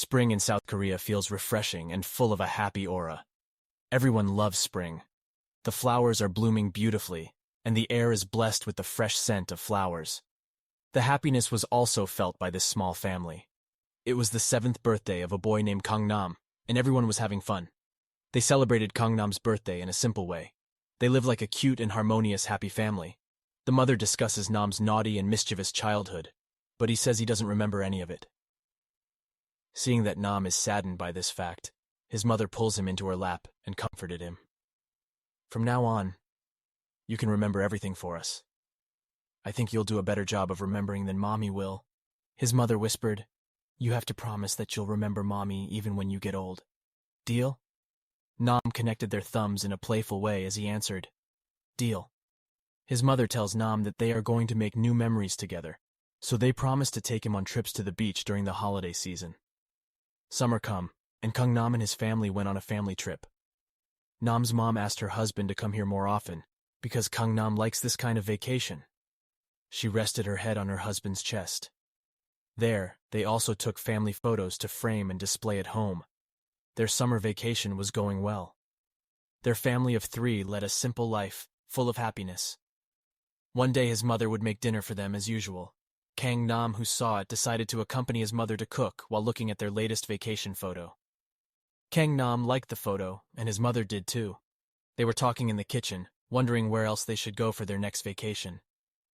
Spring in South Korea feels refreshing and full of a happy aura. Everyone loves spring. The flowers are blooming beautifully, and the air is blessed with the fresh scent of flowers. The happiness was also felt by this small family. It was the 7th birthday of a boy named Gangnam, and everyone was having fun. They celebrated Gangnam's birthday in a simple way. They live like a cute and harmonious happy family. The mother discusses Nam's naughty and mischievous childhood, but he says he doesn't remember any of it. Seeing that Nam is saddened by this fact, his mother pulls him into her lap and comforted him. From now on, you can remember everything for us. I think you'll do a better job of remembering than Mommy will. His mother whispered, "You have to promise that you'll remember Mommy even when you get old. Deal?" Nam connected their thumbs in a playful way as he answered, "Deal." His mother tells Nam that they are going to make new memories together, so they promise to take him on trips to the beach during the holiday season. Summer come, and Gangnam and his family went on a family trip. Nam's mom asked her husband to come here more often, because Gangnam likes this kind of vacation. She rested her head on her husband's chest. There, they also took family photos to frame and display at home. Their summer vacation was going well. Their family of 3 led a simple life, full of happiness. One day his mother would make dinner for them as usual. Gangnam, who saw it, decided to accompany his mother to cook while looking at their latest vacation photo. Gangnam liked the photo, and his mother did too. They were talking in the kitchen, wondering where else they should go for their next vacation.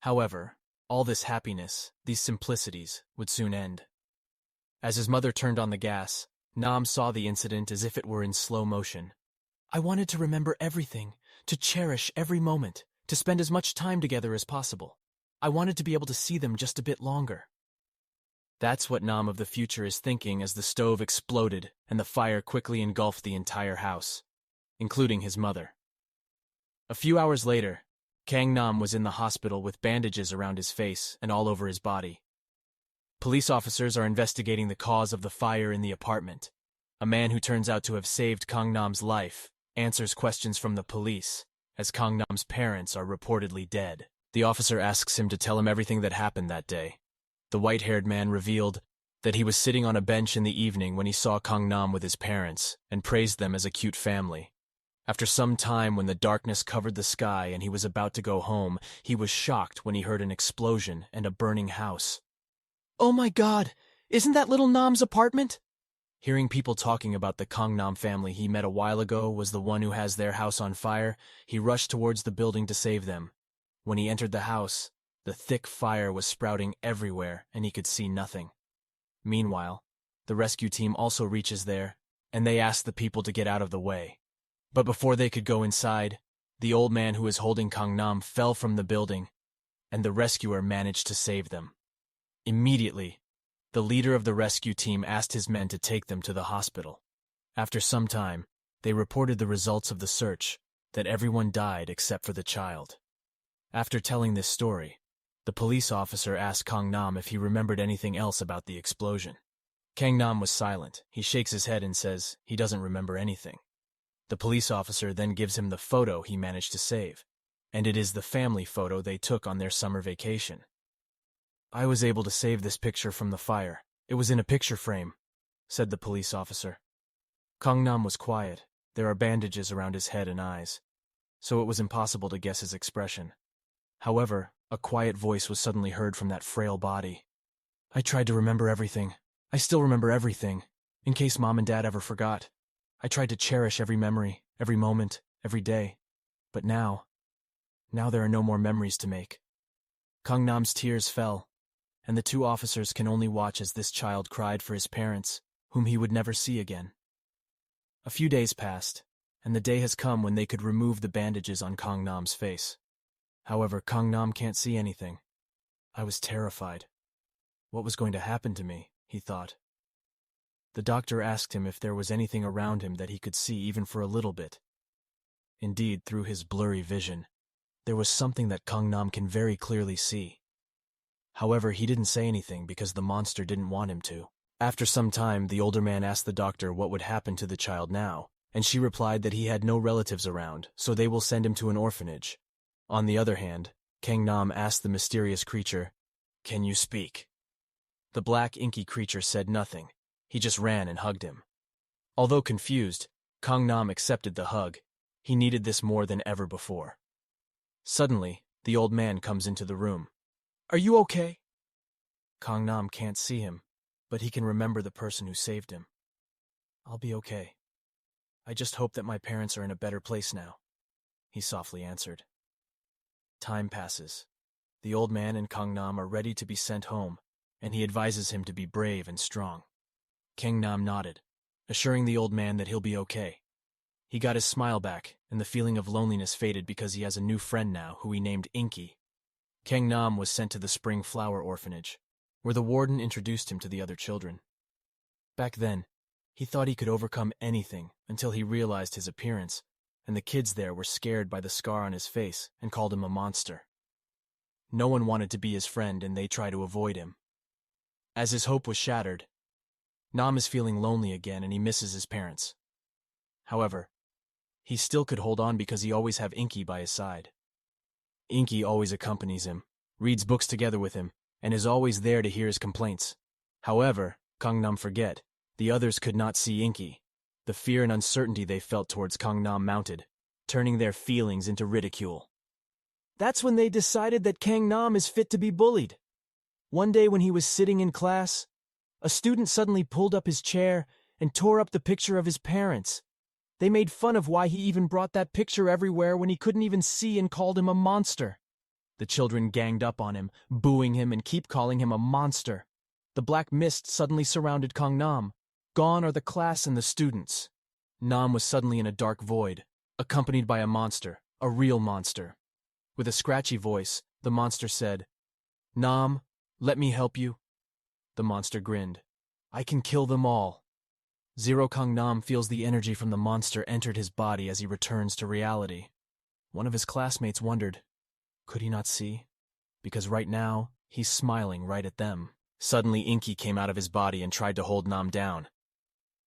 However, all this happiness, these simplicities, would soon end. As his mother turned on the gas, Nam saw the incident as if it were in slow motion. "I wanted to remember everything, to cherish every moment, to spend as much time together as possible. I wanted to be able to see them just a bit longer." That's what Nam of the future is thinking as the stove exploded and the fire quickly engulfed the entire house, including his mother. A few hours later, Gangnam was in the hospital with bandages around his face and all over his body. Police officers are investigating the cause of the fire in the apartment. A man who turns out to have saved Gangnam's life answers questions from the police, as Gangnam's parents are reportedly dead. The officer asks him to tell him everything that happened that day. The white-haired man revealed that he was sitting on a bench in the evening when he saw Gangnam with his parents and praised them as a cute family. After some time, when the darkness covered the sky and he was about to go home, he was shocked when he heard an explosion and a burning house. "Oh my God! Isn't that little Nam's apartment?" Hearing people talking about the Gangnam family he met a while ago was the one who has their house on fire, he rushed towards the building to save them. When he entered the house, the thick fire was sprouting everywhere and he could see nothing. Meanwhile, the rescue team also reaches there, and they ask the people to get out of the way. But before they could go inside, the old man who was holding Gangnam fell from the building, and the rescuer managed to save them. Immediately, the leader of the rescue team asked his men to take them to the hospital. After some time, they reported the results of the search, that everyone died except for the child. After telling this story, the police officer asked Gangnam if he remembered anything else about the explosion. Gangnam was silent. He shakes his head and says he doesn't remember anything. The police officer then gives him the photo he managed to save, and it is the family photo they took on their summer vacation. "I was able to save this picture from the fire. It was in a picture frame," said the police officer. Gangnam was quiet. There are bandages around his head and eyes, so it was impossible to guess his expression. However, a quiet voice was suddenly heard from that frail body. "I tried to remember everything. I still remember everything, in case Mom and Dad ever forgot. I tried to cherish every memory, every moment, every day. But now there are no more memories to make." Gangnam's tears fell, and the 2 officers can only watch as this child cried for his parents, whom he would never see again. A few days passed, and the day has come when they could remove the bandages on Gangnam's face. However, Gangnam can't see anything. I was terrified. What was going to happen to me, he thought. The doctor asked him if there was anything around him that he could see even for a little bit. Indeed, through his blurry vision, there was something that Gangnam can very clearly see. However, he didn't say anything because the monster didn't want him to. After some time, the older man asked the doctor what would happen to the child now, and she replied that he had no relatives around, so they will send him to an orphanage. On the other hand, Gangnam asked the mysterious creature, "Can you speak?" The black, inky creature said nothing, He just ran and hugged him. Although confused, Gangnam accepted the hug. He needed this more than ever before. Suddenly, the old man comes into the room. "Are you okay?" Gangnam can't see him, but he can remember the person who saved him. "I'll be okay. I just hope that my parents are in a better place now," he softly answered. Time passes. The old man and Gangnam are ready to be sent home, and he advises him to be brave and strong. Gangnam nodded, assuring the old man that he'll be okay. He got his smile back, and the feeling of loneliness faded because he has a new friend now who he named Inky. Gangnam was sent to the Spring Flower Orphanage, where the warden introduced him to the other children. Back then, he thought he could overcome anything until he realized his appearance, and the kids there were scared by the scar on his face and called him a monster. No one wanted to be his friend, and they tried to avoid him. As his hope was shattered, Nam is feeling lonely again and he misses his parents. However, he still could hold on because he always have Inky by his side. Inky always accompanies him, reads books together with him, and is always there to hear his complaints. However, Gangnam forget, the others could not see Inky. The fear and uncertainty they felt towards Gangnam mounted, turning their feelings into ridicule. That's when they decided that Gangnam is fit to be bullied. One day when he was sitting in class, a student suddenly pulled up his chair and tore up the picture of his parents. They made fun of why he even brought that picture everywhere when he couldn't even see and called him a monster. The children ganged up on him, booing him and keep calling him a monster. The black mist suddenly surrounded Gangnam. Gone are the class and the students. Nam was suddenly in a dark void, accompanied by a monster, a real monster. With a scratchy voice, the monster said, "Nam, let me help you." The monster grinned. "I can kill them all." Zero Gangnam feels the energy from the monster entered his body as he returns to reality. One of his classmates wondered, could he not see? Because right now, he's smiling right at them. Suddenly Inky came out of his body and tried to hold Nam down.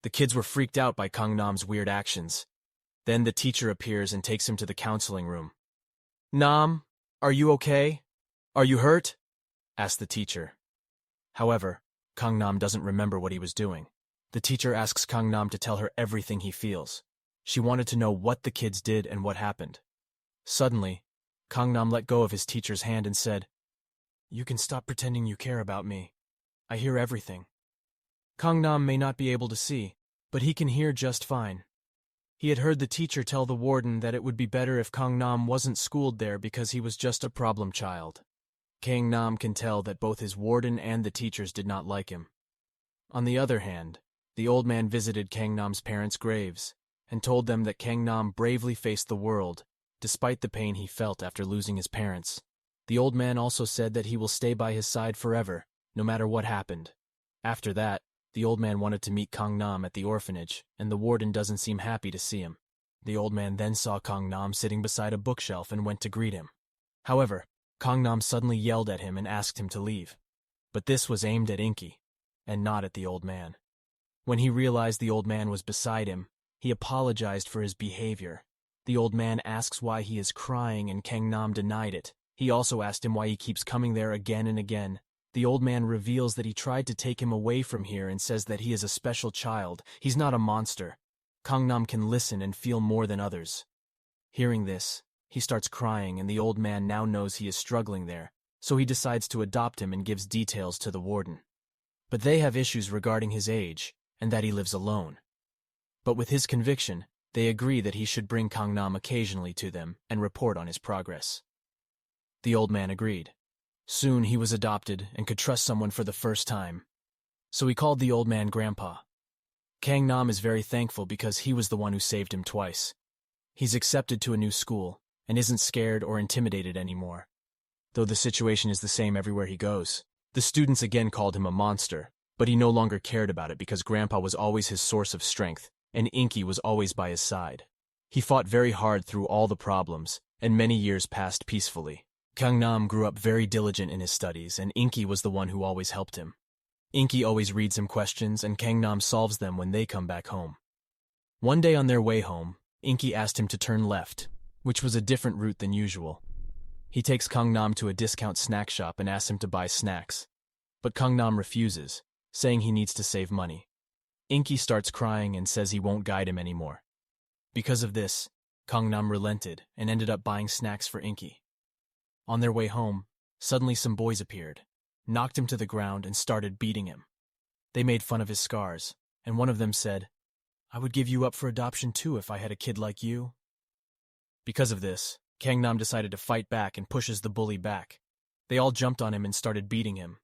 The kids were freaked out by Gangnam's weird actions. Then the teacher appears and takes him to the counseling room. "Nam, are you okay? Are you hurt?" asked the teacher. However, Gangnam doesn't remember what he was doing. The teacher asks Gangnam to tell her everything he feels. She wanted to know what the kids did and what happened. Suddenly, Gangnam let go of his teacher's hand and said, "You can stop pretending you care about me. I hear everything." Gangnam may not be able to see, but he can hear just fine. He had heard the teacher tell the warden that it would be better if Gangnam wasn't schooled there because he was just a problem child. Gangnam can tell that both his warden and the teachers did not like him. On the other hand, the old man visited Gangnam's parents' graves and told them that Gangnam bravely faced the world, despite the pain he felt after losing his parents. The old man also said that he will stay by his side forever, no matter what happened. After that, the old man wanted to meet Gangnam at the orphanage, and the warden doesn't seem happy to see him. The old man then saw Gangnam sitting beside a bookshelf and went to greet him. However, Gangnam suddenly yelled at him and asked him to leave. But this was aimed at Inky, and not at the old man. When he realized the old man was beside him, he apologized for his behavior. The old man asks why he is crying and Gangnam denied it. He also asked him why he keeps coming there again and again. The old man reveals that he tried to take him away from here and says that he is a special child. He's not a monster. Gangnam can listen and feel more than others. Hearing this, he starts crying and the old man now knows he is struggling there, so he decides to adopt him and gives details to the warden. But they have issues regarding his age and that he lives alone. But with his conviction, they agree that he should bring Gangnam occasionally to them and report on his progress. The old man agreed. Soon he was adopted and could trust someone for the first time. So he called the old man Grandpa. Gangnam is very thankful because he was the one who saved him twice. He's accepted to a new school and isn't scared or intimidated anymore, though the situation is the same everywhere he goes. The students again called him a monster, but he no longer cared about it because Grandpa was always his source of strength, and Inky was always by his side. He fought very hard through all the problems, and many years passed peacefully. Gangnam grew up very diligent in his studies, and Inky was the one who always helped him. Inky always reads him questions, and Gangnam solves them when they come back home. One day on their way home, Inky asked him to turn left, which was a different route than usual. He takes Gangnam to a discount snack shop and asks him to buy snacks. But Gangnam refuses, saying he needs to save money. Inky starts crying and says he won't guide him anymore. Because of this, Gangnam relented and ended up buying snacks for Inky. On their way home, suddenly some boys appeared, knocked him to the ground and started beating him. They made fun of his scars, and one of them said, "I would give you up for adoption too if I had a kid like you." Because of this, Gangnam decided to fight back and pushes the bully back. They all jumped on him and started beating him.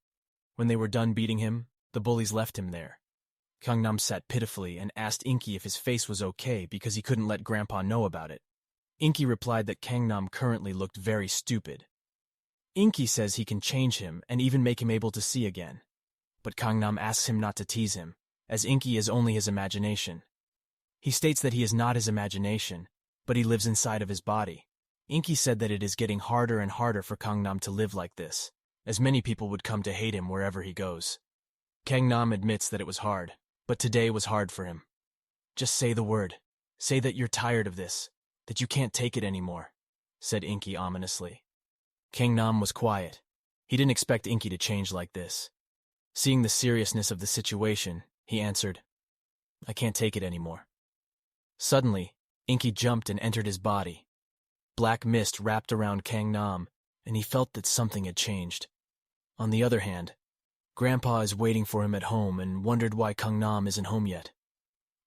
When they were done beating him, the bullies left him there. Gangnam sat pitifully and asked Inky if his face was okay because he couldn't let Grandpa know about it. Inky replied that Gangnam currently looked very stupid. Inky says he can change him and even make him able to see again. But Gangnam asks him not to tease him, as Inky is only his imagination. He states that he is not his imagination, but he lives inside of his body. Inky said that it is getting harder and harder for Gangnam to live like this, as many people would come to hate him wherever he goes. Gangnam admits that it was hard, but today was hard for him. "Just say the word. Say that you're tired of this, that you can't take it anymore," said Inky ominously. Gangnam was quiet. He didn't expect Inky to change like this. Seeing the seriousness of the situation, he answered, "I can't take it anymore." Suddenly, Inky jumped and entered his body. Black mist wrapped around Gangnam, and he felt that something had changed. On the other hand, Grandpa is waiting for him at home and wondered why Gangnam isn't home yet.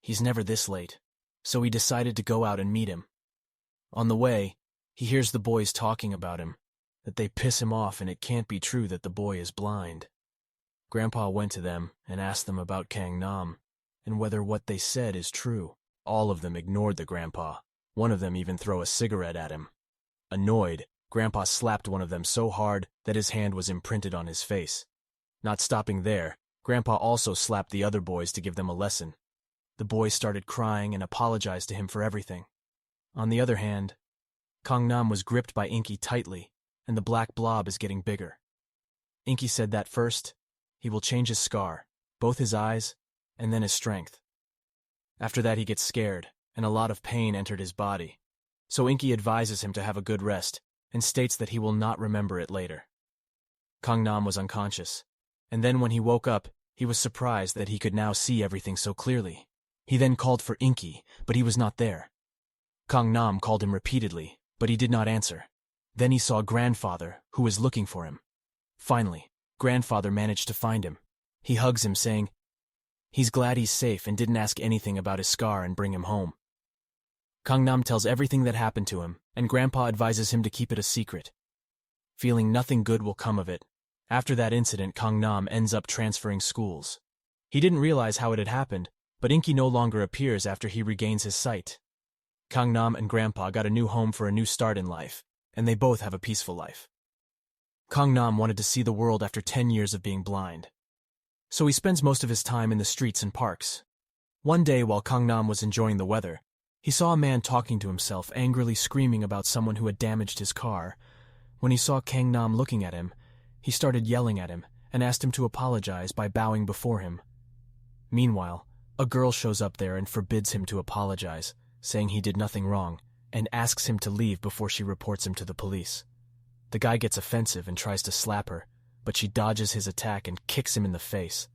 He's never this late, so he decided to go out and meet him. On the way, he hears the boys talking about him, that they piss him off and it can't be true that the boy is blind. Grandpa went to them and asked them about Gangnam, and whether what they said is true. All of them ignored the grandpa. One of them even threw a cigarette at him. Annoyed, Grandpa slapped one of them so hard that his hand was imprinted on his face. Not stopping there, Grandpa also slapped the other boys to give them a lesson. The boys started crying and apologized to him for everything. On the other hand, Gangnam was gripped by Inky tightly, and the black blob is getting bigger. Inky said that first, he will change his scar, both his eyes, and then his strength. After that he gets scared, and a lot of pain entered his body. So Inky advises him to have a good rest, and states that he will not remember it later. Gangnam was unconscious, and then when he woke up, he was surprised that he could now see everything so clearly. He then called for Inky, but he was not there. Gangnam called him repeatedly, but he did not answer. Then he saw Grandfather, who was looking for him. Finally, Grandfather managed to find him. He hugs him, saying he's glad he's safe and didn't ask anything about his scar and bring him home. Gangnam tells everything that happened to him, and Grandpa advises him to keep it a secret. Feeling nothing good will come of it, after that incident Gangnam ends up transferring schools. He didn't realize how it had happened, but Inky no longer appears after he regains his sight. Gangnam and Grandpa got a new home for a new start in life, and they both have a peaceful life. Gangnam wanted to see the world after 10 years of being blind. So he spends most of his time in the streets and parks. One day while Gangnam was enjoying the weather, he saw a man talking to himself, angrily screaming about someone who had damaged his car. When he saw Gangnam looking at him, he started yelling at him and asked him to apologize by bowing before him. Meanwhile, a girl shows up there and forbids him to apologize, saying he did nothing wrong, and asks him to leave before she reports him to the police. The guy gets offensive and tries to slap her, but she dodges his attack and kicks him in the face.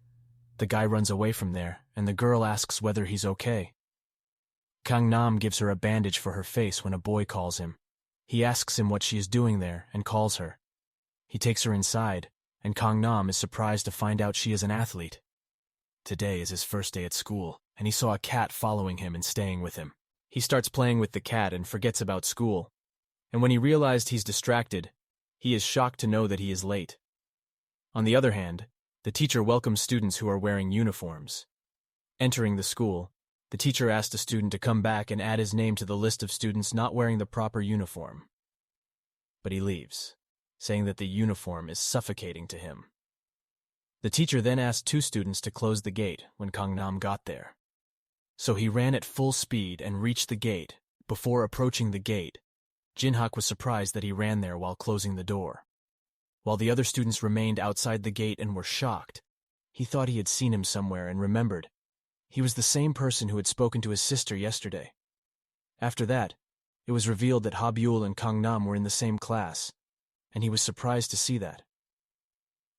The guy runs away from there, and the girl asks whether he's okay. Gangnam gives her a bandage for her face when a boy calls him. He asks him what she is doing there and calls her. He takes her inside, and Gangnam is surprised to find out she is an athlete. Today is his first day at school, and he saw a cat following him and staying with him. He starts playing with the cat and forgets about school. And when he realized he's distracted, he is shocked to know that he is late. On the other hand, the teacher welcomes students who are wearing uniforms. Entering the school, the teacher asked a student to come back and add his name to the list of students not wearing the proper uniform. But he leaves, saying that the uniform is suffocating to him. The teacher then asked 2 students to close the gate when Gangnam got there. So he ran at full speed and reached the gate. Before approaching the gate, Jinhak was surprised that he ran there while closing the door. While the other students remained outside the gate and were shocked, he thought he had seen him somewhere and remembered. He was the same person who had spoken to his sister yesterday. After that, it was revealed that Habyul and Gangnam were in the same class, and he was surprised to see that.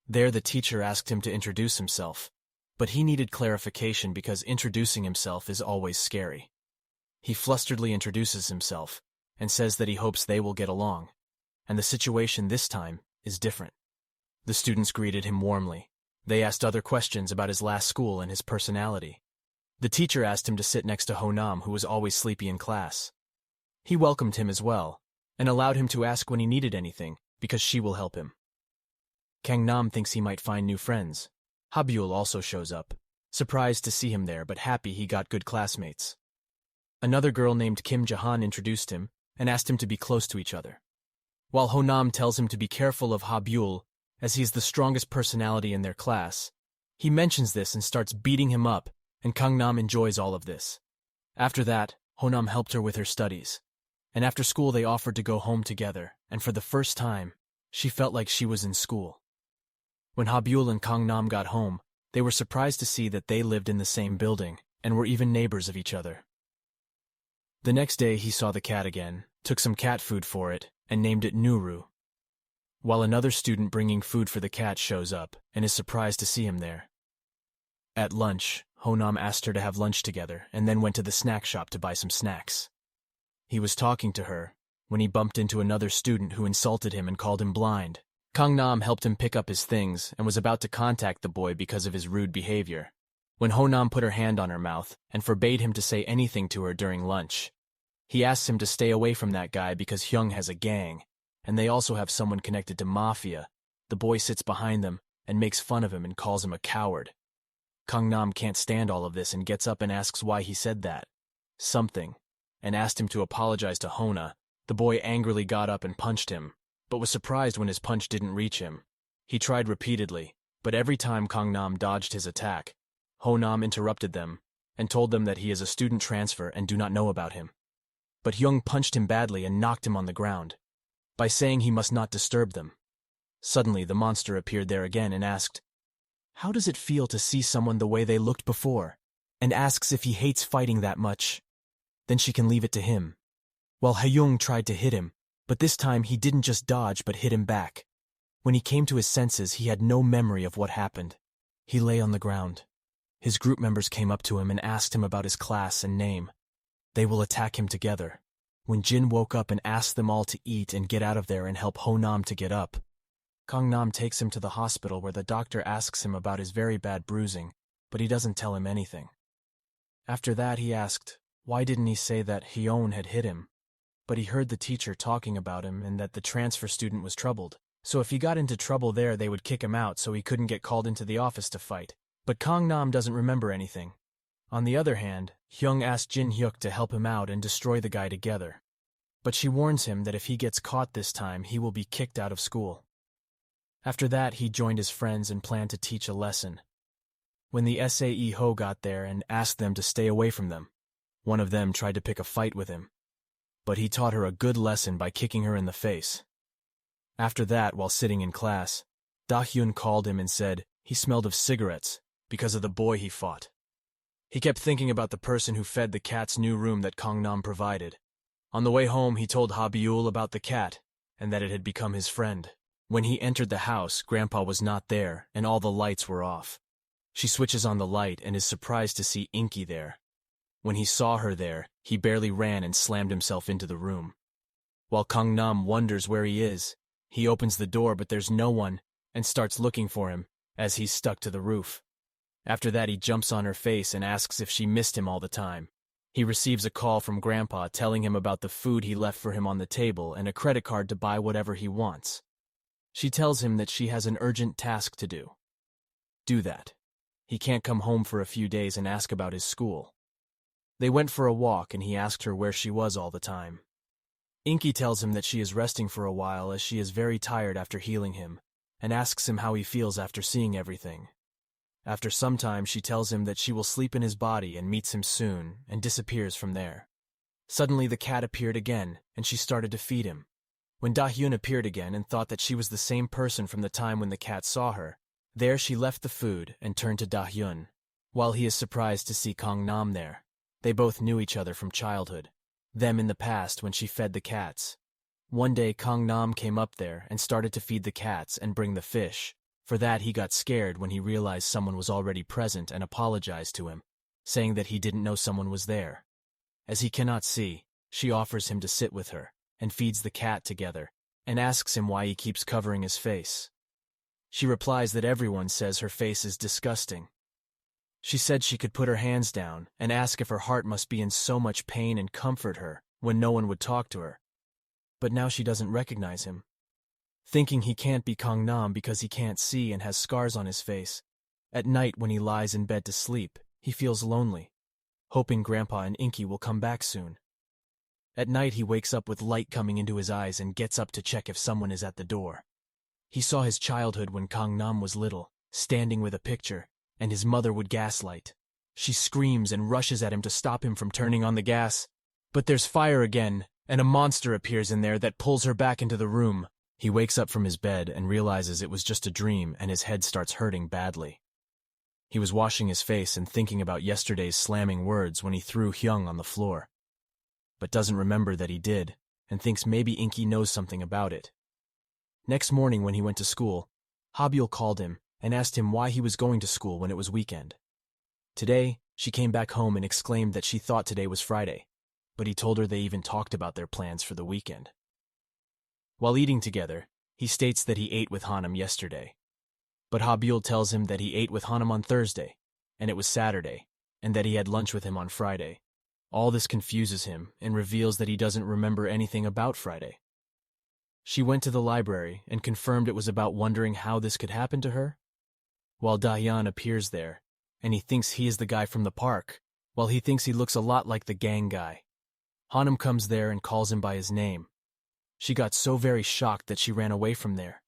There the teacher asked him to introduce himself, But he needed clarification because introducing himself is always scary. He flusteredly introduces himself and says that he hopes they will get along, and the situation this time is different. The students greeted him warmly. They asked other questions about his last school and his personality. The teacher asked him to sit next to Honam, who was always sleepy in class. He welcomed him as well, and allowed him to ask when he needed anything, because she will help him. Gangnam thinks he might find new friends. Habyul also shows up, surprised to see him there but happy he got good classmates. Another girl named Kim Jahan introduced him and asked him to be close to each other. While Honam tells him to be careful of Habyul, as he's the strongest personality in their class, he mentions this and starts beating him up, and Gangnam enjoys all of this. After that, Honam helped her with her studies, and after school they offered to go home together, and for the first time, she felt like she was in school. When Habyul and Gangnam got home, they were surprised to see that they lived in the same building and were even neighbors of each other. The next day he saw the cat again, took some cat food for it, and named it Nuru. While another student bringing food for the cat shows up and is surprised to see him there. At lunch, Honam asked her to have lunch together and then went to the snack shop to buy some snacks. He was talking to her when he bumped into another student who insulted him and called him blind. Gangnam helped him pick up his things and was about to contact the boy because of his rude behavior, when Honam put her hand on her mouth and forbade him to say anything to her during lunch. He asks him to stay away from that guy because Hyung has a gang, and they also have someone connected to mafia. The boy sits behind them and makes fun of him and calls him a coward. Gangnam can't stand all of this and gets up and asks why he said that. Something, and asked him to apologize to Hona. The boy angrily got up and punched him, but was surprised when his punch didn't reach him. He tried repeatedly, but every time Gangnam dodged his attack, Honam interrupted them and told them that he is a student transfer and do not know about him. But Hyung punched him badly and knocked him on the ground, by saying he must not disturb them. Suddenly the monster appeared there again and asked, "How does it feel to see someone the way they looked before?" and asks if he hates fighting that much. Then she can leave it to him. While Hyung tried to hit him, but this time he didn't just dodge but hit him back. When he came to his senses, he had no memory of what happened. He lay on the ground. His group members came up to him and asked him about his class and name. They will attack him together. When Jin woke up and asked them all to eat and get out of there and help Honam to get up, Gangnam takes him to the hospital where the doctor asks him about his very bad bruising, but he doesn't tell him anything. After that he asked, why didn't he say that Hyun had hit him? But he heard the teacher talking about him and that the transfer student was troubled. So if he got into trouble there, they would kick him out so he couldn't get called into the office to fight. But Gangnam doesn't remember anything. On the other hand, Hyung asked Jin Hyuk to help him out and destroy the guy together. But she warns him that if he gets caught this time, he will be kicked out of school. After that, he joined his friends and planned to teach a lesson. When the SAE Ho got there and asked them to stay away from them, one of them tried to pick a fight with him. But he taught her a good lesson by kicking her in the face. After that, while sitting in class, Da-hyun called him and said he smelled of cigarettes because of the boy he fought. He kept thinking about the person who fed the cat's new room that Gangnam provided. On the way home, he told Habyul about the cat and that it had become his friend. When he entered the house, Grandpa was not there and all the lights were off. She switches on the light and is surprised to see Inky there. When he saw her there, he barely ran and slammed himself into the room. While Gangnam wonders where he is, he opens the door but there's no one and starts looking for him as he's stuck to the roof. After that, he jumps on her face and asks if she missed him all the time. He receives a call from Grandpa telling him about the food he left for him on the table and a credit card to buy whatever he wants. She tells him that she has an urgent task to do. Do that. He can't come home for a few days and ask about his school. They went for a walk and he asked her where she was all the time. Inky tells him that she is resting for a while as she is very tired after healing him and asks him how he feels after seeing everything. After some time, she tells him that she will sleep in his body and meets him soon and disappears from there. Suddenly, the cat appeared again and she started to feed him. When Da-hyun appeared again and thought that she was the same person from the time when the cat saw her, there she left the food and turned to Da-hyun, while he is surprised to see Gangnam there. They both knew each other from childhood, them in the past when she fed the cats. One day, Gangnam came up there and started to feed the cats and bring the fish, For that, he got scared when he realized someone was already present and apologized to him, saying that he didn't know someone was there. As he cannot see, she offers him to sit with her and feeds the cat together and asks him why he keeps covering his face. She replies that everyone says her face is disgusting. She said she could put her hands down and ask if her heart must be in so much pain and comfort her when no one would talk to her. But now she doesn't recognize him. Thinking he can't be Gangnam because he can't see and has scars on his face, at night when he lies in bed to sleep, he feels lonely, hoping Grandpa and Inky will come back soon. At night he wakes up with light coming into his eyes and gets up to check if someone is at the door. He saw his childhood when Gangnam was little, standing with a picture, and his mother would gaslight. She screams and rushes at him to stop him from turning on the gas. But there's fire again, and a monster appears in there that pulls her back into the room. He wakes up from his bed and realizes it was just a dream, and his head starts hurting badly. He was washing his face and thinking about yesterday's slamming words when he threw Hyung on the floor, but doesn't remember that he did, and thinks maybe Inky knows something about it. Next morning when he went to school, Habyul called him and asked him why he was going to school when it was weekend. Today, she came back home and exclaimed that she thought today was Friday, but he told her they even talked about their plans for the weekend. While eating together, he states that he ate with Hanum yesterday, but Habyul tells him that he ate with Hanum on Thursday, and it was Saturday, and that he had lunch with him on Friday. All this confuses him and reveals that he doesn't remember anything about Friday. She went to the library and confirmed it was about wondering how this could happen to her. While Dahyun appears there, and he thinks he is the guy from the park, while he thinks he looks a lot like the gang guy. Hanum comes there and calls him by his name. She got so very shocked that she ran away from there.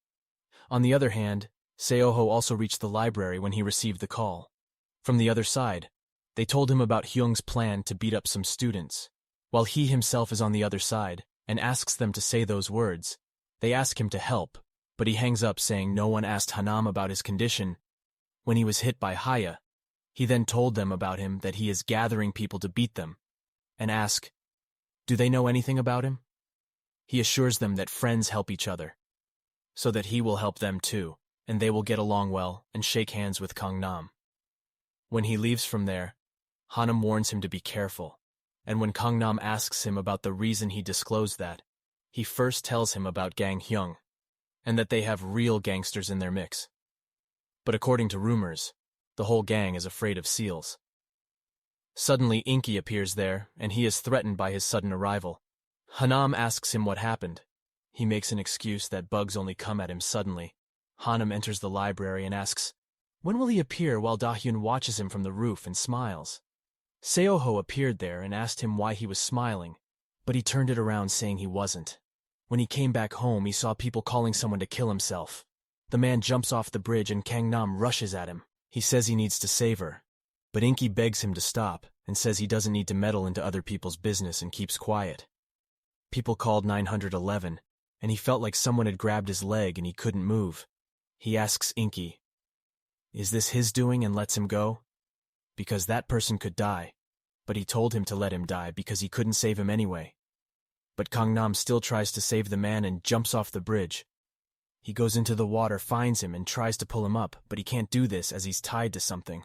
On the other hand, Seoho also reached the library when he received the call. From the other side, they told him about Hyung's plan to beat up some students. While he himself is on the other side and asks them to say those words, they ask him to help, but he hangs up saying no one asked Hanam about his condition. When he was hit by Haya, he then told them about him that he is gathering people to beat them, and ask, do they know anything about him? He assures them that friends help each other, so that he will help them too, and they will get along well and shake hands with Gangnam. When he leaves from there, Hanum warns him to be careful, and when Gangnam asks him about the reason he disclosed that, he first tells him about Gang Hyung, and that they have real gangsters in their mix. But according to rumors, the whole gang is afraid of seals. Suddenly Inky appears there, and he is threatened by his sudden arrival. Hanam asks him what happened. He makes an excuse that bugs only come at him suddenly. Hanum enters the library and asks, when will he appear, while Dahyun watches him from the roof and smiles. Seoho appeared there and asked him why he was smiling, but he turned it around saying he wasn't. When he came back home, he saw people calling someone to kill himself. The man jumps off the bridge and Gangnam rushes at him. He says he needs to save her, but Inky begs him to stop and says he doesn't need to meddle into other people's business and keeps quiet. People called 911, and he felt like someone had grabbed his leg and he couldn't move. He asks Inky, is this his doing, and lets him go? Because that person could die, but he told him to let him die because he couldn't save him anyway. But Gangnam still tries to save the man and jumps off the bridge. He goes into the water, finds him, and tries to pull him up, but he can't do this as he's tied to something.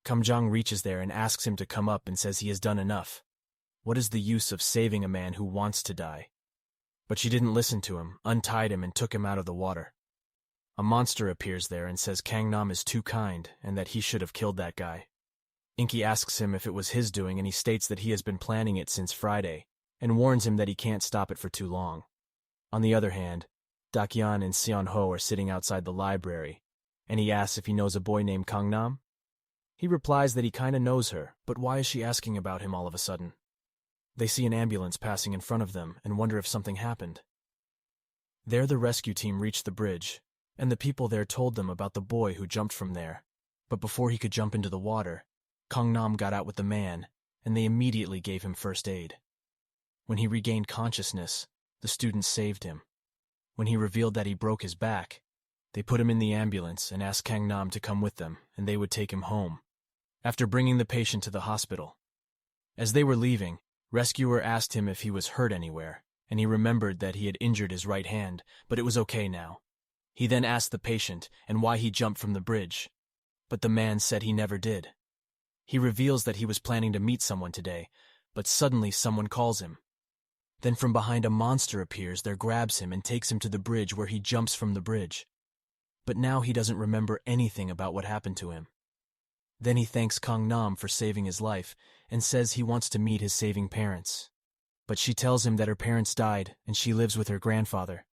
Kkamjang reaches there and asks him to come up and says he has done enough. What is the use of saving a man who wants to die? But she didn't listen to him, untied him, and took him out of the water. A monster appears there and says Gangnam is too kind and that he should have killed that guy. Inky asks him if it was his doing, and he states that he has been planning it since Friday, and warns him that he can't stop it for too long. On the other hand, Dakyun and Seonho are sitting outside the library, and he asks if he knows a boy named Gangnam. He replies that he kinda knows her, but why is she asking about him all of a sudden? They see an ambulance passing in front of them and wonder if something happened. There the rescue team reached the bridge, and the people there told them about the boy who jumped from there. But before he could jump into the water, Gangnam got out with the man, and they immediately gave him first aid. When he regained consciousness, the students saved him. When he revealed that he broke his back, they put him in the ambulance and asked Gangnam to come with them, and they would take him home, after bringing the patient to the hospital. As they were leaving, rescuer asked him if he was hurt anywhere, and he remembered that he had injured his right hand, but it was okay now. He then asked the patient and why he jumped from the bridge, but the man said he never did. He reveals that he was planning to meet someone today, but suddenly someone calls him. Then from behind a monster appears there, grabs him and takes him to the bridge where he jumps from the bridge. But now he doesn't remember anything about what happened to him. Then he thanks Gangnam for saving his life and says he wants to meet his saving parents. But she tells him that her parents died and she lives with her grandfather.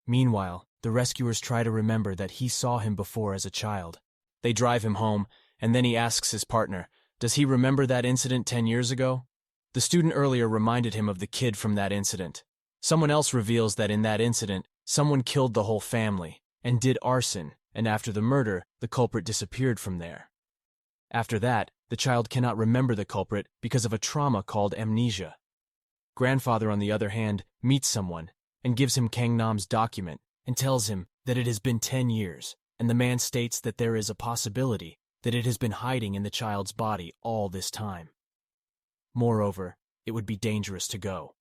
Meanwhile, the rescuers try to remember that he saw him before as a child. They drive him home, and then he asks his partner, does he remember that incident 10 years ago? The student earlier reminded him of the kid from that incident. Someone else reveals that in that incident, someone killed the whole family and did arson, and after the murder, the culprit disappeared from there. After that, the child cannot remember the culprit because of a trauma called amnesia. Grandfather, on the other hand, meets someone and gives him Gangnam's document and tells him that it has been 10 years, and the man states that there is a possibility that it has been hiding in the child's body all this time. Moreover, it would be dangerous to go.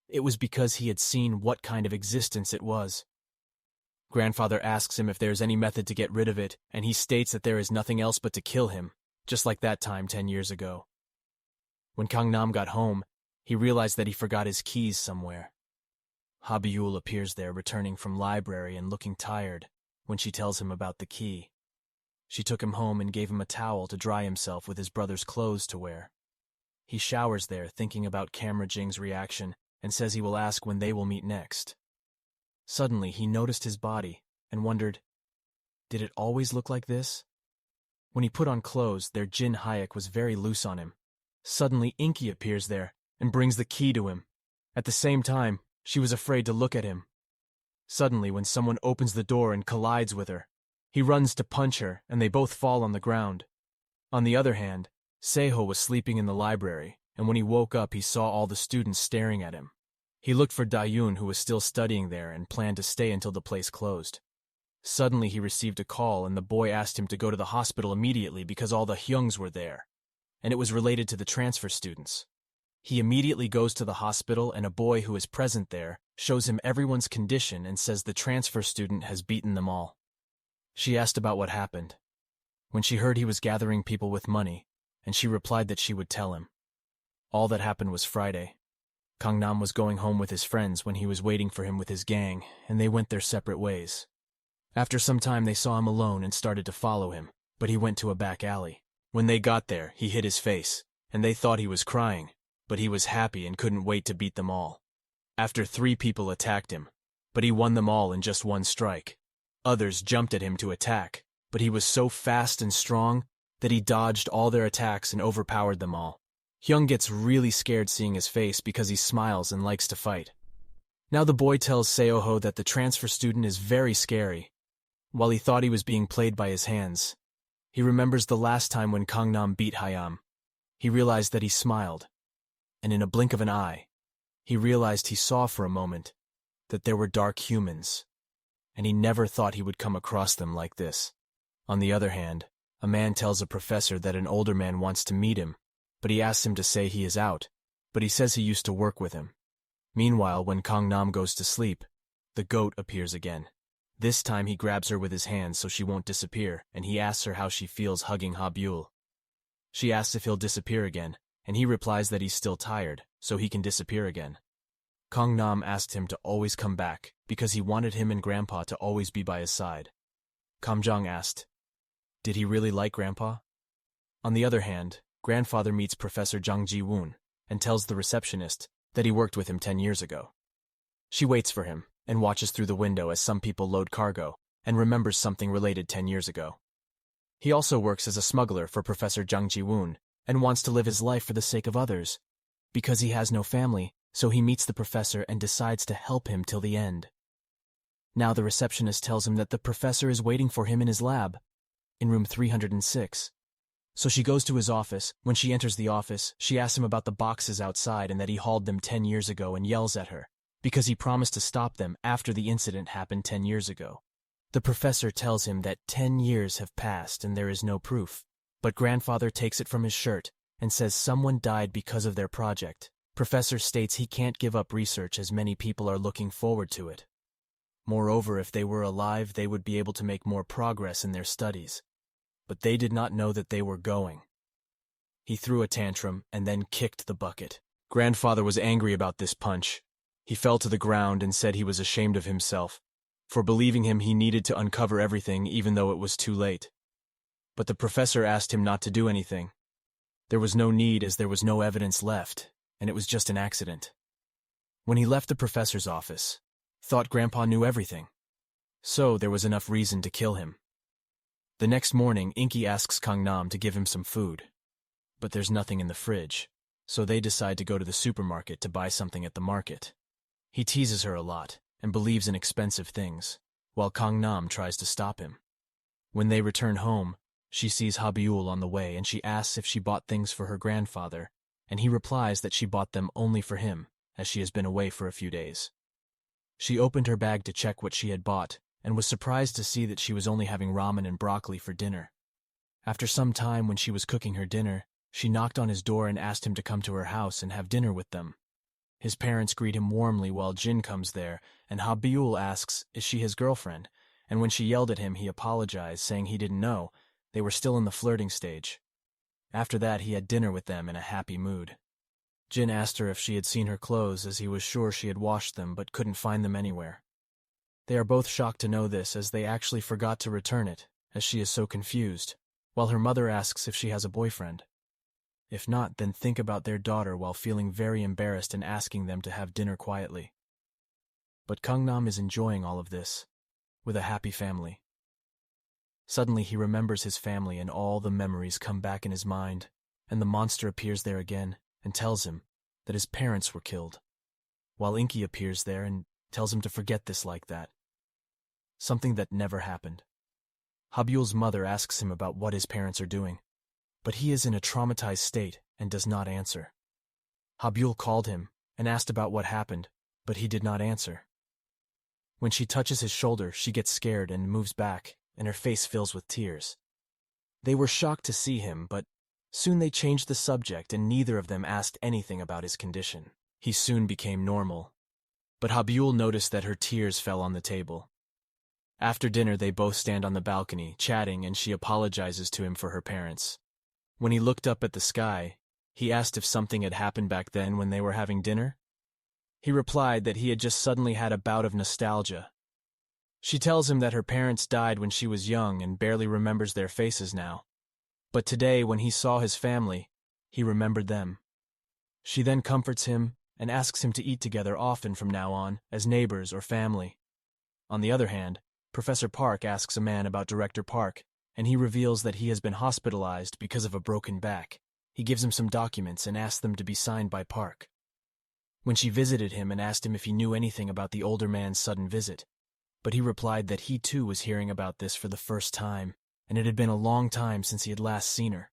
It was because he had seen what kind of existence it was. Grandfather asks him if there is any method to get rid of it, and he states that there is nothing else but to kill him, just like that time 10 years ago. When Gangnam got home, he realized that he forgot his keys somewhere. Habyul appears there, returning from library and looking tired, when she tells him about the key. She took him home and gave him a towel to dry himself with his brother's clothes to wear. He showers there, thinking about Kkamjang's reaction, and says he will ask when they will meet next. Suddenly, he noticed his body and wondered, did it always look like this? When he put on clothes, their Jin Hayek was very loose on him. Suddenly, Inky appears there and brings the key to him. At the same time, she was afraid to look at him. Suddenly, when someone opens the door and collides with her, he runs to punch her, and they both fall on the ground. On the other hand, Seho was sleeping in the library, and when he woke up, he saw all the students staring at him. He looked for Dayun, who was still studying there, and planned to stay until the place closed. Suddenly, he received a call, and the boy asked him to go to the hospital immediately because all the Hyungs were there, and it was related to the transfer students. He immediately goes to the hospital, and a boy who is present there shows him everyone's condition and says the transfer student has beaten them all. She asked about what happened. When she heard he was gathering people with money, and she replied that she would tell him. All that happened was Friday. Gangnam was going home with his friends when he was waiting for him with his gang, and they went their separate ways. After some time, they saw him alone and started to follow him, but he went to a back alley. When they got there, he hid his face, and they thought he was crying, but he was happy and couldn't wait to beat them all. After 3 people attacked him, but he won them all in just 1 strike. Others jumped at him to attack, but he was so fast and strong that he dodged all their attacks and overpowered them all. Hyung gets really scared seeing his face because he smiles and likes to fight. Now the boy tells Seoho that the transfer student is very scary. While he thought he was being played by his hands, he remembers the last time when Gangnam beat Hayam. He realized that he smiled, and in a blink of an eye, he realized he saw for a moment that there were dark humans, and he never thought he would come across them like this. On the other hand, a man tells a professor that an older man wants to meet him, but he asks him to say he is out, but he says he used to work with him. Meanwhile, when Gangnam goes to sleep, the goat appears again. This time he grabs her with his hands so she won't disappear, and he asks her how she feels hugging Habyul. She asks if he'll disappear again, and he replies that he's still tired, so he can disappear again. Gangnam asked him to always come back, because he wanted him and Grandpa to always be by his side. Kkamjang asked, did he really like Grandpa? On the other hand, Grandfather meets Professor Jang Ji-woon and tells the receptionist that he worked with him 10 years ago. She waits for him and watches through the window as some people load cargo and remembers something related 10 years ago. He also works as a smuggler for Professor Jang Ji-woon and wants to live his life for the sake of others. Because he has no family, so he meets the professor and decides to help him till the end. Now the receptionist tells him that the professor is waiting for him in his lab, in room 306. So she goes to his office. When she enters the office, she asks him about the boxes outside and that he hauled them 10 years ago and yells at her, because he promised to stop them after the incident happened 10 years ago. The professor tells him that 10 years have passed and there is no proof, but Grandfather takes it from his shirt and says someone died because of their project. Professor states he can't give up research as many people are looking forward to it. Moreover, if they were alive, they would be able to make more progress in their studies. But they did not know that they were going. He threw a tantrum and then kicked the bucket. Grandfather was angry about this punch. He fell to the ground and said he was ashamed of himself. For believing him, he needed to uncover everything, even though it was too late. But the professor asked him not to do anything. There was no need, as there was no evidence left, and it was just an accident. When he left the professor's office, thought Grandpa knew everything. So there was enough reason to kill him. The next morning, Inky asks Gangnam to give him some food. But there's nothing in the fridge, so they decide to go to the supermarket to buy something at the market. He teases her a lot and believes in expensive things, while Gangnam tries to stop him. When they return home, she sees Habyul on the way and she asks if she bought things for her grandfather, and he replies that she bought them only for him, as she has been away for a few days. She opened her bag to check what she had bought and was surprised to see that she was only having ramen and broccoli for dinner. After some time, when she was cooking her dinner, she knocked on his door and asked him to come to her house and have dinner with them. His parents greet him warmly while Jin comes there, and Habyul asks, is she his girlfriend? And when she yelled at him, he apologized, saying he didn't know. They were still in the flirting stage. After that, he had dinner with them in a happy mood. Jin asked her if she had seen her clothes, as he was sure she had washed them but couldn't find them anywhere. They are both shocked to know this, as they actually forgot to return it, as she is so confused, while her mother asks if she has a boyfriend. If not, then think about their daughter while feeling very embarrassed and asking them to have dinner quietly. But Gangnam is enjoying all of this, with a happy family. Suddenly he remembers his family and all the memories come back in his mind, and the monster appears there again and tells him that his parents were killed, while Inky appears there and tells him to forget this like that. Something that never happened. Habyul's mother asks him about what his parents are doing, but he is in a traumatized state and does not answer. Habyul called him and asked about what happened, but he did not answer. When she touches his shoulder, she gets scared and moves back, and her face fills with tears. They were shocked to see him, but soon they changed the subject and neither of them asked anything about his condition. He soon became normal, but Habyul noticed that her tears fell on the table. After dinner, they both stand on the balcony, chatting, and she apologizes to him for her parents. When he looked up at the sky, he asked if something had happened back then when they were having dinner. He replied that he had just suddenly had a bout of nostalgia. She tells him that her parents died when she was young and barely remembers their faces now. But today, when he saw his family, he remembered them. She then comforts him and asks him to eat together often from now on, as neighbors or family. On the other hand, Professor Park asks a man about Director Park, and he reveals that he has been hospitalized because of a broken back. He gives him some documents and asks them to be signed by Park. When she visited him and asked him if he knew anything about the older man's sudden visit, but he replied that he too was hearing about this for the first time, and it had been a long time since he had last seen her.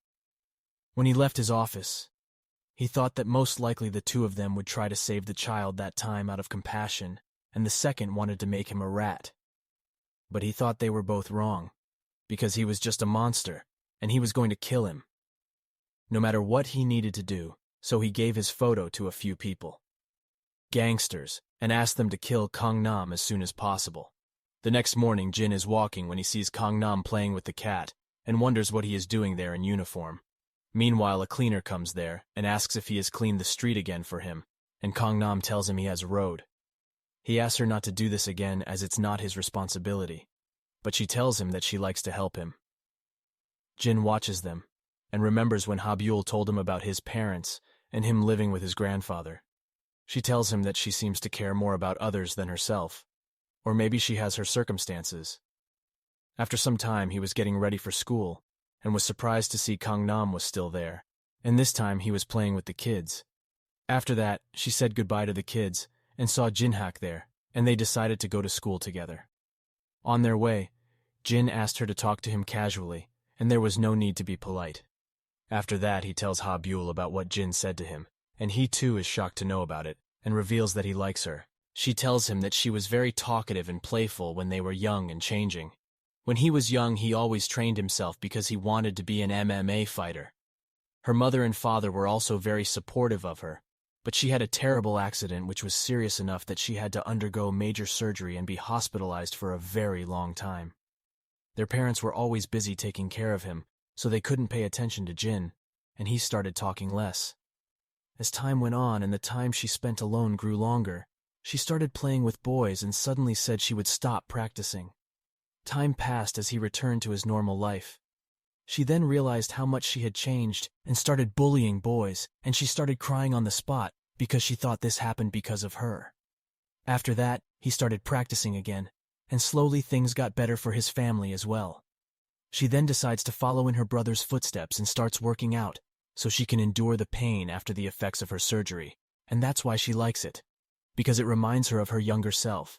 When he left his office, he thought that most likely the two of them would try to save the child that time out of compassion, and the second wanted to make him a rat. But he thought they were both wrong, because he was just a monster, and he was going to kill him. No matter what he needed to do, so he gave his photo to a few people, gangsters, and asked them to kill Gangnam as soon as possible. The next morning, Jin is walking when he sees Gangnam playing with the cat, and wonders what he is doing there in uniform. Meanwhile, a cleaner comes there and asks if he has cleaned the street again for him, and Gangnam tells him he has rode. He asks her not to do this again as it's not his responsibility, but she tells him that she likes to help him. Jin watches them and remembers when Habyul told him about his parents and him living with his grandfather. She tells him that she seems to care more about others than herself, or maybe she has her circumstances. After some time, he was getting ready for school and was surprised to see Gangnam was still there, and this time he was playing with the kids. After that, she said goodbye to the kids and saw Jinhak there, and they decided to go to school together. On their way, Jin asked her to talk to him casually, and there was no need to be polite. After that, he tells Habyul about what Jin said to him, and he too is shocked to know about it, and reveals that he likes her. She tells him that she was very talkative and playful when they were young and changing. When he was young, he always trained himself because he wanted to be an MMA fighter. Her mother and father were also very supportive of her, But she had a terrible accident which was serious enough that she had to undergo major surgery and be hospitalized for a very long time. Their parents were always busy taking care of him, so they couldn't pay attention to Jin, and he started talking less. As time went on and the time she spent alone grew longer, she started playing with boys and suddenly said she would stop practicing. Time passed as he returned to his normal life. She then realized how much she had changed and started bullying boys, and she started crying on the spot because she thought this happened because of her. After that, he started practicing again, and slowly things got better for his family as well. She then decides to follow in her brother's footsteps and starts working out so she can endure the pain after the effects of her surgery, and that's why she likes it, because it reminds her of her younger self.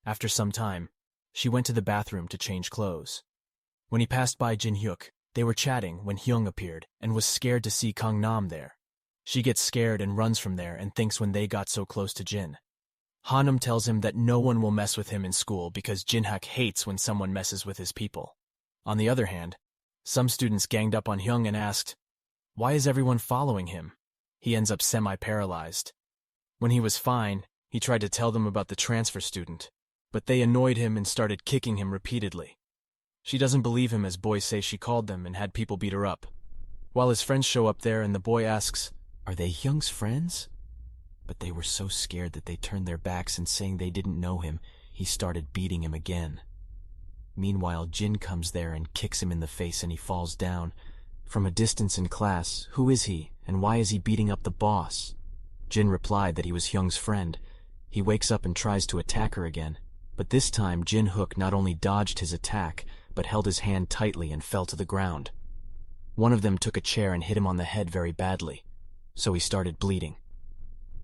After some time, she went to the bathroom to change clothes. When he passed by Jin Hyuk, they were chatting when Hyung appeared and was scared to see Gangnam there. She gets scared and runs from there and thinks when they got so close to Jin. Hanum tells him that no one will mess with him in school because Jin Hyuk hates when someone messes with his people. On the other hand, some students ganged up on Hyung and asked, "Why is everyone following him?" He ends up semi-paralyzed. When he was fine, he tried to tell them about the transfer student, but they annoyed him and started kicking him repeatedly. She doesn't believe him as boys say she called them and had people beat her up. While his friends show up there and the boy asks, "Are they Hyung's friends?" But they were so scared that they turned their backs and saying they didn't know him, he started beating him again. Meanwhile, Jin comes there and kicks him in the face and he falls down. From a distance in class, "Who is he, and why is he beating up the boss?" Jin replied that he was Hyung's friend. He wakes up and tries to attack her again, but this time Jin Hyuk not only dodged his attack, but held his hand tightly and fell to the ground. One of them took a chair and hit him on the head very badly, so he started bleeding.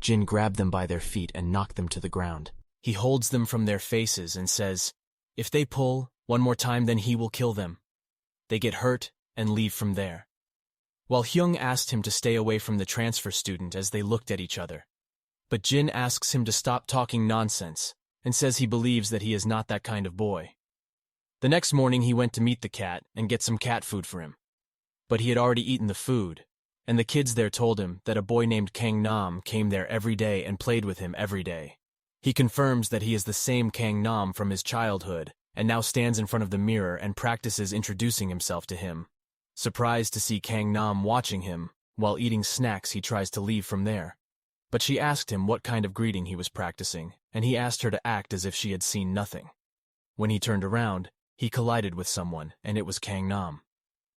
Jin grabbed them by their feet and knocked them to the ground. He holds them from their faces and says, "If they pull one more time, then he will kill them." They get hurt and leave from there. While Hyung asked him to stay away from the transfer student as they looked at each other. But Jin asks him to stop talking nonsense and says he believes that he is not that kind of boy. The next morning he went to meet the cat and get some cat food for him. But he had already eaten the food, and the kids there told him that a boy named Gangnam came there every day and played with him every day. He confirms that he is the same Gangnam from his childhood and now stands in front of the mirror and practices introducing himself to him. Surprised to see Gangnam watching him, while eating snacks he tries to leave from there. But she asked him what kind of greeting he was practicing, and he asked her to act as if she had seen nothing. When he turned around, he collided with someone, and it was Gangnam.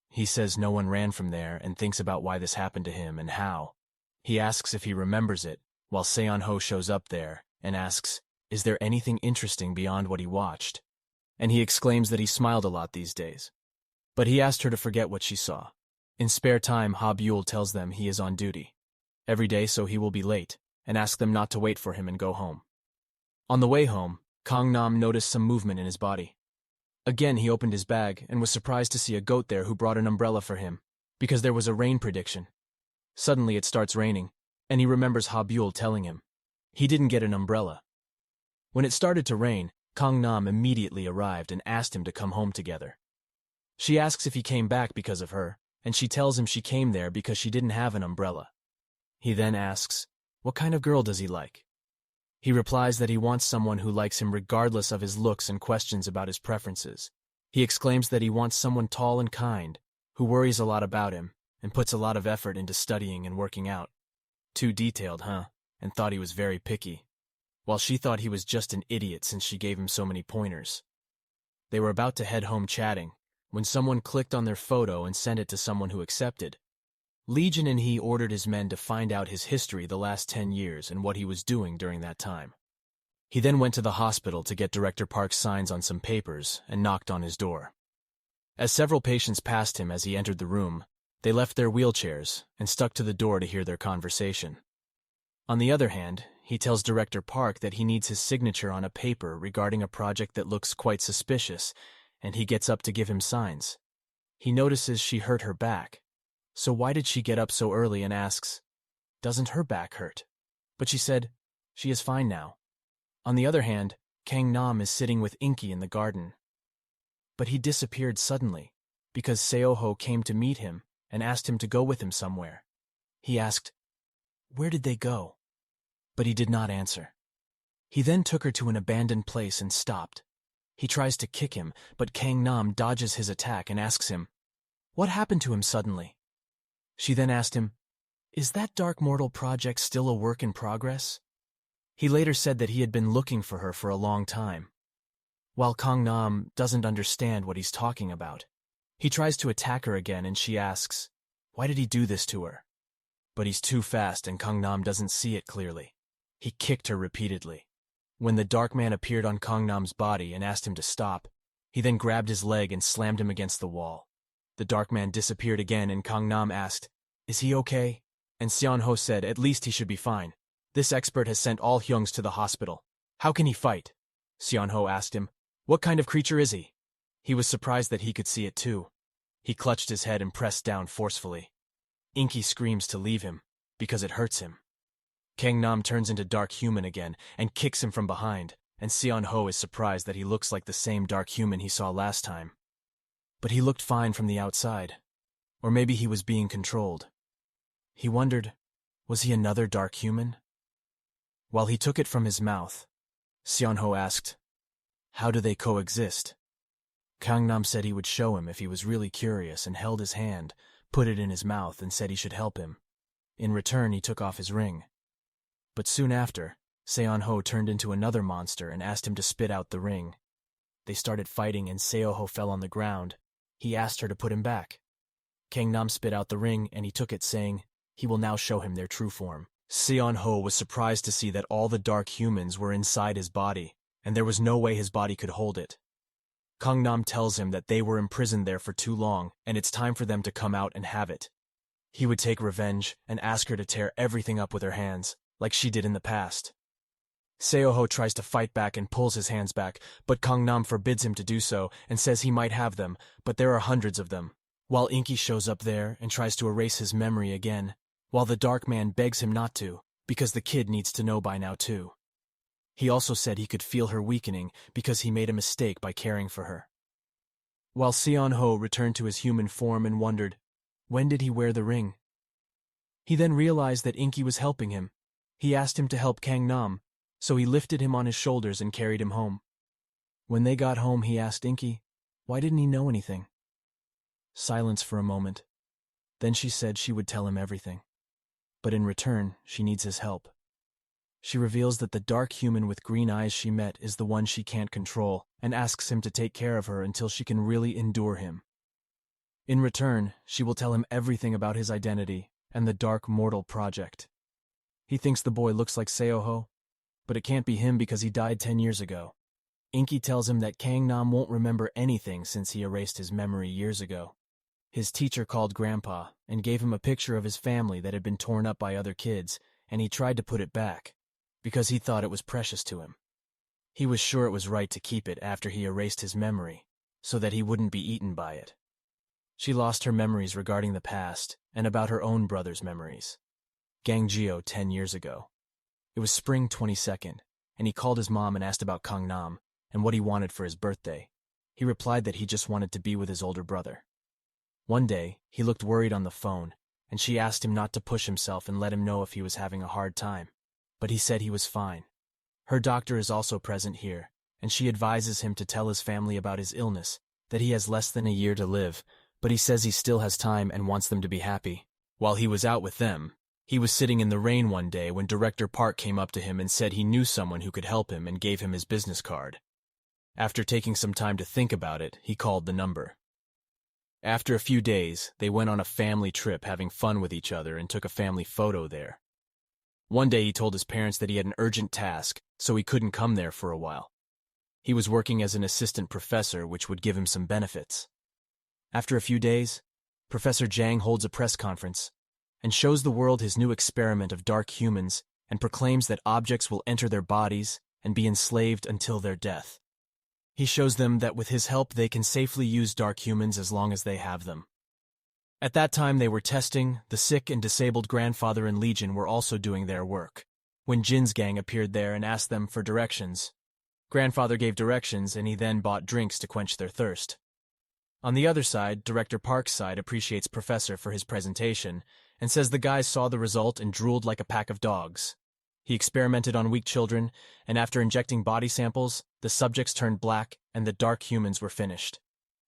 He says no one ran from there and thinks about why this happened to him and how. He asks if he remembers it, while Seon-ho shows up there and asks, is there anything interesting beyond what he watched? And he exclaims that he smiled a lot these days. But he asked her to forget what she saw. In spare time, Ha-byul tells them he is on duty every day, so he will be late, and asks them not to wait for him and go home. On the way home, Gangnam noticed some movement in his body. Again, he opened his bag and was surprised to see a goat there who brought an umbrella for him, because there was a rain prediction. Suddenly it starts raining, and he remembers Ha-byul telling him he didn't get an umbrella. When it started to rain, Gangnam immediately arrived and asked him to come home together. She asks if he came back because of her, and she tells him she came there because she didn't have an umbrella. He then asks, what kind of girl does he like? He replies that he wants someone who likes him regardless of his looks and questions about his preferences. He exclaims that he wants someone tall and kind, who worries a lot about him, and puts a lot of effort into studying and working out. Too detailed, huh? And thought he was very picky. While she thought he was just an idiot since she gave him so many pointers. They were about to head home chatting, when someone clicked on their photo and sent it to someone who accepted. Legion and he ordered his men to find out his history the last 10 years and what he was doing during that time. He then went to the hospital to get Director Park's signs on some papers and knocked on his door. As several patients passed him as he entered the room, they left their wheelchairs and stuck to the door to hear their conversation. On the other hand, he tells Director Park that he needs his signature on a paper regarding a project that looks quite suspicious, and he gets up to give him signs. He notices she hurt her back. So why did she get up so early, and asks, doesn't her back hurt? But she said, she is fine now. On the other hand, Gangnam is sitting with Inky in the garden. But he disappeared suddenly, because Seo-ho came to meet him and asked him to go with him somewhere. He asked, Where did they go? But he did not answer. He then took her to an abandoned place and stopped. He tries to kick him, but Gangnam dodges his attack and asks him, what happened to him suddenly? She then asked him, is that Dark Mortal project still a work in progress? He later said that he had been looking for her for a long time. While Gangnam doesn't understand what he's talking about, he tries to attack her again and she asks, why did he do this to her? But he's too fast and Gangnam doesn't see it clearly. He kicked her repeatedly. When the dark man appeared on Gangnam's body and asked him to stop, he then grabbed his leg and slammed him against the wall. The dark man disappeared again and Gangnam asked, is he okay? And Seon-ho said at least he should be fine. This expert has sent all Hyungs to the hospital. How can he fight? Seon-ho asked him, what kind of creature is he? He was surprised that he could see it too. He clutched his head and pressed down forcefully. Inky screams to leave him, because it hurts him. Gangnam turns into Dark Human again and kicks him from behind, and Seon-ho is surprised that he looks like the same Dark Human he saw last time. But he looked fine from the outside. Or maybe he was being controlled. He wondered, was he another Dark Human? While he took it from his mouth, Seon-ho asked, how do they coexist? Gangnam said he would show him if he was really curious and held his hand, put it in his mouth and said he should help him. In return, he took off his ring. But soon after, Seon-ho turned into another monster and asked him to spit out the ring. They started fighting and Seon-ho fell on the ground. He asked her to put him back. Gangnam spit out the ring and he took it, saying he will now show him their true form. Seon-ho was surprised to see that all the Dark Humans were inside his body, and there was no way his body could hold it. Gangnam tells him that they were imprisoned there for too long, and it's time for them to come out and have it. He would take revenge and ask her to tear everything up with her hands, like she did in the past. Seon-ho tries to fight back and pulls his hands back, but Gangnam forbids him to do so and says he might have them, but there are hundreds of them. While Inky shows up there and tries to erase his memory again, while the Dark Man begs him not to, because the kid needs to know by now too. He also said he could feel her weakening because he made a mistake by caring for her. While Seon-ho returned to his human form and wondered, when did he wear the ring? He then realized that Inky was helping him. He asked him to help Gangnam, so he lifted him on his shoulders and carried him home. When they got home, he asked Inky, why didn't he know anything? Silence for a moment. Then she said she would tell him everything. But in return, she needs his help. She reveals that the Dark Human with green eyes she met is the one she can't control and asks him to take care of her until she can really endure him. In return, she will tell him everything about his identity and the Dark Mortal project. He thinks the boy looks like Seon-ho, but it can't be him because he died 10 years ago. Inky tells him that Gangnam won't remember anything since he erased his memory years ago. His teacher called Grandpa and gave him a picture of his family that had been torn up by other kids, and he tried to put it back, because he thought it was precious to him. He was sure it was right to keep it after he erased his memory, so that he wouldn't be eaten by it. She lost her memories regarding the past and about her own brother's memories. Gangjio 10 years ago. It was spring 22nd, and he called his mom and asked about Gangnam and what he wanted for his birthday. He replied that he just wanted to be with his older brother. One day, he looked worried on the phone, and she asked him not to push himself and let him know if he was having a hard time. But he said he was fine. Her doctor is also present here, and she advises him to tell his family about his illness, that he has less than a year to live, but he says he still has time and wants them to be happy. While he was out with them, he was sitting in the rain one day when Director Park came up to him and said he knew someone who could help him and gave him his business card. After taking some time to think about it, he called the number. After a few days, they went on a family trip having fun with each other and took a family photo there. One day he told his parents that he had an urgent task, so he couldn't come there for a while. He was working as an assistant professor, which would give him some benefits. After a few days, Professor Jang holds a press conference and shows the world his new experiment of dark humans and proclaims that objects will enter their bodies and be enslaved until their death. He shows them that with his help they can safely use dark humans as long as they have them. At that time they were testing, the sick and disabled grandfather and Legion were also doing their work. When Jin's gang appeared there and asked them for directions, Grandfather gave directions and he then bought drinks to quench their thirst. On the other side, Director Park's side appreciates Professor for his presentation and says the guys saw the result and drooled like a pack of dogs. He experimented on weak children, and after injecting body samples, the subjects turned black and the dark humans were finished.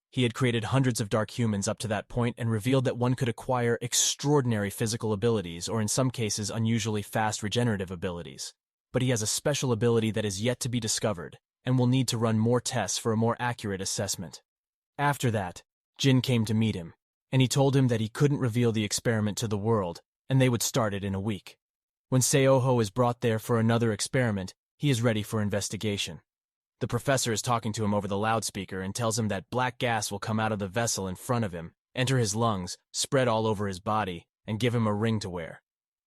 He had created hundreds of dark humans up to that point and revealed that one could acquire extraordinary physical abilities, or in some cases unusually fast regenerative abilities. But he has a special ability that is yet to be discovered, and will need to run more tests for a more accurate assessment. After that, Jin came to meet him, and he told him that he couldn't reveal the experiment to the world, and they would start it in a week. When Seoho is brought there for another experiment, he is ready for investigation. The professor is talking to him over the loudspeaker and tells him that black gas will come out of the vessel in front of him, enter his lungs, spread all over his body, and give him a ring to wear.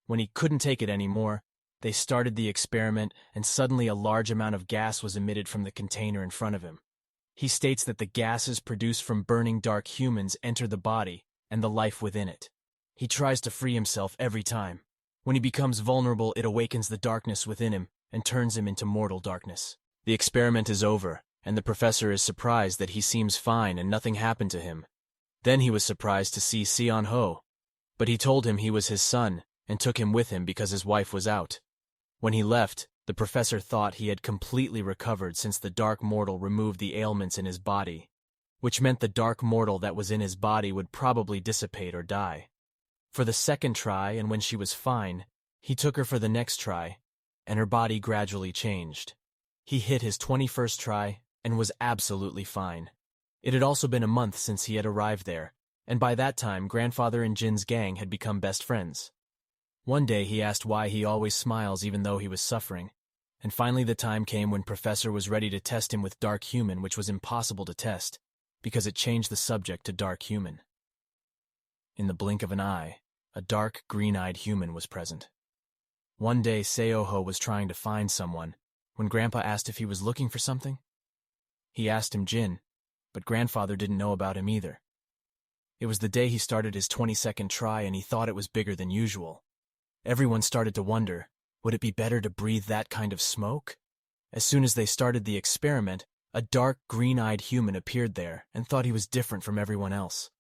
When he couldn't take it anymore, they started the experiment, and suddenly a large amount of gas was emitted from the container in front of him. He states that the gases produced from burning dark humans enter the body and the life within it. He tries to free himself every time. When he becomes vulnerable, it awakens the darkness within him and turns him into mortal darkness. The experiment is over, and the professor is surprised that he seems fine and nothing happened to him. Then he was surprised to see Seon-ho, but he told him he was his son and took him with him because his wife was out. When he left, the professor thought he had completely recovered since the dark mortal removed the ailments in his body, which meant the dark mortal that was in his body would probably dissipate or die. For the second try, and when she was fine, he took her for the next try, and her body gradually changed. He hit his 21st try and was absolutely fine. It had also been a month since he had arrived there, and by that time grandfather and Jin's gang had become best friends. One day he asked why he always smiles even though he was suffering, and finally the time came when Professor was ready to test him with Dark Human, which was impossible to test, because it changed the subject to Dark Human. In the blink of an eye, a dark, green-eyed human was present. One day Seoho was trying to find someone, when Grandpa asked if he was looking for something. He asked him Jin, but Grandfather didn't know about him either. It was the day he started his 22nd try and he thought it was bigger than usual. Everyone started to wonder, would it be better to breathe that kind of smoke? As soon as they started the experiment, a dark, green-eyed human appeared there and thought he was different from everyone else.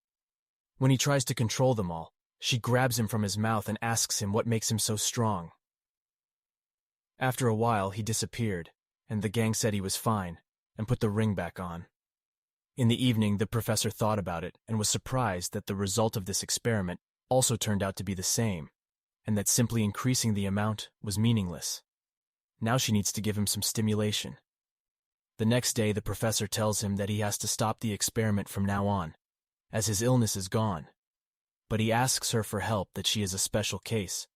When he tries to control them all, she grabs him from his mouth and asks him what makes him so strong. After a while, he disappeared, and the gang said he was fine, and put the ring back on. In the evening, the professor thought about it and was surprised that the result of this experiment also turned out to be the same, and that simply increasing the amount was meaningless. Now she needs to give him some stimulation. The next day, the professor tells him that he has to stop the experiment from now on, as his illness is gone. But he asks her for help that she is a special case,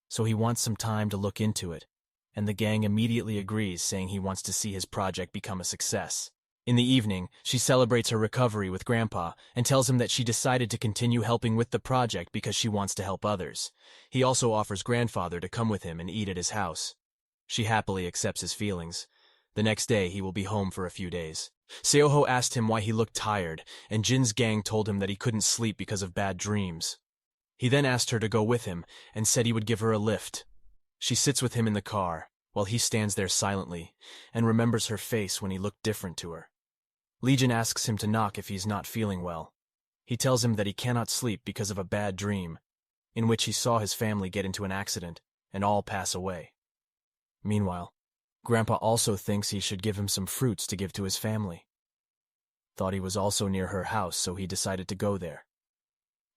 so he wants some time to look into it, and the gang immediately agrees, saying he wants to see his project become a success. In the evening, she celebrates her recovery with Grandpa and tells him that she decided to continue helping with the project because she wants to help others. He also offers Grandfather to come with him and eat at his house. She happily accepts his feelings. The next day, he will be home for a few days. Seoho asked him why he looked tired, and Jin's gang told him that he couldn't sleep because of bad dreams. He then asked her to go with him and said he would give her a lift. She sits with him in the car, while he stands there silently, and remembers her face when he looked different to her. Legion asks him to knock if he's not feeling well. He tells him that he cannot sleep because of a bad dream, in which he saw his family get into an accident and all pass away. Meanwhile, Grandpa also thinks he should give him some fruits to give to his family. Thought he was also near her house, so he decided to go there.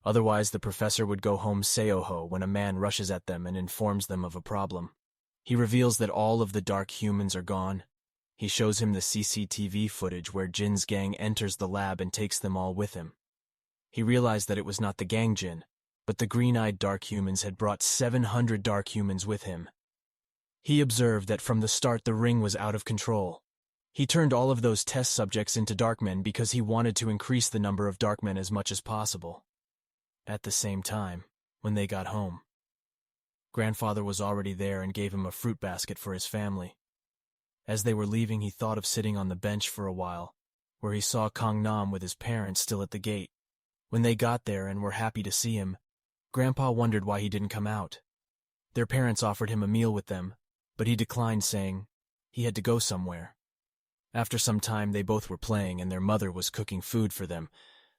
Otherwise, the professor would go home Seoho when a man rushes at them and informs them of a problem. He reveals that all of the dark humans are gone. He shows him the CCTV footage where Jin's gang enters the lab and takes them all with him. He realized that it was not the gang Jin, but the green-eyed dark humans had brought 700 dark humans with him. He observed that from the start the ring was out of control. He turned all of those test subjects into Darkmen because he wanted to increase the number of Darkmen as much as possible. At the same time, when they got home, Grandfather was already there and gave him a fruit basket for his family. As they were leaving, he thought of sitting on the bench for a while, where he saw Gangnam with his parents still at the gate. When they got there and were happy to see him, Grandpa wondered why he didn't come out. Their parents offered him a meal with them, but he declined, saying he had to go somewhere. After some time, they both were playing and their mother was cooking food for them.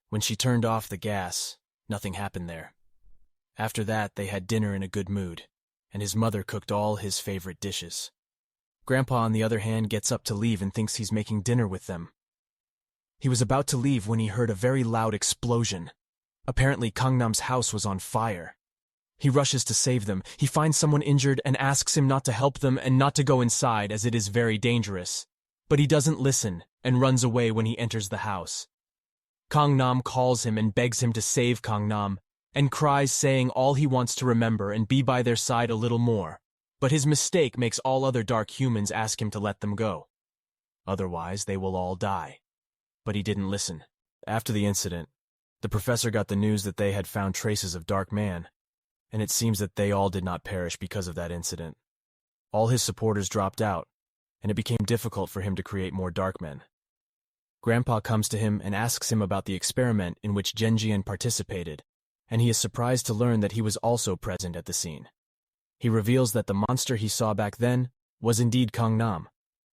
When she turned off the gas, nothing happened there. After that, they had dinner in a good mood, and his mother cooked all his favorite dishes. Grandpa, on the other hand, gets up to leave and thinks he's making dinner with them. He was about to leave when he heard a very loud explosion. Apparently, Gangnam's house was on fire. He rushes to save them. He finds someone injured and asks him not to help them and not to go inside as it is very dangerous. But he doesn't listen and runs away when he enters the house. Gangnam calls him and begs him to save Gangnam and cries, saying all he wants to remember and be by their side a little more. But his mistake makes all other dark humans ask him to let them go. Otherwise, they will all die. But he didn't listen. After the incident, the professor got the news that they had found traces of Dark Man, and it seems that they all did not perish because of that incident. All his supporters dropped out, and it became difficult for him to create more Dark Men. Grandpa comes to him and asks him about the experiment in which Genjian participated, and he is surprised to learn that he was also present at the scene. He reveals that the monster he saw back then was indeed Gangnam,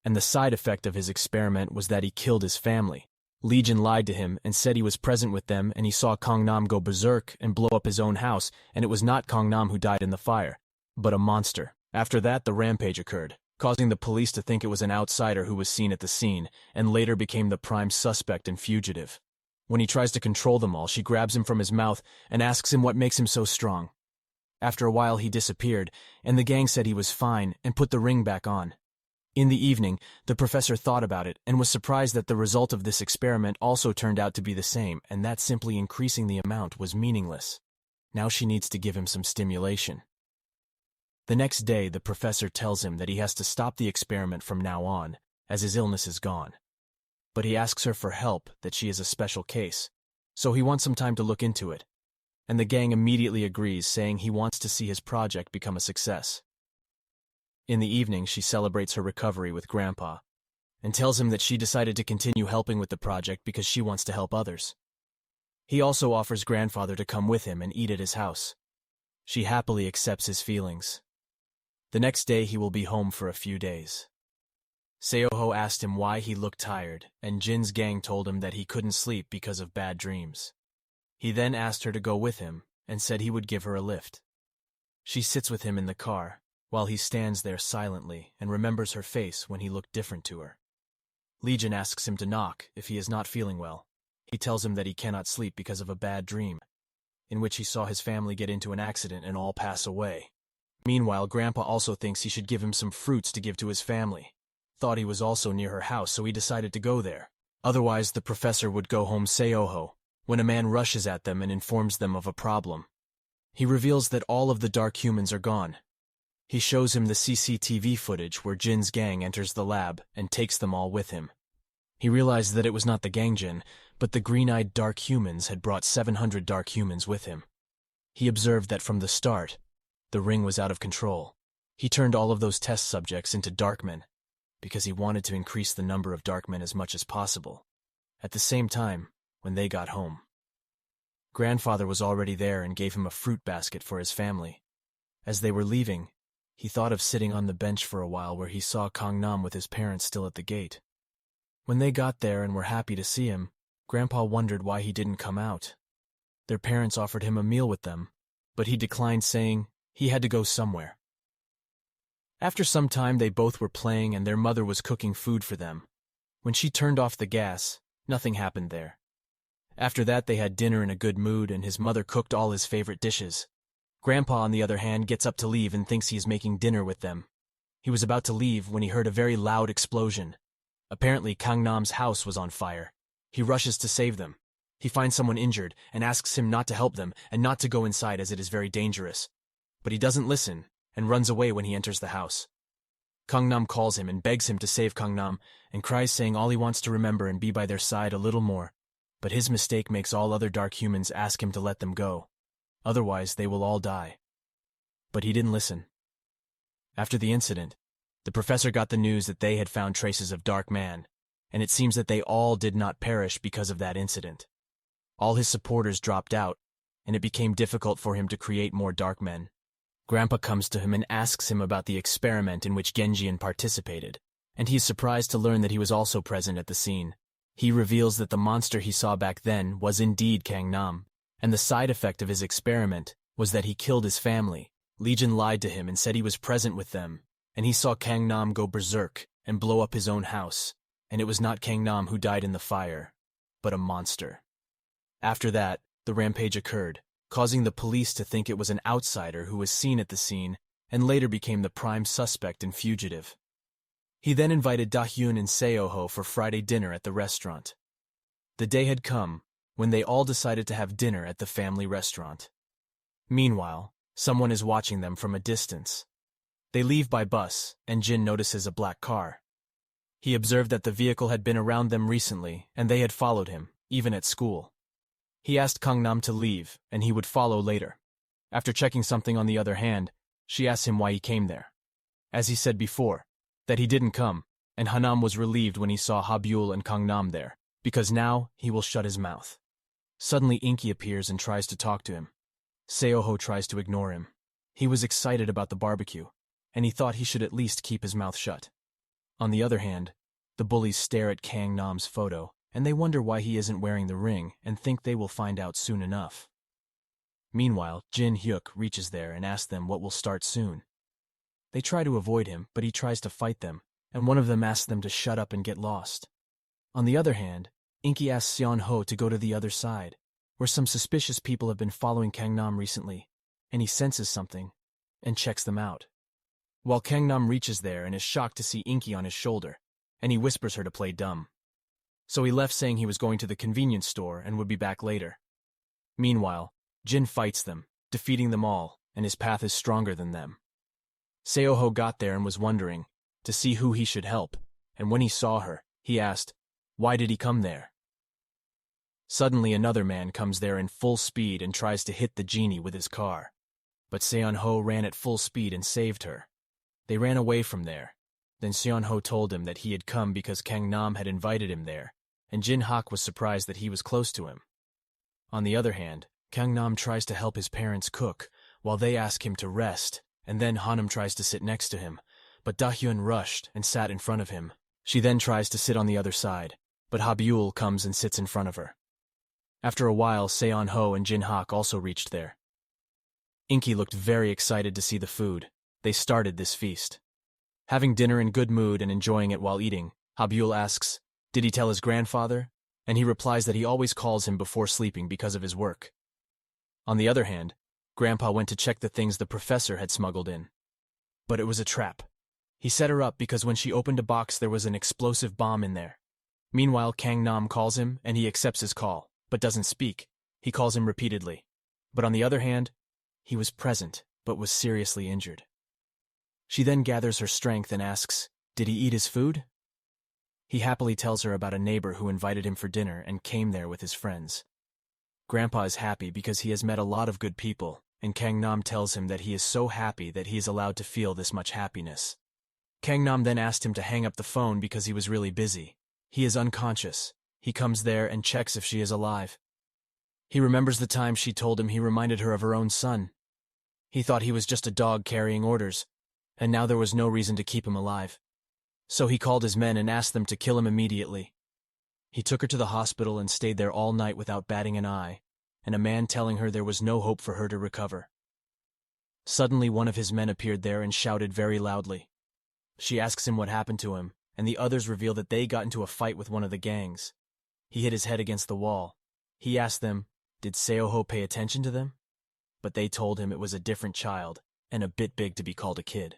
and the side effect of his experiment was that he killed his family. Legion lied to him and said he was present with them and he saw Gangnam go berserk and blow up his own house, and it was not Gangnam who died in the fire, but a monster. After that, the rampage occurred, causing the police to think it was an outsider who was seen at the scene, and later became the prime suspect and fugitive. When he tries to control them all, she grabs him from his mouth and asks him what makes him so strong. After a while, he disappeared, and the gang said he was fine and put the ring back on. In the evening, the professor thought about it and was surprised that the result of this experiment also turned out to be the same, and that simply increasing the amount was meaningless. Now she needs to give him some stimulation. The next day, the professor tells him that he has to stop the experiment from now on, as his illness is gone. But he asks her for help, that she is a special case, so he wants some time to look into it. And the gang immediately agrees, saying he wants to see his project become a success. In the evening, she celebrates her recovery with Grandpa and tells him that she decided to continue helping with the project because she wants to help others. He also offers Grandfather to come with him and eat at his house. She happily accepts his feelings. The next day, he will be home for a few days. Seoho asked him why he looked tired, and Jin's gang told him that he couldn't sleep because of bad dreams. He then asked her to go with him and said he would give her a lift. She sits with him in the car, while he stands there silently and remembers her face when he looked different to her. Legion asks him to knock if he is not feeling well. He tells him that he cannot sleep because of a bad dream, in which he saw his family get into an accident and all pass away. Meanwhile, Grandpa also thinks he should give him some fruits to give to his family. Thought he was also near her house, so he decided to go there. Otherwise, the professor would go home Seoho, when a man rushes at them and informs them of a problem. He reveals that all of the dark humans are gone. He shows him the CCTV footage where Jin's gang enters the lab and takes them all with him. He realized that it was not the Gangjin, but the green-eyed dark humans had brought 700 dark humans with him. He observed that from the start, the ring was out of control. He turned all of those test subjects into Darkmen, because he wanted to increase the number of Darkmen as much as possible. At the same time, when they got home, Grandfather was already there and gave him a fruit basket for his family. As they were leaving, he thought of sitting on the bench for a while where he saw Gangnam with his parents still at the gate. When they got there and were happy to see him, Grandpa wondered why he didn't come out. Their parents offered him a meal with them, but he declined, saying he had to go somewhere. After some time, they both were playing and their mother was cooking food for them. When she turned off the gas, nothing happened there. After that, they had dinner in a good mood and his mother cooked all his favorite dishes. Grandpa, on the other hand, gets up to leave and thinks he is making dinner with them. He was about to leave when he heard a very loud explosion. Apparently, Gangnam's house was on fire. He rushes to save them. He finds someone injured and asks him not to help them and not to go inside as it is very dangerous. But he doesn't listen and runs away when he enters the house. Gangnam calls him and begs him to save Gangnam and cries, saying all he wants to remember and be by their side a little more. But his mistake makes all other dark humans ask him to let them go. Otherwise, they will all die. But he didn't listen. After the incident, the professor got the news that they had found traces of Dark Man, and it seems that they all did not perish because of that incident. All his supporters dropped out, and it became difficult for him to create more Dark Men. Grandpa comes to him and asks him about the experiment in which Genjian participated, and he is surprised to learn that he was also present at the scene. He reveals that the monster he saw back then was indeed Gangnam, and the side effect of his experiment was that he killed his family. Legion lied to him and said he was present with them, and he saw Gangnam go berserk and blow up his own house, and it was not Gangnam who died in the fire, but a monster. After that, the rampage occurred, causing the police to think it was an outsider who was seen at the scene and later became the prime suspect and fugitive. He then invited Da-hyun and Seo-ho for Friday dinner at the restaurant. The day had come when they all decided to have dinner at the family restaurant. Meanwhile, someone is watching them from a distance. They leave by bus, and Jin notices a black car. He observed that the vehicle had been around them recently, and they had followed him, even at school. He asked Gangnam to leave, and he would follow later. After checking something on the other hand, she asked him why he came there. As he said before, that he didn't come, and Hanam was relieved when he saw Habyul and Gangnam there, because now he will shut his mouth. Suddenly Inky appears and tries to talk to him. Seo-ho tries to ignore him. He was excited about the barbecue, and he thought he should at least keep his mouth shut. On the other hand, the bullies stare at Gangnam's photo, and they wonder why he isn't wearing the ring and think they will find out soon enough. Meanwhile, Jin Hyuk reaches there and asks them what will start soon. They try to avoid him, but he tries to fight them, and one of them asks them to shut up and get lost. On the other hand, Inky asks Seon-ho to go to the other side, where some suspicious people have been following Gangnam recently, and he senses something and checks them out. While Gangnam reaches there and is shocked to see Inky on his shoulder, and he whispers her to play dumb. So he left saying he was going to the convenience store and would be back later. Meanwhile, Jin fights them, defeating them all, and his path is stronger than them. Seo-ho got there and was wondering to see who he should help, and when he saw her, he asked, why did he come there? Suddenly another man comes there in full speed and tries to hit the genie with his car. But Seon-ho ran at full speed and saved her. They ran away from there. Then Seon-ho told him that he had come because Gangnam had invited him there, and Jin Hak was surprised that he was close to him. On the other hand, Gangnam tries to help his parents cook, while they ask him to rest, and then Hanam tries to sit next to him, but Da-hyun rushed and sat in front of him. She then tries to sit on the other side, but Habyul comes and sits in front of her. After a while, Seon-ho and Jin Hak also reached there. Inky looked very excited to see the food. They started this feast. Having dinner in good mood and enjoying it while eating, Habyul asks, did he tell his grandfather? And he replies that he always calls him before sleeping because of his work. On the other hand, Grandpa went to check the things the professor had smuggled in. But it was a trap. He set her up because when she opened a box there was an explosive bomb in there. Meanwhile, Gangnam calls him and he accepts his call, but doesn't speak. He calls him repeatedly. But on the other hand, he was present, but was seriously injured. She then gathers her strength and asks, did he eat his food? He happily tells her about a neighbor who invited him for dinner and came there with his friends. Grandpa is happy because he has met a lot of good people, and Gangnam tells him that he is so happy that he is allowed to feel this much happiness. Gangnam then asked him to hang up the phone because he was really busy. He is unconscious. He comes there and checks if she is alive. He remembers the time she told him he reminded her of her own son. He thought he was just a dog carrying orders, and now there was no reason to keep him alive. So he called his men and asked them to kill him immediately. He took her to the hospital and stayed there all night without batting an eye, and a man telling her there was no hope for her to recover. Suddenly one of his men appeared there and shouted very loudly. She asks him what happened to him, and the others reveal that they got into a fight with one of the gangs. He hit his head against the wall. He asked them, did Seo-ho pay attention to them? But they told him it was a different child, and a bit big to be called a kid.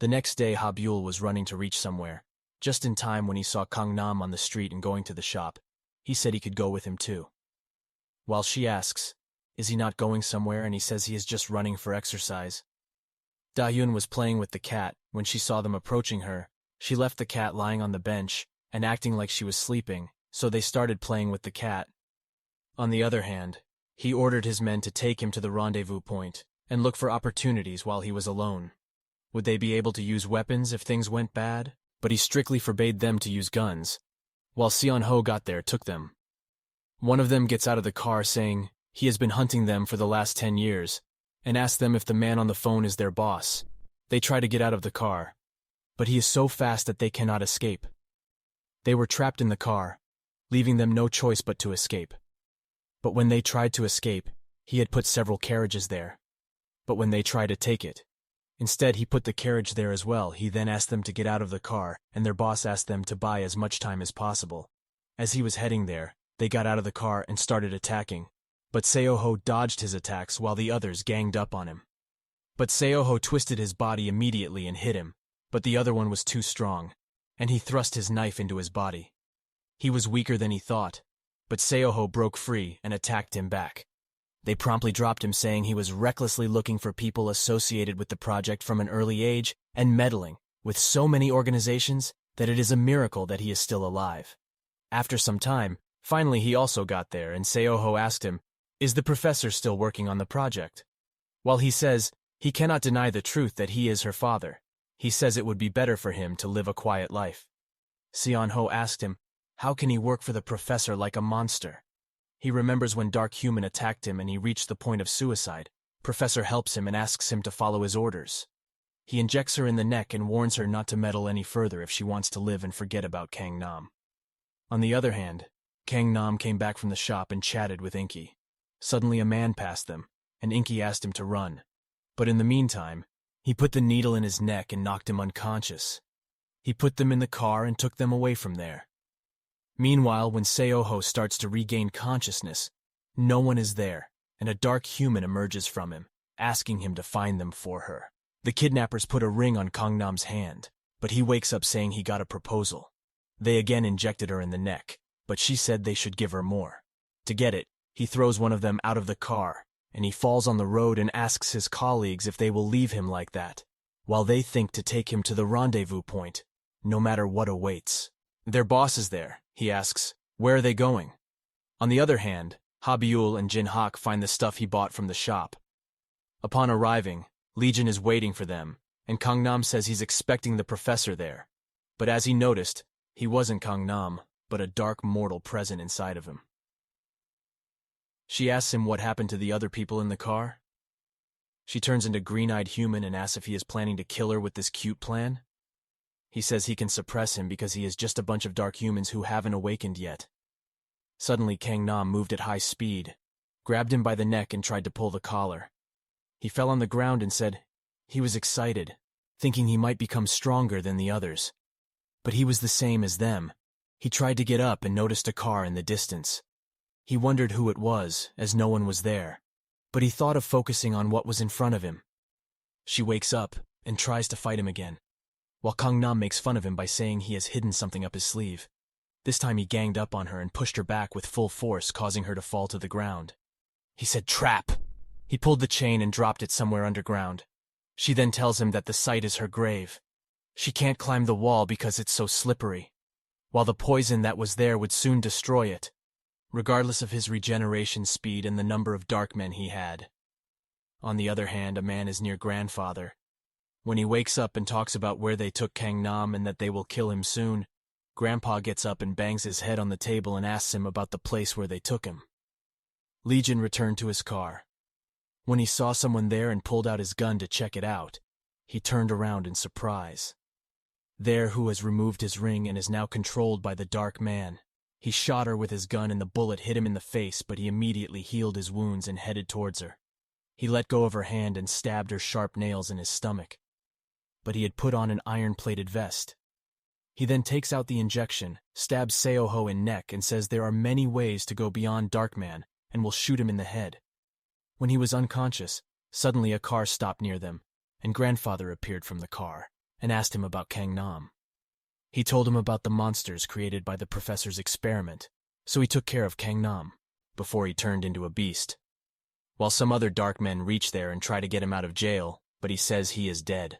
The next day Habyul was running to reach somewhere, just in time when he saw Gangnam on the street and going to the shop. He said he could go with him too. While she asks, is he not going somewhere, and he says he is just running for exercise. Da-hyun was playing with the cat. When she saw them approaching her, she left the cat lying on the bench and acting like she was sleeping, so they started playing with the cat. On the other hand, he ordered his men to take him to the rendezvous point and look for opportunities while he was alone. Would they be able to use weapons if things went bad? But he strictly forbade them to use guns. While Seon-ho got there, took them. One of them gets out of the car saying he has been hunting them for the last 10 years and asks them if the man on the phone is their boss. They try to get out of the car, but he is so fast that they cannot escape. They were trapped in the car, leaving them no choice but to escape. But when they tried to escape, He had put several carriages there, but when they tried to take it, instead he put the carriage there as well. He then asked them to get out of the car, and their boss asked them to buy as much time as possible. As he was heading there, they got out of the car and started attacking, but Seoho dodged his attacks while the others ganged up on him. But Seoho twisted his body immediately and hit him, but the other one was too strong, and he thrust his knife into his body. He was weaker than he thought, but Seoho broke free and attacked him back. They promptly dropped him, saying he was recklessly looking for people associated with the project from an early age and meddling with so many organizations that it is a miracle that he is still alive. After some time, finally he also got there, and Seoho asked him, "Is the professor still working on the project?" While he says he cannot deny the truth that he is her father, he says it would be better for him to live a quiet life. Seon-ho asked him, how can he work for the professor like a monster? He remembers when Dark Human attacked him and he reached the point of suicide. Professor helps him and asks him to follow his orders. He injects her in the neck and warns her not to meddle any further if she wants to live and forget about Gangnam. On the other hand, Gangnam came back from the shop and chatted with Inky. Suddenly a man passed them, and Inky asked him to run. But in the meantime, he put the needle in his neck and knocked him unconscious. He put them in the car and took them away from there. Meanwhile, when Seoho starts to regain consciousness, no one is there, and a Dark Human emerges from him, asking him to find them for her. The kidnappers put a ring on Gangnam's hand, but he wakes up saying he got a proposal. They again injected her in the neck, but she said they should give her more. To get it, he throws one of them out of the car, and he falls on the road and asks his colleagues if they will leave him like that, while they think to take him to the rendezvous point, no matter what awaits. Their boss is there. He asks, where are they going? On the other hand, Habyul and Jin-hak find the stuff he bought from the shop. Upon arriving, Legion is waiting for them, and Gangnam says he's expecting the professor there. But as he noticed, he wasn't Gangnam, but a dark mortal present inside of him. She asks him what happened to the other people in the car. She turns into green-eyed human and asks if he is planning to kill her with this cute plan. He says he can suppress him because he is just a bunch of dark humans who haven't awakened yet. Suddenly Gangnam moved at high speed, grabbed him by the neck and tried to pull the collar. He fell on the ground and said he was excited, thinking he might become stronger than the others. But he was the same as them. He tried to get up and noticed a car in the distance. He wondered who it was, as no one was there, but he thought of focusing on what was in front of him. She wakes up and tries to fight him again, while Gangnam makes fun of him by saying he has hidden something up his sleeve. This time he ganged up on her and pushed her back with full force, causing her to fall to the ground. He said, "Trap!" He pulled the chain and dropped it somewhere underground. She then tells him that the site is her grave. She can't climb the wall because it's so slippery, while the poison that was there would soon destroy it, regardless of his regeneration speed and the number of dark men he had. On the other hand, a man is near grandfather. When he wakes up and talks about where they took Gangnam and that they will kill him soon, Grandpa gets up and bangs his head on the table and asks him about the place where they took him. Legion returned to his car. When he saw someone there and pulled out his gun to check it out, he turned around in surprise. There, who has removed his ring and is now controlled by the dark man. He shot her with his gun and the bullet hit him in the face, but he immediately healed his wounds and headed towards her. He let go of her hand and stabbed her sharp nails in his stomach. But he had put on an iron-plated vest. He then takes out the injection, stabs Seoho in neck and says there are many ways to go beyond Darkman and will shoot him in the head. When he was unconscious, suddenly a car stopped near them, and grandfather appeared from the car and asked him about Gangnam. He told him about the monsters created by the professor's experiment, so he took care of Gangnam before he turned into a beast. While some other dark men reach there and try to get him out of jail, but he says he is dead.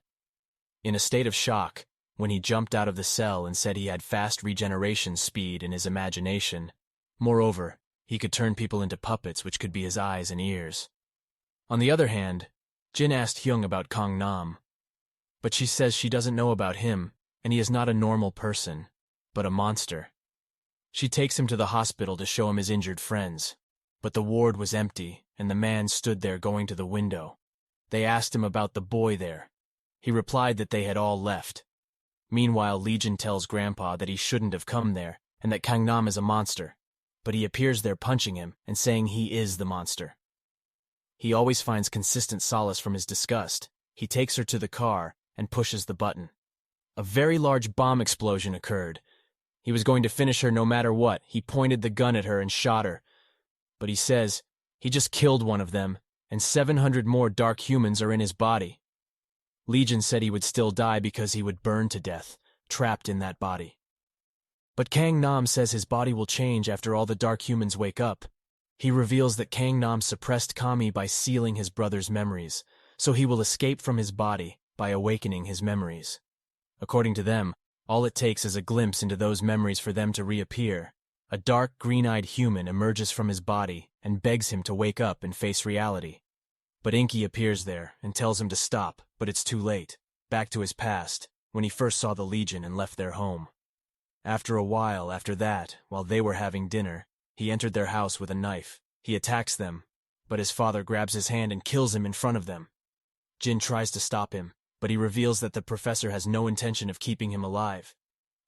In a state of shock, when he jumped out of the cell and said he had fast regeneration speed in his imagination. Moreover, he could turn people into puppets, which could be his eyes and ears. On the other hand, Jin asked Hyung about Gangnam, but she says she doesn't know about him, and he is not a normal person, but a monster. She takes him to the hospital to show him his injured friends, but the ward was empty, and the man stood there going to the window. They asked him about the boy there. He replied that they had all left. Meanwhile, Legion tells Grandpa that he shouldn't have come there, and that Gangnam is a monster, but he appears there punching him and saying he is the monster. He always finds consistent solace from his disgust. He takes her to the car and pushes the button. A very large bomb explosion occurred. He was going to finish her no matter what. He pointed the gun at her and shot her. But he says he just killed one of them, and 700 more dark humans are in his body. Legion said he would still die because he would burn to death, trapped in that body. But Gangnam says his body will change after all the dark humans wake up. He reveals that Gangnam suppressed Kami by sealing his brother's memories, so he will escape from his body by awakening his memories. According to them, all it takes is a glimpse into those memories for them to reappear. A dark, green-eyed human emerges from his body and begs him to wake up and face reality. But Inky appears there and tells him to stop, but it's too late. Back to his past, when he first saw the Legion and left their home. After a while after that, while they were having dinner, he entered their house with a knife. He attacks them, but his father grabs his hand and kills him in front of them. Jin tries to stop him, but he reveals that the professor has no intention of keeping him alive,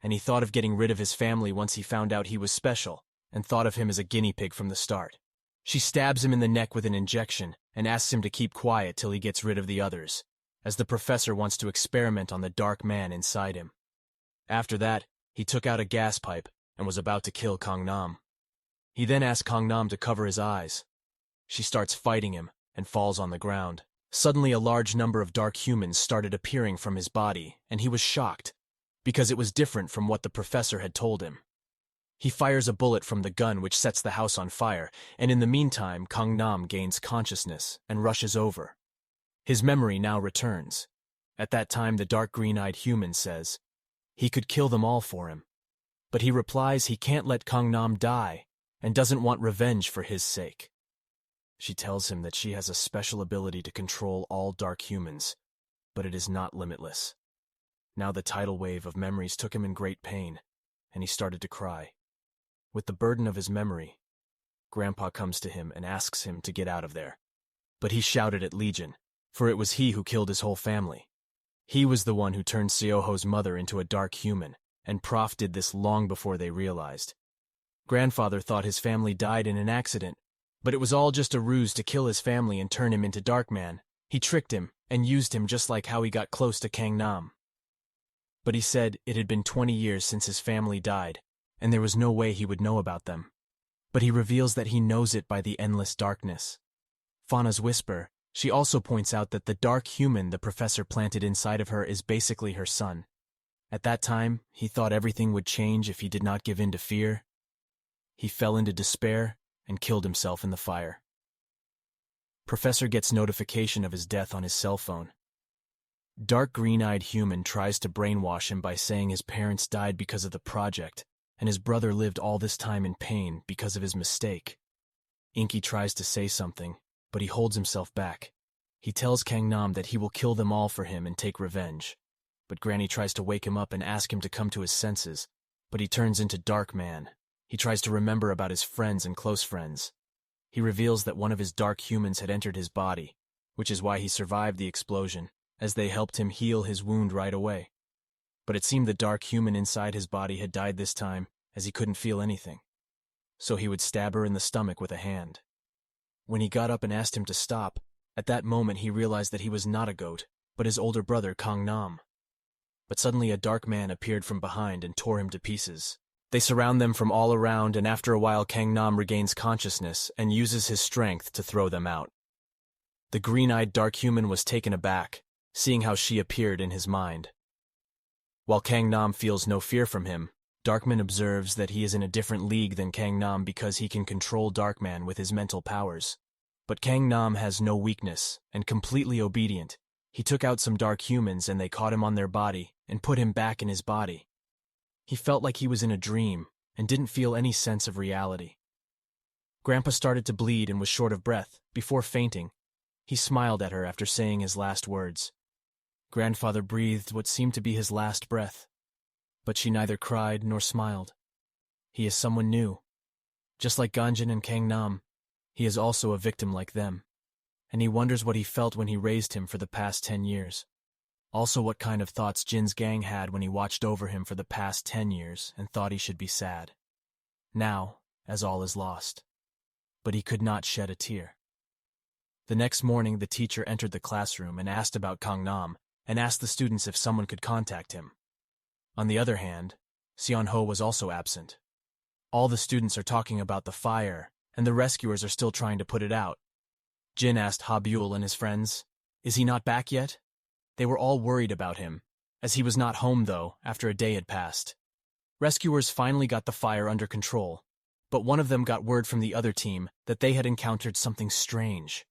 and he thought of getting rid of his family once he found out he was special, and thought of him as a guinea pig from the start. She stabs him in the neck with an injection and asks him to keep quiet till he gets rid of the others, as the professor wants to experiment on the dark man inside him. After that, he took out a gas pipe and was about to kill Gangnam. He then asked Gangnam to cover his eyes. She starts fighting him and falls on the ground. Suddenly a large number of dark humans started appearing from his body, and he was shocked, because it was different from what the professor had told him. He fires a bullet from the gun which sets the house on fire, and in the meantime Gangnam gains consciousness and rushes over. His memory now returns. At that time the dark green-eyed human says he could kill them all for him, but he replies he can't let Gangnam die and doesn't want revenge for his sake. She tells him that she has a special ability to control all dark humans, but it is not limitless. Now the tidal wave of memories took him in great pain, and he started to cry. With the burden of his memory, Grandpa comes to him and asks him to get out of there. But he shouted at Legion, for it was he who killed his whole family. He was the one who turned Seoho's mother into a dark human, and Prof did this long before they realized. Grandfather thought his family died in an accident, but it was all just a ruse to kill his family and turn him into Darkman. He tricked him and used him just like how he got close to Gangnam. But he said it had been 20 years since his family died, and there was no way he would know about them. But he reveals that he knows it by the endless darkness. Fauna's whisper, she also points out that the dark human the professor planted inside of her is basically her son. At that time, he thought everything would change if he did not give in to fear. He fell into despair and killed himself in the fire. Professor gets notification of his death on his cell phone. Dark green-eyed human tries to brainwash him by saying his parents died because of the project, and his brother lived all this time in pain because of his mistake. Inky tries to say something, but he holds himself back. He tells Gangnam that he will kill them all for him and take revenge. But Granny tries to wake him up and ask him to come to his senses, but he turns into Dark Man. He tries to remember about his friends and close friends. He reveals that one of his dark humans had entered his body, which is why he survived the explosion, as they helped him heal his wound right away. But it seemed the dark human inside his body had died this time, as he couldn't feel anything. So he would stab her in the stomach with a hand. When he got up and asked him to stop, at that moment he realized that he was not a goat, but his older brother Gangnam. But suddenly a dark man appeared from behind and tore him to pieces. They surround them from all around, and after a while Gangnam regains consciousness and uses his strength to throw them out. The green-eyed dark human was taken aback, seeing how she appeared in his mind. While Gangnam feels no fear from him, Darkman observes that he is in a different league than Gangnam because he can control Darkman with his mental powers. But Gangnam has no weakness, and completely obedient. He took out some dark humans and they caught him on their body and put him back in his body. He felt like he was in a dream and didn't feel any sense of reality. Grandpa started to bleed and was short of breath, before fainting. He smiled at her after saying his last words. Grandfather breathed what seemed to be his last breath, but she neither cried nor smiled. He is someone new. Just like Ganjin and Gangnam, he is also a victim like them, and he wonders what he felt when he raised him for the past 10 years. Also what kind of thoughts Jin's gang had when he watched over him for the past 10 years and thought he should be sad. Now, as all is lost. But he could not shed a tear. The next morning, the teacher entered the classroom and asked about Gangnam and asked the students if someone could contact him. On the other hand, Seon-ho was also absent. All the students are talking about the fire, and the rescuers are still trying to put it out. Jin asked Ha-byul and his friends, "Is he not back yet?" They were all worried about him, as he was not home though, after a day had passed. Rescuers finally got the fire under control, but one of them got word from the other team that they had encountered something strange.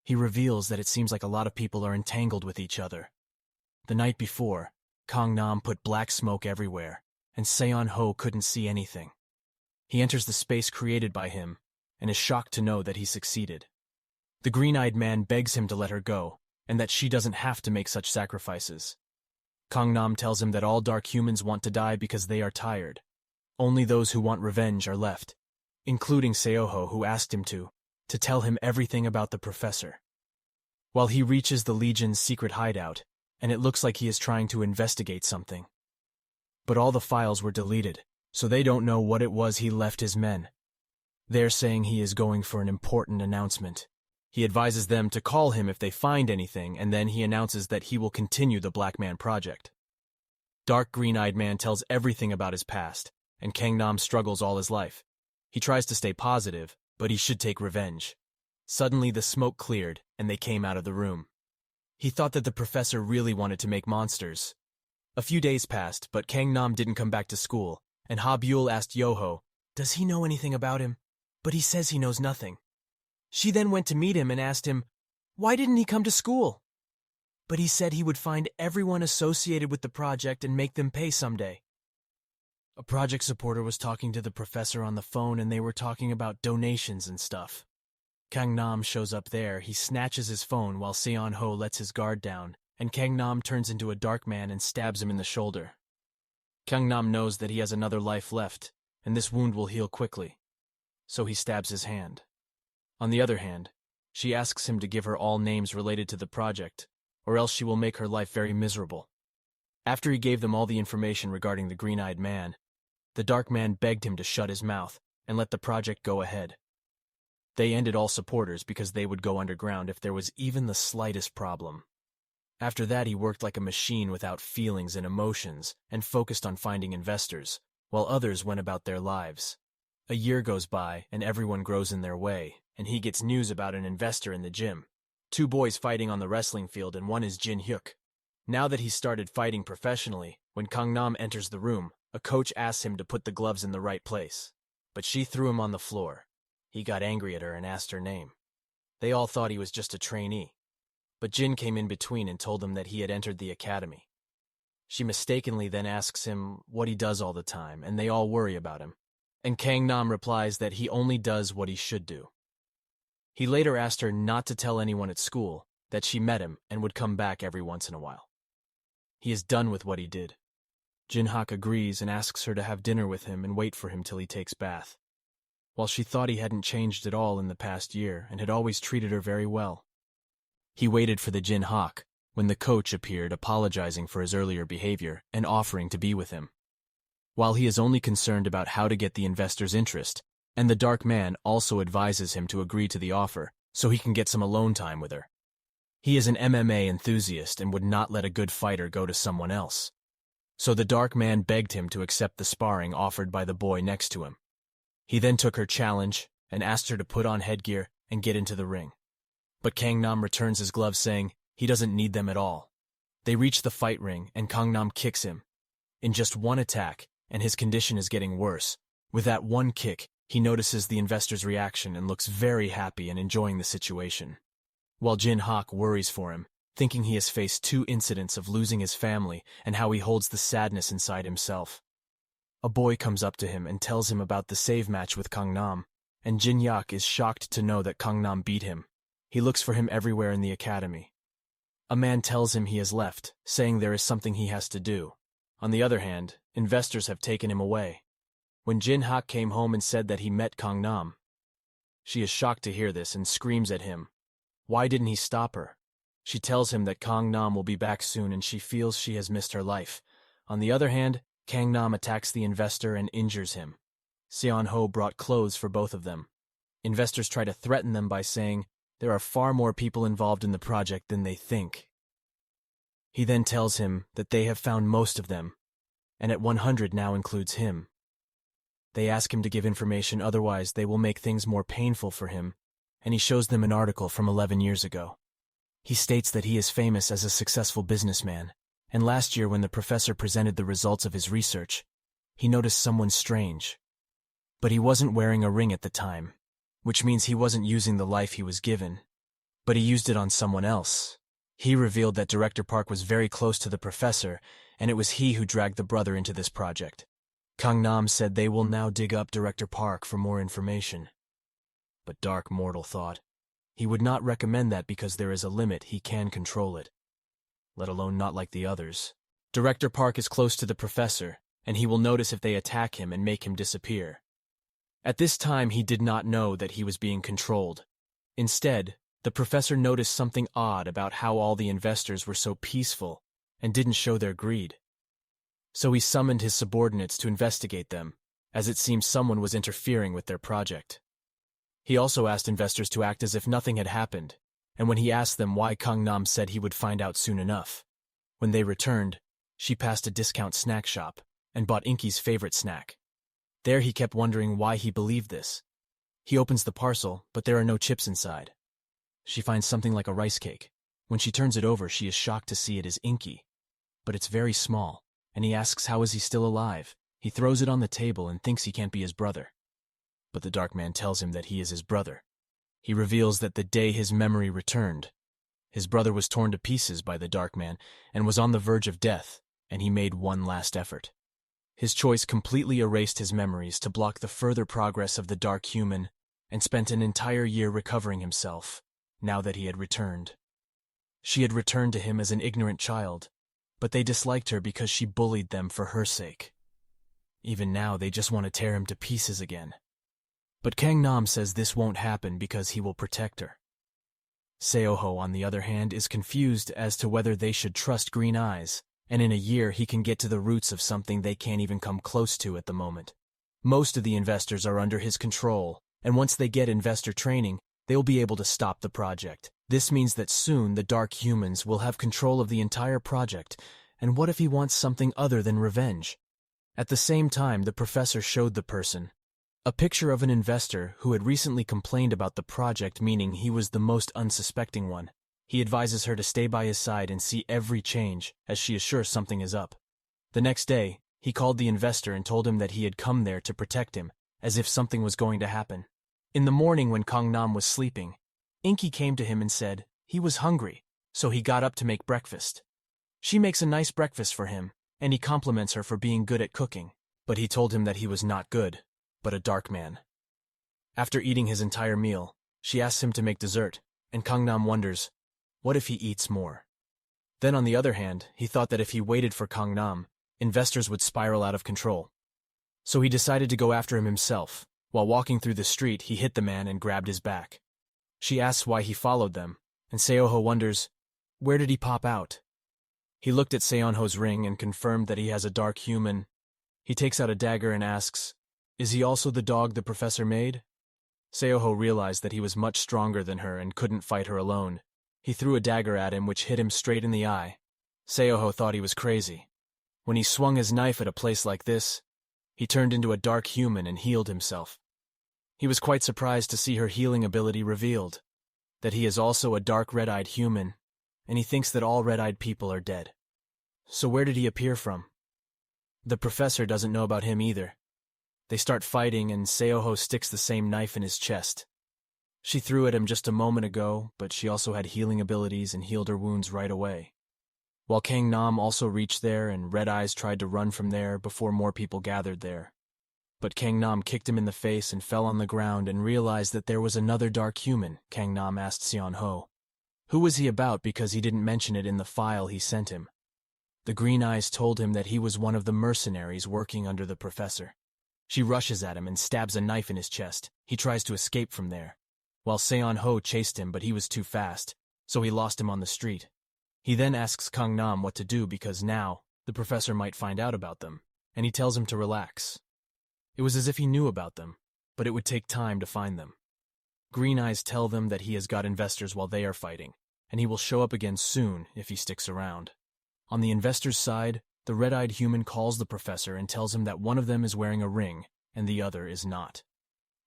He reveals that it seems like a lot of people are entangled with each other. The night before, Gangnam put black smoke everywhere, and Seon-ho couldn't see anything. He enters the space created by him, and is shocked to know that he succeeded. The green-eyed man begs him to let her go, and that she doesn't have to make such sacrifices. Gangnam tells him that all dark humans want to die because they are tired. Only those who want revenge are left, including Seoho, who asked him to tell him everything about the professor. While he reaches the Legion's secret hideout, and it looks like he is trying to investigate something. But all the files were deleted, so they don't know what it was he left his men. They're saying he is going for an important announcement. He advises them to call him if they find anything, and then he announces that he will continue the Black Man project. Dark green-eyed man tells everything about his past, and Gangnam struggles all his life. He tries to stay positive, but he should take revenge. Suddenly the smoke cleared, and they came out of the room. He thought that the professor really wanted to make monsters. A few days passed, but Gangnam didn't come back to school, and Ha-byul asked Yoho, "Does he know anything about him?" But he says he knows nothing. She then went to meet him and asked him, why didn't he come to school? But he said he would find everyone associated with the project and make them pay someday. A project supporter was talking to the professor on the phone, and they were talking about donations and stuff. Gangnam shows up there. He snatches his phone while Seon-ho lets his guard down, and Gangnam turns into a dark man and stabs him in the shoulder. Gangnam knows that he has another life left, and this wound will heal quickly, so he stabs his hand. On the other hand, she asks him to give her all names related to the project, or else she will make her life very miserable. After he gave them all the information regarding the green-eyed man, the dark man begged him to shut his mouth and let the project go ahead. They ended all supporters because they would go underground if there was even the slightest problem. After that, he worked like a machine without feelings and emotions and focused on finding investors, while others went about their lives. A year goes by and everyone grows in their way, and he gets news about an investor in the gym. 2 boys fighting on the wrestling field, and one is Jin Hyuk. Now that he's started fighting professionally, when Gangnam enters the room, a coach asks him to put the gloves in the right place. But she threw him on the floor. He got angry at her and asked her name. They all thought he was just a trainee. But Jin came in between and told him that he had entered the academy. She mistakenly then asks him what he does all the time, and they all worry about him. And Gangnam replies that he only does what he should do. He later asked her not to tell anyone at school that she met him and would come back every once in a while. He is done with what he did. Jin-hak agrees and asks her to have dinner with him and wait for him till he takes bath. While she thought he hadn't changed at all in the past year and had always treated her very well. He waited for the Jin-hak when the coach appeared, apologizing for his earlier behavior and offering to be with him. While he is only concerned about how to get the investor's interest, and the dark man also advises him to agree to the offer so he can get some alone time with her. He is an MMA enthusiast and would not let a good fighter go to someone else. So the dark man begged him to accept the sparring offered by the boy next to him. He then took her challenge and asked her to put on headgear and get into the ring. But Gangnam returns his gloves, saying he doesn't need them at all. They reach the fight ring and Gangnam kicks him. In just one attack, and his condition is getting worse. With that one kick, he notices the investor's reaction and looks very happy and enjoying the situation. While Jin-hak worries for him, thinking he has faced 2 incidents of losing his family and how he holds the sadness inside himself. A boy comes up to him and tells him about the save match with Gangnam, and Jin-hak is shocked to know that Gangnam beat him. He looks for him everywhere in the academy. A man tells him he has left, saying there is something he has to do. On the other hand, investors have taken him away. When Jin-hak came home and said that he met Gangnam, she is shocked to hear this and screams at him. Why didn't he stop her? She tells him that Gangnam will be back soon and she feels she has missed her life. On the other hand, Gangnam attacks the investor and injures him. Seon-ho brought clothes for both of them. Investors try to threaten them by saying There are far more people involved in the project than they think. He then tells him that they have found most of them, and at 100 now includes him. They ask him to give information, otherwise they will make things more painful for him, and he shows them an article from 11 years ago. He states that he is famous as a successful businessman, and last year when the professor presented the results of his research, he noticed someone strange. But he wasn't wearing a ring at the time, which means he wasn't using the life he was given, but he used it on someone else. He revealed that Director Park was very close to the professor, and it was he who dragged the brother into this project. Gangnam said they will now dig up Director Park for more information. But Dark Mortal thought he would not recommend that because there is a limit, he can control it. Let alone not like the others. Director Park is close to the professor, and he will notice if they attack him and make him disappear. At this time he did not know that he was being controlled. Instead, the professor noticed something odd about how all the investors were so peaceful and didn't show their greed. So he summoned his subordinates to investigate them, as it seems someone was interfering with their project. He also asked investors to act as if nothing had happened, and when he asked them why, Gangnam said he would find out soon enough. When they returned, she passed a discount snack shop and bought Inky's favorite snack. There he kept wondering why he believed this. He opens the parcel, but there are no chips inside. She finds something like a rice cake. When she turns it over, she is shocked to see it is Inky. But it's very small, and he asks how is he still alive. He throws it on the table and thinks he can't be his brother. But the Dark Man tells him that he is his brother. He reveals that the day his memory returned, his brother was torn to pieces by the Dark Man and was on the verge of death, and he made one last effort. His choice completely erased his memories to block the further progress of the Dark Human and spent an entire year recovering himself, now that he had returned. She had returned to him as an ignorant child, but they disliked her because she bullied them for her sake. Even now, they just want to tear him to pieces again. But Gangnam says this won't happen because he will protect her. Seoho, on the other hand, is confused as to whether they should trust Green Eyes, and in a year he can get to the roots of something they can't even come close to at the moment. Most of the investors are under his control, and once they get investor training, they will be able to stop the project. This means that soon the Dark Humans will have control of the entire project, and what if he wants something other than revenge? At the same time, the professor showed the person a picture of an investor who had recently complained about the project, meaning he was the most unsuspecting one. He advises her to stay by his side and see every change, as she is sure something is up. The next day, he called the investor and told him that he had come there to protect him, as if something was going to happen. In the morning when Gangnam was sleeping, Inky came to him and said he was hungry, so he got up to make breakfast. She makes a nice breakfast for him, and he compliments her for being good at cooking, but he told him that he was not good, but a dark man. After eating his entire meal, she asks him to make dessert, and Gangnam wonders, what if he eats more? Then on the other hand, he thought that if he waited for Gangnam, investors would spiral out of control. So he decided to go after him himself. While walking through the street, he hit the man and grabbed his back. She asks why he followed them, and Seoho wonders, where did he pop out? He looked at Seonho's ring and confirmed that he has a dark human. He takes out a dagger and asks, is he also the dog the professor made? Seoho realized that he was much stronger than her and couldn't fight her alone. He threw a dagger at him which hit him straight in the eye. Seoho thought he was crazy. When he swung his knife at a place like this, he turned into a dark human and healed himself. He was quite surprised to see her healing ability revealed, that he is also a dark red-eyed human, and he thinks that all red-eyed people are dead. So where did he appear from? The professor doesn't know about him either. They start fighting and Seoho sticks the same knife in his chest. She threw at him just a moment ago, but she also had healing abilities and healed her wounds right away. While Gangnam also reached there and Red Eyes tried to run from there before more people gathered there. But Gangnam kicked him in the face and fell on the ground and realized that there was another dark human. Gangnam asked Seonho, who was he about, because he didn't mention it in the file he sent him. The Green Eyes told him that he was one of the mercenaries working under the professor. She rushes at him and stabs a knife in his chest. He tries to escape from there, while Seonho chased him, but he was too fast, so he lost him on the street. He then asks Gangnam what to do because now the professor might find out about them, and he tells him to relax. It was as if he knew about them, but it would take time to find them. Green Eyes tell them that he has got investors while they are fighting, and he will show up again soon if he sticks around. On the investors' side, the red-eyed human calls the professor and tells him that one of them is wearing a ring and the other is not.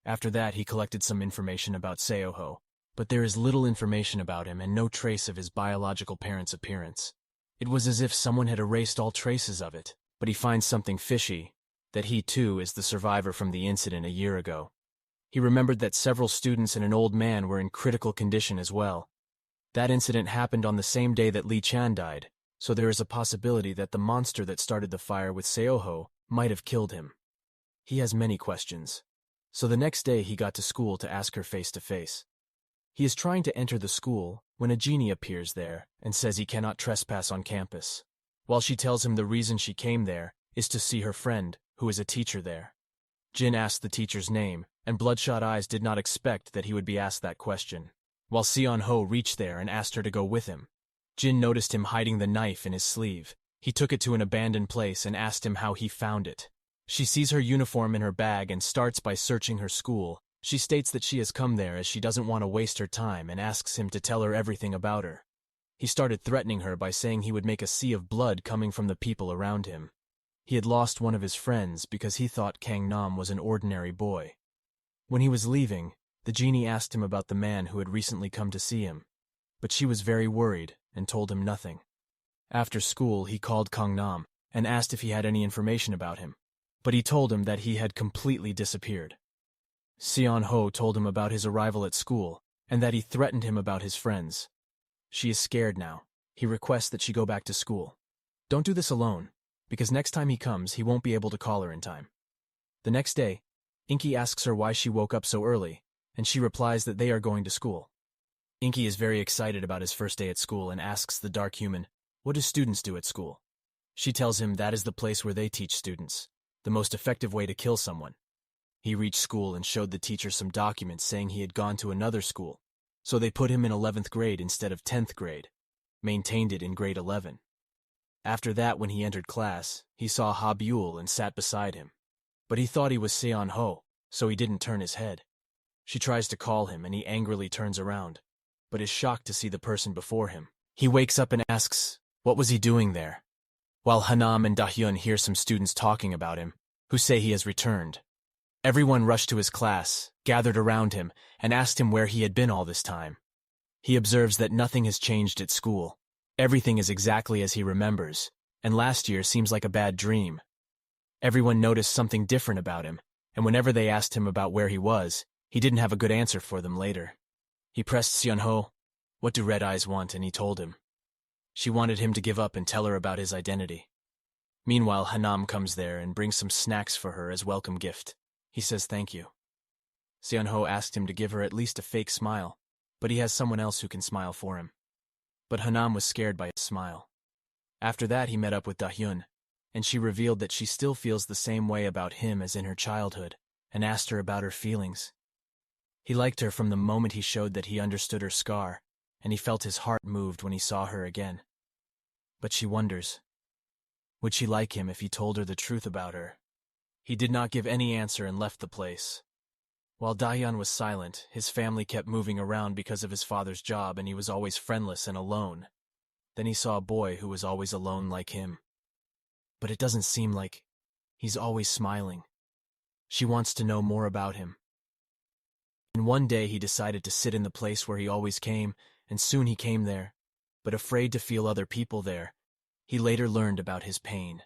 After that, he collected some information about Seoho, but there is little information about him and no trace of his biological parents' appearance. It was as if someone had erased all traces of it, but he finds something fishy, that he too is the survivor from the incident a year ago. He remembered that several students and an old man were in critical condition as well. That incident happened on the same day that Li Chan died, so there is a possibility that the monster that started the fire with Seoho might have killed him. He has many questions, so the next day he got to school to ask her face to face. He is trying to enter the school when a genie appears there and says he cannot trespass on campus, while she tells him the reason she came there is to see her friend, who is a teacher there. Jin asked the teacher's name, and Bloodshot Eyes did not expect that he would be asked that question. While Seon-ho reached there and asked her to go with him, Jin noticed him hiding the knife in his sleeve. He took it to an abandoned place and asked him how he found it. She sees her uniform in her bag and starts by searching her school. She states that she has come there as she doesn't want to waste her time and asks him to tell her everything about her. He started threatening her by saying he would make a sea of blood coming from the people around him. He had lost one of his friends because he thought Gangnam was an ordinary boy. When he was leaving, the genie asked him about the man who had recently come to see him, but she was very worried and told him nothing. After school, he called Gangnam and asked if he had any information about him, but he told him that he had completely disappeared. Seon-ho told him about his arrival at school and that he threatened him about his friends. She is scared now. He requests that she go back to school. Don't do this alone, because next time he comes, he won't be able to call her in time. The next day, Inky asks her why she woke up so early, and she replies that they are going to school. Inky is very excited about his first day at school and asks the dark human, what do students do at school? She tells him that is the place where they teach students, the most effective way to kill someone. He reached school and showed the teacher some documents saying he had gone to another school, so they put him in 11th grade instead of 10th grade, maintained it in grade 11. After that, when he entered class, he saw Ha Buell and sat beside him, but he thought he was Seon-ho, so he didn't turn his head. She tries to call him and he angrily turns around, but is shocked to see the person before him. He wakes up and asks, what was he doing there? While Hanam and Dahyun hear some students talking about him, who say he has returned. Everyone rushed to his class, gathered around him, and asked him where he had been all this time. He observes that nothing has changed at school. Everything is exactly as he remembers, and last year seems like a bad dream. Everyone noticed something different about him, and whenever they asked him about where he was, he didn't have a good answer for them later. He pressed Seon-ho, what do Red Eyes want, and he told him. She wanted him to give up and tell her about his identity. Meanwhile, Hanam comes there and brings some snacks for her as welcome gift. He says thank you. Seon-ho asked him to give her at least a fake smile, but he has someone else who can smile for him. But Hanam was scared by his smile. After that, he met up with Dahyun, and she revealed that she still feels the same way about him as in her childhood, and asked her about her feelings. He liked her from the moment he showed that he understood her scar, and he felt his heart moved when he saw her again. But she wonders, would she like him if he told her the truth about her? He did not give any answer and left the place. While Dahyun was silent, his family kept moving around because of his father's job, and he was always friendless and alone. Then he saw a boy who was always alone like him. But it doesn't seem like he's always smiling. She wants to know more about him. And one day he decided to sit in the place where he always came, and soon he came there, but afraid to feel other people there. He later learned about his pain.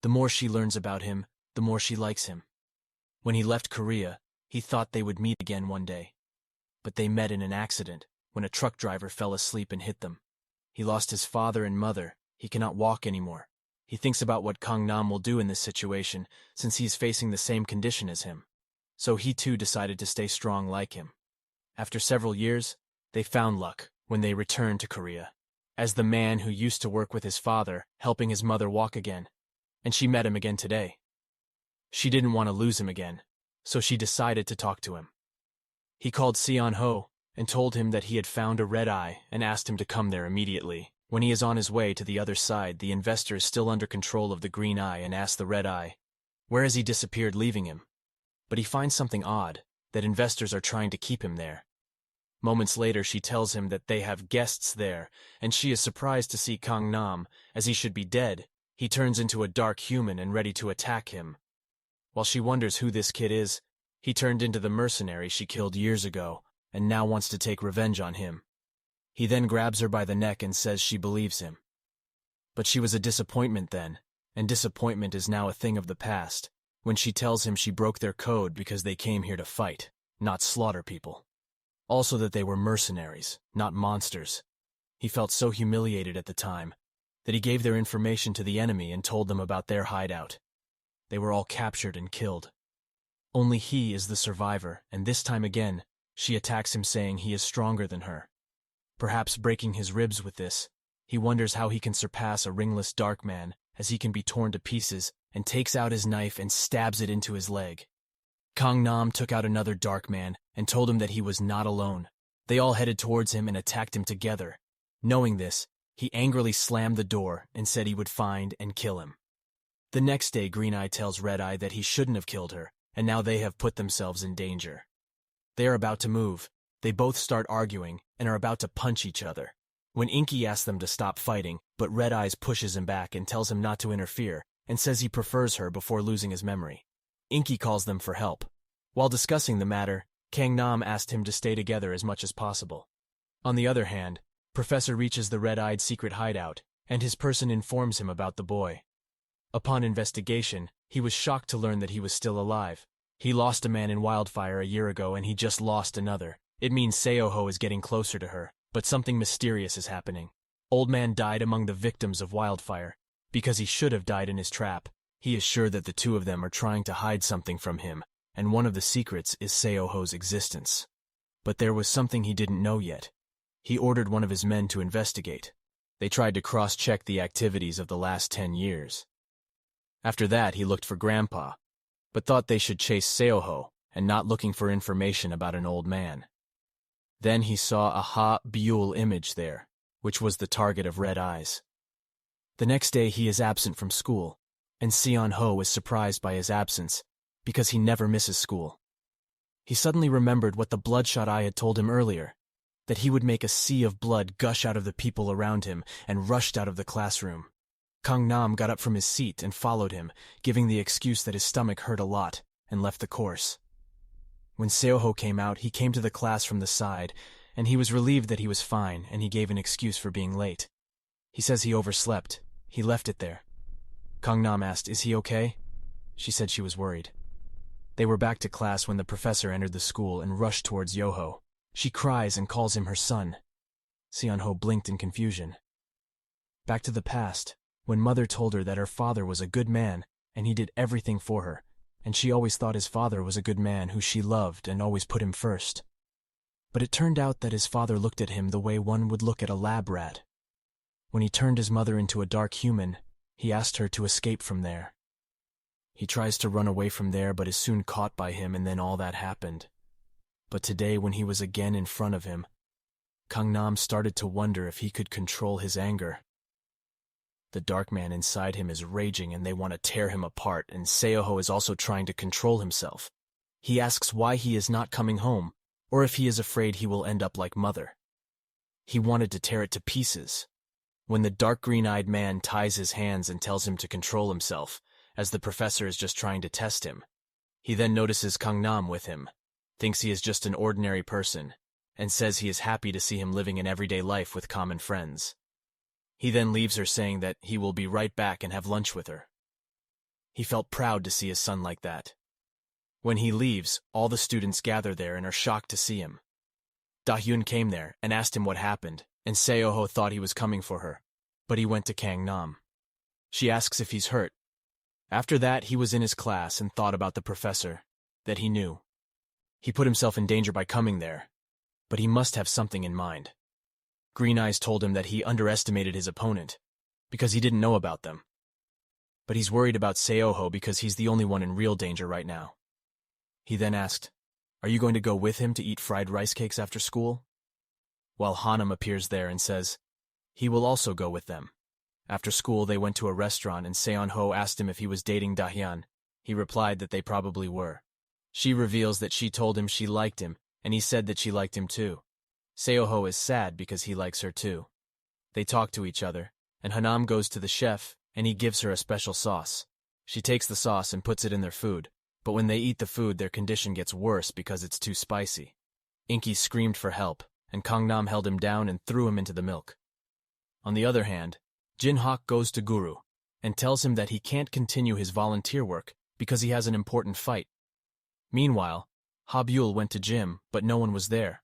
The more she learns about him, the more she likes him. When he left Korea, he thought they would meet again one day. But they met in an accident, when a truck driver fell asleep and hit them. He lost his father and mother. He cannot walk anymore. He thinks about what Gangnam will do in this situation, since he is facing the same condition as him. So he too decided to stay strong like him. After several years, they found luck when they returned to Korea, as the man who used to work with his father, helping his mother walk again. And she met him again today. She didn't want to lose him again, so she decided to talk to him. He called Seon-ho and told him that he had found a red eye and asked him to come there immediately. When he is on his way to the other side, the investor is still under control of the green eye and asks the red eye, where has he disappeared, leaving him? But he finds something odd, that investors are trying to keep him there, Moments later, she tells him that they have guests there, and she is surprised to see Gangnam, as he should be dead. He turns into a dark human and ready to attack him. While she wonders who this kid is, he turned into the mercenary she killed years ago, and now wants to take revenge on him. He then grabs her by the neck and says she believes him. But she was a disappointment then, and disappointment is now a thing of the past, when she tells him she broke their code because they came here to fight, not slaughter people. Also that they were mercenaries, not monsters. He felt so humiliated at the time that he gave their information to the enemy and told them about their hideout. They were all captured and killed. Only he is the survivor, and this time again, she attacks him saying he is stronger than her. Perhaps breaking his ribs with this, he wonders how he can surpass a ringless dark man, as he can be torn to pieces, and takes out his knife and stabs it into his leg. Gangnam took out another dark man and told him that he was not alone. They all headed towards him and attacked him together. Knowing this, he angrily slammed the door and said he would find and kill him. The next day, Green Eye tells Red Eye that he shouldn't have killed her, and now they have put themselves in danger. They are about to move. They both start arguing and are about to punch each other. When Inky asks them to stop fighting, but Red Eyes pushes him back and tells him not to interfere, and says he prefers her before losing his memory. Inky calls them for help. While discussing the matter, Gangnam asked him to stay together as much as possible. On the other hand, Professor reaches the red-eyed secret hideout, and his person informs him about the boy. Upon investigation, he was shocked to learn that he was still alive. He lost a man in wildfire a year ago, and he just lost another. It means Seoho is getting closer to her, but something mysterious is happening. Old man died among the victims of wildfire, because he should have died in his trap. He is sure that the two of them are trying to hide something from him, and one of the secrets is Seoho's existence. But there was something he didn't know yet. He ordered one of his men to investigate. They tried to cross-check the activities of the last 10 years. After that, he looked for Grandpa, but thought they should chase Seoho and not looking for information about an old man. Then he saw a Ha-Byul image there, which was the target of Red Eyes. The next day he is absent from school, and Seon-ho is surprised by his absence because he never misses school. He suddenly remembered what the Bloodshot Eye had told him earlier, that he would make a sea of blood gush out of the people around him and rushed out of the classroom. Gangnam got up from his seat and followed him, giving the excuse that his stomach hurt a lot, and left the course. When Seoho came out, he came to the class from the side, and he was relieved that he was fine, and he gave an excuse for being late. He says he overslept. He left it there. Gangnam asked, "Is he okay?" She said she was worried. They were back to class when the professor entered the school and rushed towards Yoho. She cries and calls him her son. Seon-ho blinked in confusion. Back to the past, when Mother told her that her father was a good man and he did everything for her, and she always thought his father was a good man who she loved and always put him first. But it turned out that his father looked at him the way one would look at a lab rat. When he turned his mother into a dark human, he asked her to escape from there. He tries to run away from there but is soon caught by him, and then all that happened. But today, when he was again in front of him, Gangnam started to wonder if he could control his anger. The dark man inside him is raging and they want to tear him apart, and Seoho is also trying to control himself. He asks why he is not coming home, or if he is afraid he will end up like Mother. He wanted to tear it to pieces. When the dark green-eyed man ties his hands and tells him to control himself, as the professor is just trying to test him, he then notices Gangnam with him, thinks he is just an ordinary person, and says he is happy to see him living an everyday life with common friends. He then leaves her saying that he will be right back and have lunch with her. He felt proud to see his son like that. When he leaves, all the students gather there and are shocked to see him. Da-hyun came there and asked him what happened, and Seoho thought he was coming for her, but he went to Gangnam. She asks if he's hurt. After that, he was in his class and thought about the professor, that he knew. He put himself in danger by coming there, but he must have something in mind. Green Eyes told him that he underestimated his opponent, because he didn't know about them. But he's worried about Seoho because he's the only one in real danger right now. He then asked, "Are you going to go with him to eat fried rice cakes after school?" While Hanum appears there and says, he will also go with them. After school, they went to a restaurant and Seon-ho asked him if he was dating Da-hyun. He replied that they probably were. She reveals that she told him she liked him, and he said that she liked him too. Seoho is sad because he likes her too. They talk to each other, and Hanam goes to the chef, and he gives her a special sauce. She takes the sauce and puts it in their food, but when they eat the food, their condition gets worse because it's too spicy. Inky screamed for help, and Gangnam held him down and threw him into the milk. On the other hand, Jin-hak goes to Guru and tells him that he can't continue his volunteer work because he has an important fight. Meanwhile, Ha-byul went to gym, but no one was there.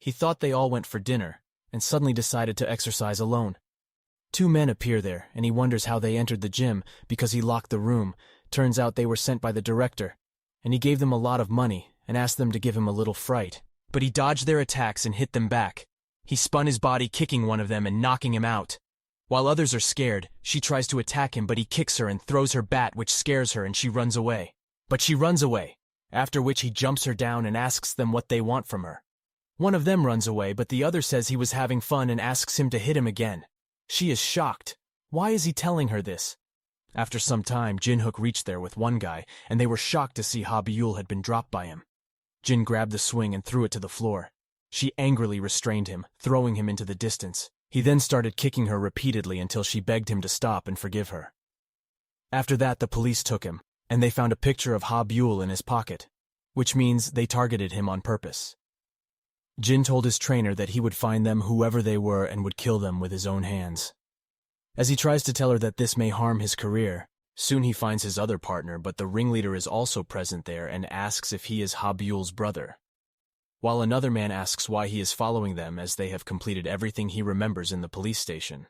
He thought they all went for dinner, and suddenly decided to exercise alone. Two men appear there, and he wonders how they entered the gym because he locked the room. Turns out they were sent by the director, and he gave them a lot of money and asked them to give him a little fright. But he dodged their attacks and hit them back. He spun his body, kicking one of them and knocking him out. While others are scared, she tries to attack him, but he kicks her and throws her bat, which scares her, and she runs away. But she runs away, after which he jumps her down and asks them what they want from her. One of them runs away, but the other says he was having fun and asks him to hit him again. She is shocked. Why is he telling her this? After some time, Jin-hook reached there with one guy, and they were shocked to see Ha-byul had been dropped by him. Jin grabbed the swing and threw it to the floor. She angrily restrained him, throwing him into the distance. He then started kicking her repeatedly until she begged him to stop and forgive her. After that, the police took him, and they found a picture of Ha-byul in his pocket, which means they targeted him on purpose. Jin told his trainer that he would find them whoever they were and would kill them with his own hands. As he tries to tell her that this may harm his career, soon he finds his other partner, but the ringleader is also present there and asks if he is Ha-byul's brother. While another man asks why he is following them as they have completed everything he remembers in the police station.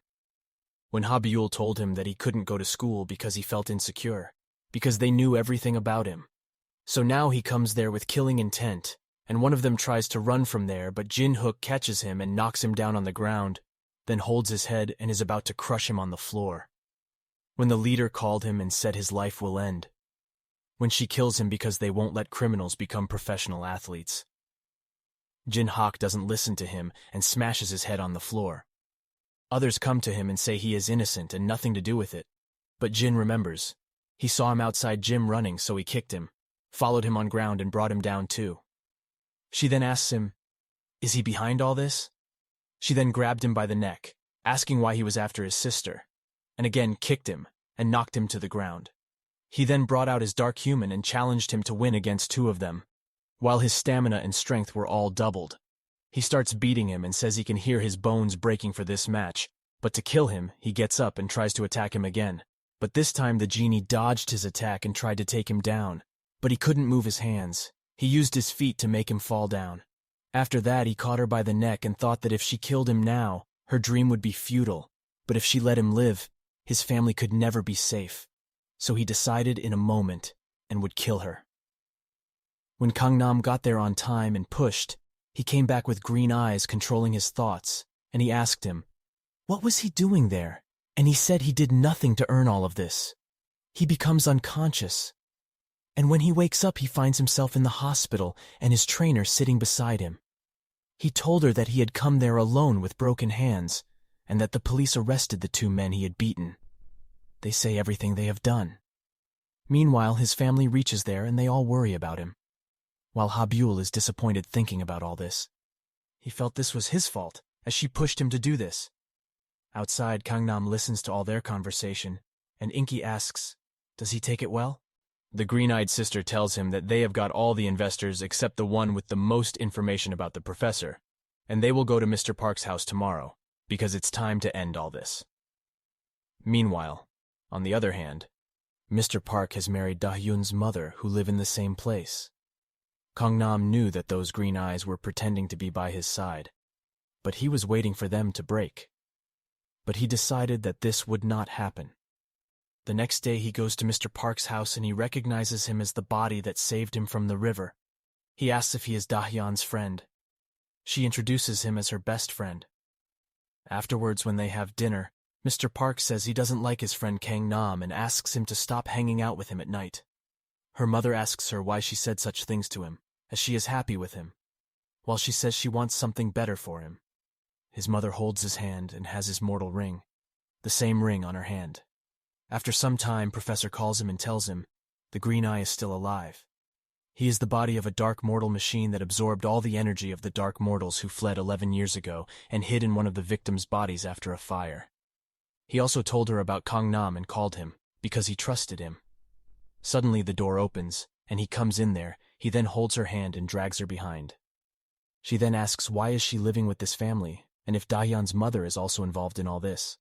When Ha-byul told him that he couldn't go to school because he felt insecure, because they knew everything about him. So now he comes there with killing intent, and one of them tries to run from there, but Jin-hook catches him and knocks him down on the ground, then holds his head and is about to crush him on the floor. When the leader called him and said his life will end. When she kills him because they won't let criminals become professional athletes. Jin-hak doesn't listen to him and smashes his head on the floor. Others come to him and say he is innocent and nothing to do with it. But Jin remembers. He saw him outside gym running, so he kicked him, followed him on ground and brought him down too. She then asks him, is he behind all this? She then grabbed him by the neck, asking why he was after his sister, and again kicked him and knocked him to the ground. He then brought out his dark human and challenged him to win against two of them, while his stamina and strength were all doubled. He starts beating him and says he can hear his bones breaking for this match, but to kill him, he gets up and tries to attack him again. But this time the genie dodged his attack and tried to take him down, but he couldn't move his hands. He used his feet to make him fall down. After that, he caught her by the neck and thought that if she killed him now, her dream would be futile, but if she let him live, his family could never be safe. So he decided in a moment and would kill her. When Gangnam got there on time and pushed, he came back with green eyes controlling his thoughts, and he asked him, what was he doing there? And he said he did nothing to earn all of this. He becomes unconscious. And when he wakes up, he finds himself in the hospital and his trainer sitting beside him. He told her that he had come there alone with broken hands, and that the police arrested the two men he had beaten. They say everything they have done. Meanwhile, his family reaches there and they all worry about him. While Ha-byul is disappointed thinking about all this. He felt this was his fault, as she pushed him to do this. Outside, Gangnam listens to all their conversation, and Inky asks, does he take it well? The green-eyed sister tells him that they have got all the investors except the one with the most information about the professor, and they will go to Mr. Park's house tomorrow, because it's time to end all this. Meanwhile, on the other hand, Mr. Park has married Da-hyun's mother, who live in the same place. Gangnam knew that those green eyes were pretending to be by his side, but he was waiting for them to break. But he decided that this would not happen. The next day he goes to Mr. Park's house and he recognizes him as the body that saved him from the river. He asks if he is Da-hyun's friend. She introduces him as her best friend. Afterwards, when they have dinner, Mr. Park says he doesn't like his friend Gangnam and asks him to stop hanging out with him at night. Her mother asks her why she said such things to him, as she is happy with him, while she says she wants something better for him. His mother holds his hand and has his mortal ring, the same ring on her hand. After some time, Professor calls him and tells him the green eye is still alive. He is the body of a dark mortal machine that absorbed all the energy of the dark mortals who fled 11 years ago and hid in one of the victims' bodies after a fire. He also told her about Gangnam and called him, because he trusted him. Suddenly the door opens, and he comes in there. He then holds her hand and drags her behind. She then asks why is she living with this family, and if Dahyun's mother is also involved in all this.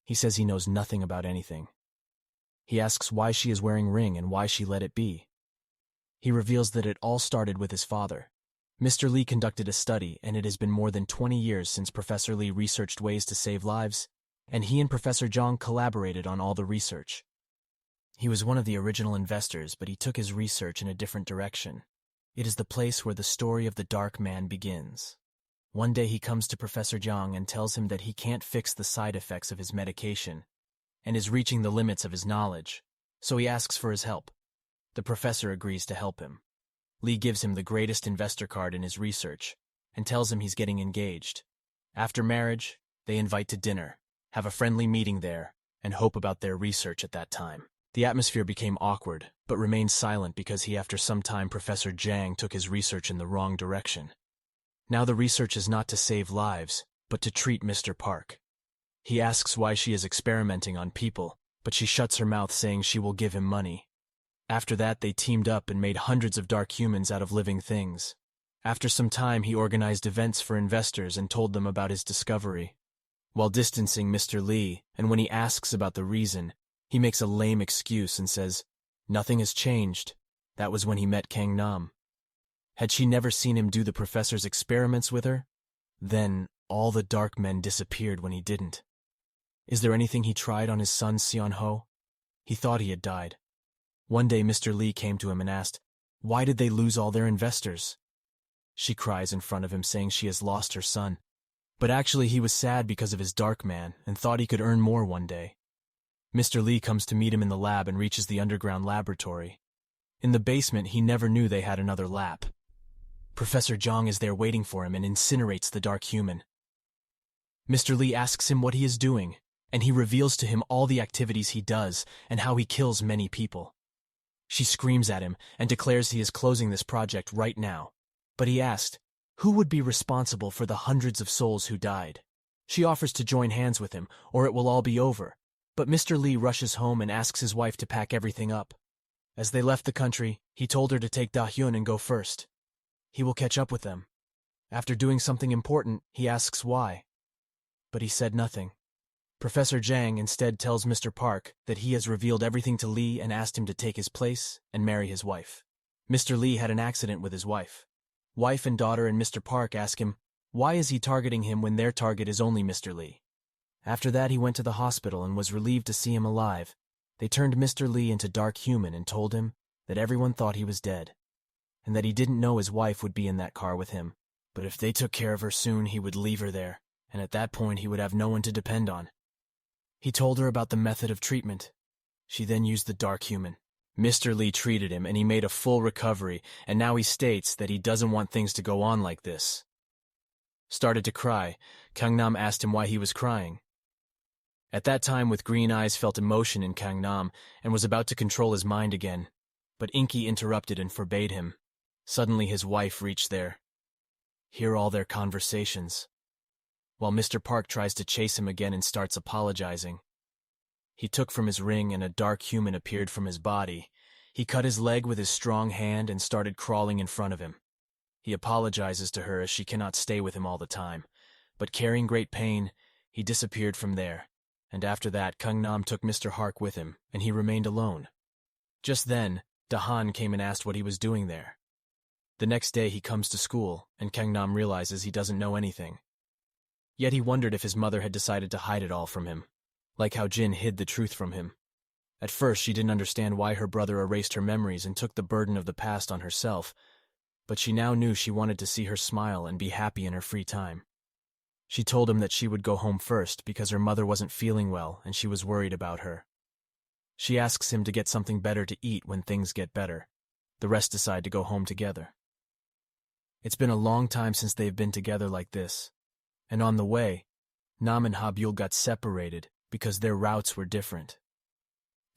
He says he knows nothing about anything. He asks why she is wearing ring and why she let it be. He reveals that it all started with his father. Mr. Lee conducted a study, and it has been more than 20 years since Professor Lee researched ways to save lives, and he and Professor Jang collaborated on all the research. He was one of the original investors, but he took his research in a different direction. It is the place where the story of the dark man begins. One day he comes to Professor Jang and tells him that he can't fix the side effects of his medication and is reaching the limits of his knowledge, so he asks for his help. The professor agrees to help him. Lee gives him the greatest investor card in his research and tells him he's getting engaged. After marriage, they invite to dinner, have a friendly meeting there, and hope about their research at that time. The atmosphere became awkward, but remained silent because after some time Professor Jang took his research in the wrong direction. Now the research is not to save lives, but to treat Mr. Park. He asks why she is experimenting on people, but she shuts her mouth saying she will give him money. After that they teamed up and made hundreds of dark humans out of living things. After some time he organized events for investors and told them about his discovery. While distancing Mr. Lee, and when he asks about the reason, he makes a lame excuse and says, "Nothing has changed. That was when he met Gangnam." Had she never seen him do the professor's experiments with her? Then all the dark men disappeared when he didn't. Is there anything he tried on his son Seon-ho? He thought he had died. One day Mr. Lee came to him and asked, why did they lose all their investors? She cries in front of him saying she has lost her son. But actually he was sad because of his dark man and thought he could earn more one day. Mr. Lee comes to meet him in the lab and reaches the underground laboratory. In the basement, he never knew they had another lab. Professor Jang is there waiting for him and incinerates the dark human. Mr. Lee asks him what he is doing, and he reveals to him all the activities he does and how he kills many people. She screams at him and declares he is closing this project right now. But he asked, who would be responsible for the hundreds of souls who died? She offers to join hands with him, or it will all be over. But Mr. Lee rushes home and asks his wife to pack everything up. As they left the country, he told her to take Da-hyun and go first. He will catch up with them. After doing something important, he asks why. But he said nothing. Professor Jang instead tells Mr. Park that he has revealed everything to Lee and asked him to take his place and marry his wife. Mr. Lee had an accident with his wife. Wife and daughter and Mr. Park ask him, why is he targeting him when their target is only Mr. Lee? After that he went to the hospital and was relieved to see him alive. They turned Mr. Lee into dark human and told him that everyone thought he was dead, and that he didn't know his wife would be in that car with him, but if they took care of her soon he would leave her there, and at that point he would have no one to depend on. He told her about the method of treatment. She then used the dark human. Mr. Lee treated him and he made a full recovery, and now he states that he doesn't want things to go on like this. Started to cry. Gangnam asked him why he was crying. At that time, with green eyes, felt emotion in Gangnam and was about to control his mind again, but Inky interrupted and forbade him. Suddenly his wife reached there. Hear all their conversations. While Mr. Park tries to chase him again and starts apologizing. He took from his ring and a dark human appeared from his body. He cut his leg with his strong hand and started crawling in front of him. He apologizes to her as she cannot stay with him all the time, but carrying great pain, he disappeared from there. And after that, Gangnam took Mr. Park with him, and he remained alone. Just then, Dahan came and asked what he was doing there. The next day he comes to school, and Gangnam realizes he doesn't know anything. Yet he wondered if his mother had decided to hide it all from him, like how Jin hid the truth from him. At first she didn't understand why her brother erased her memories and took the burden of the past on herself, but she now knew she wanted to see her smile and be happy in her free time. She told him that she would go home first because her mother wasn't feeling well and she was worried about her. She asks him to get something better to eat when things get better. The rest decide to go home together. It's been a long time since they've been together like this, and on the way, Nam and Habul got separated because their routes were different.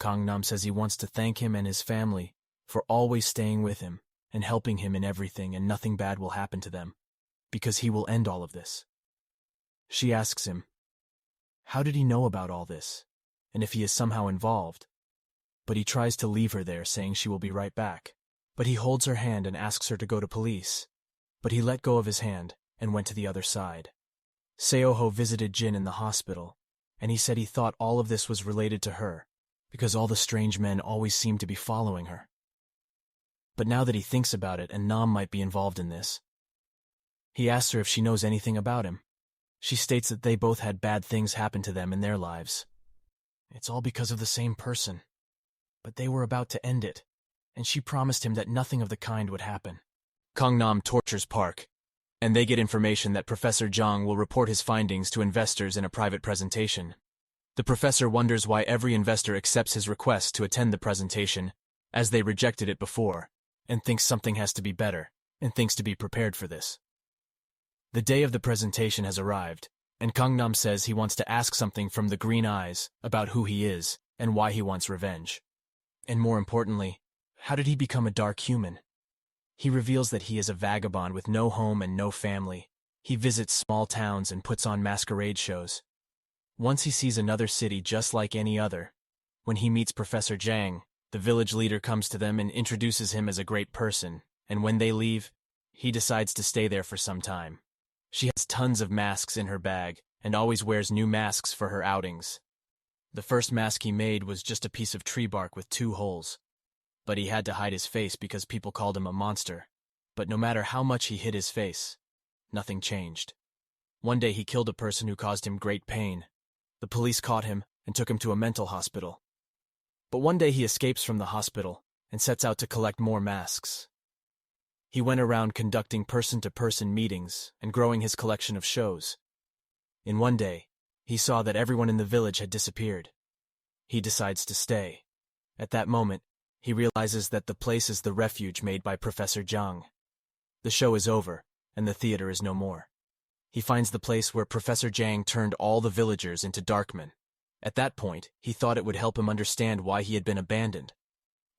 Gangnam says he wants to thank him and his family for always staying with him and helping him in everything, and nothing bad will happen to them, because he will end all of this. She asks him, how did he know about all this, and if he is somehow involved? But he tries to leave her there, saying she will be right back. But he holds her hand and asks her to go to police. But he let go of his hand and went to the other side. Seoho visited Jin in the hospital, and he said he thought all of this was related to her, because all the strange men always seemed to be following her. But now that he thinks about it, and Nam might be involved in this, he asks her if she knows anything about him. She states that they both had bad things happen to them in their lives. It's all because of the same person. But they were about to end it, and she promised him that nothing of the kind would happen. Gangnam tortures Park, and they get information that Professor Jang will report his findings to investors in a private presentation. The professor wonders why every investor accepts his request to attend the presentation, as they rejected it before, and thinks something has to be better, and thinks to be prepared for this. The day of the presentation has arrived, and Gangnam says he wants to ask something from the green eyes about who he is and why he wants revenge. And more importantly, how did he become a dark human? He reveals that he is a vagabond with no home and no family. He visits small towns and puts on masquerade shows. Once he sees another city just like any other. When he meets Professor Jang, the village leader comes to them and introduces him as a great person, and when they leave, he decides to stay there for some time. She has tons of masks in her bag and always wears new masks for her outings. The first mask he made was just a piece of tree bark with 2 holes. But he had to hide his face because people called him a monster. But no matter how much he hid his face, nothing changed. One day he killed a person who caused him great pain. The police caught him and took him to a mental hospital. But one day he escapes from the hospital and sets out to collect more masks. He went around conducting person-to-person meetings and growing his collection of shows. In one day, he saw that everyone in the village had disappeared. He decides to stay. At that moment, he realizes that the place is the refuge made by Professor Jang. The show is over, and the theater is no more. He finds the place where Professor Jang turned all the villagers into darkmen. At that point, he thought it would help him understand why he had been abandoned.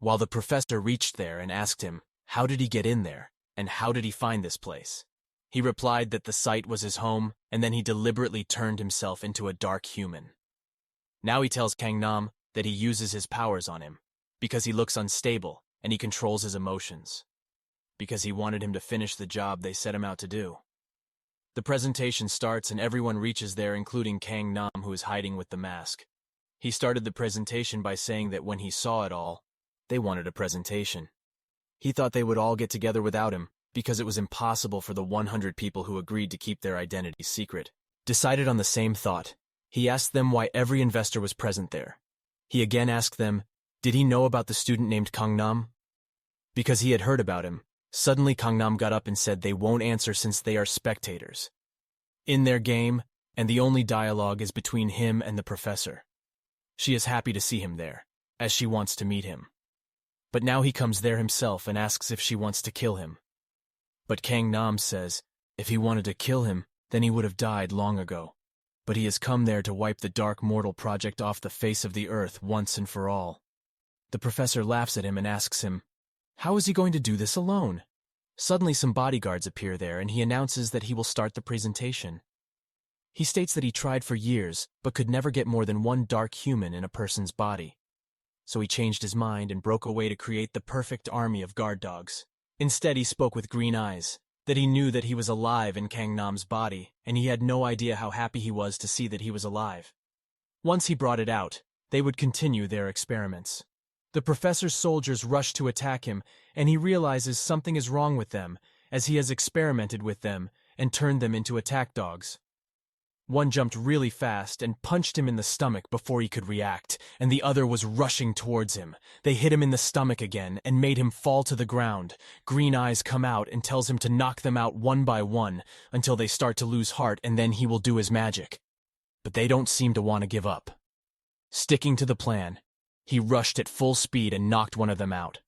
While the professor reached there and asked him, how did he get in there, and how did he find this place? He replied that the site was his home, and then he deliberately turned himself into a dark human. Now he tells Gangnam that he uses his powers on him, because he looks unstable and he controls his emotions, because he wanted him to finish the job they set him out to do. The presentation starts and everyone reaches there, including Gangnam, who is hiding with the mask. He started the presentation by saying that when he saw it all, they wanted a presentation. He thought they would all get together without him, because it was impossible for the 100 people who agreed to keep their identities secret. Decided on the same thought, he asked them why every investor was present there. He again asked them, did he know about the student named Gangnam? Because he had heard about him. Suddenly Gangnam got up and said they won't answer since they are spectators in their game, and the only dialogue is between him and the professor. She is happy to see him there, as she wants to meet him. But now he comes there himself and asks if she wants to kill him. But Gangnam says if he wanted to kill him, then he would have died long ago. But he has come there to wipe the Dark Mortal project off the face of the earth once and for all. The professor laughs at him and asks him, how is he going to do this alone? Suddenly some bodyguards appear there and he announces that he will start the presentation. He states that he tried for years, but could never get more than 1 dark human in a person's body. So he changed his mind and broke away to create the perfect army of guard dogs. Instead, he spoke with green eyes, that he knew that he was alive in Gangnam's body, and he had no idea how happy he was to see that he was alive. Once he brought it out, they would continue their experiments. The professor's soldiers rush to attack him, and he realizes something is wrong with them, as he has experimented with them and turned them into attack dogs. One jumped really fast and punched him in the stomach before he could react, and the other was rushing towards him. They hit him in the stomach again and made him fall to the ground. Green Eyes come out and tells him to knock them out one by one until they start to lose heart, and then he will do his magic. But they don't seem to want to give up. Sticking to the plan, he rushed at full speed and knocked one of them out.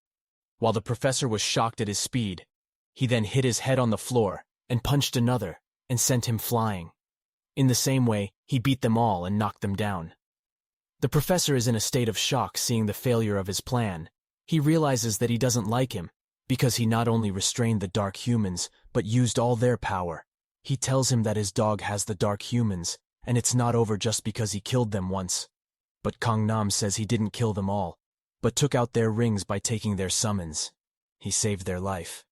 While the professor was shocked at his speed, he then hit his head on the floor and punched another and sent him flying. In the same way, he beat them all and knocked them down. The professor is in a state of shock seeing the failure of his plan. He realizes that he doesn't like him, because he not only restrained the dark humans, but used all their power. He tells him that his dog has the dark humans, and it's not over just because he killed them once. But Gangnam says he didn't kill them all, but took out their rings by taking their summons. He saved their life.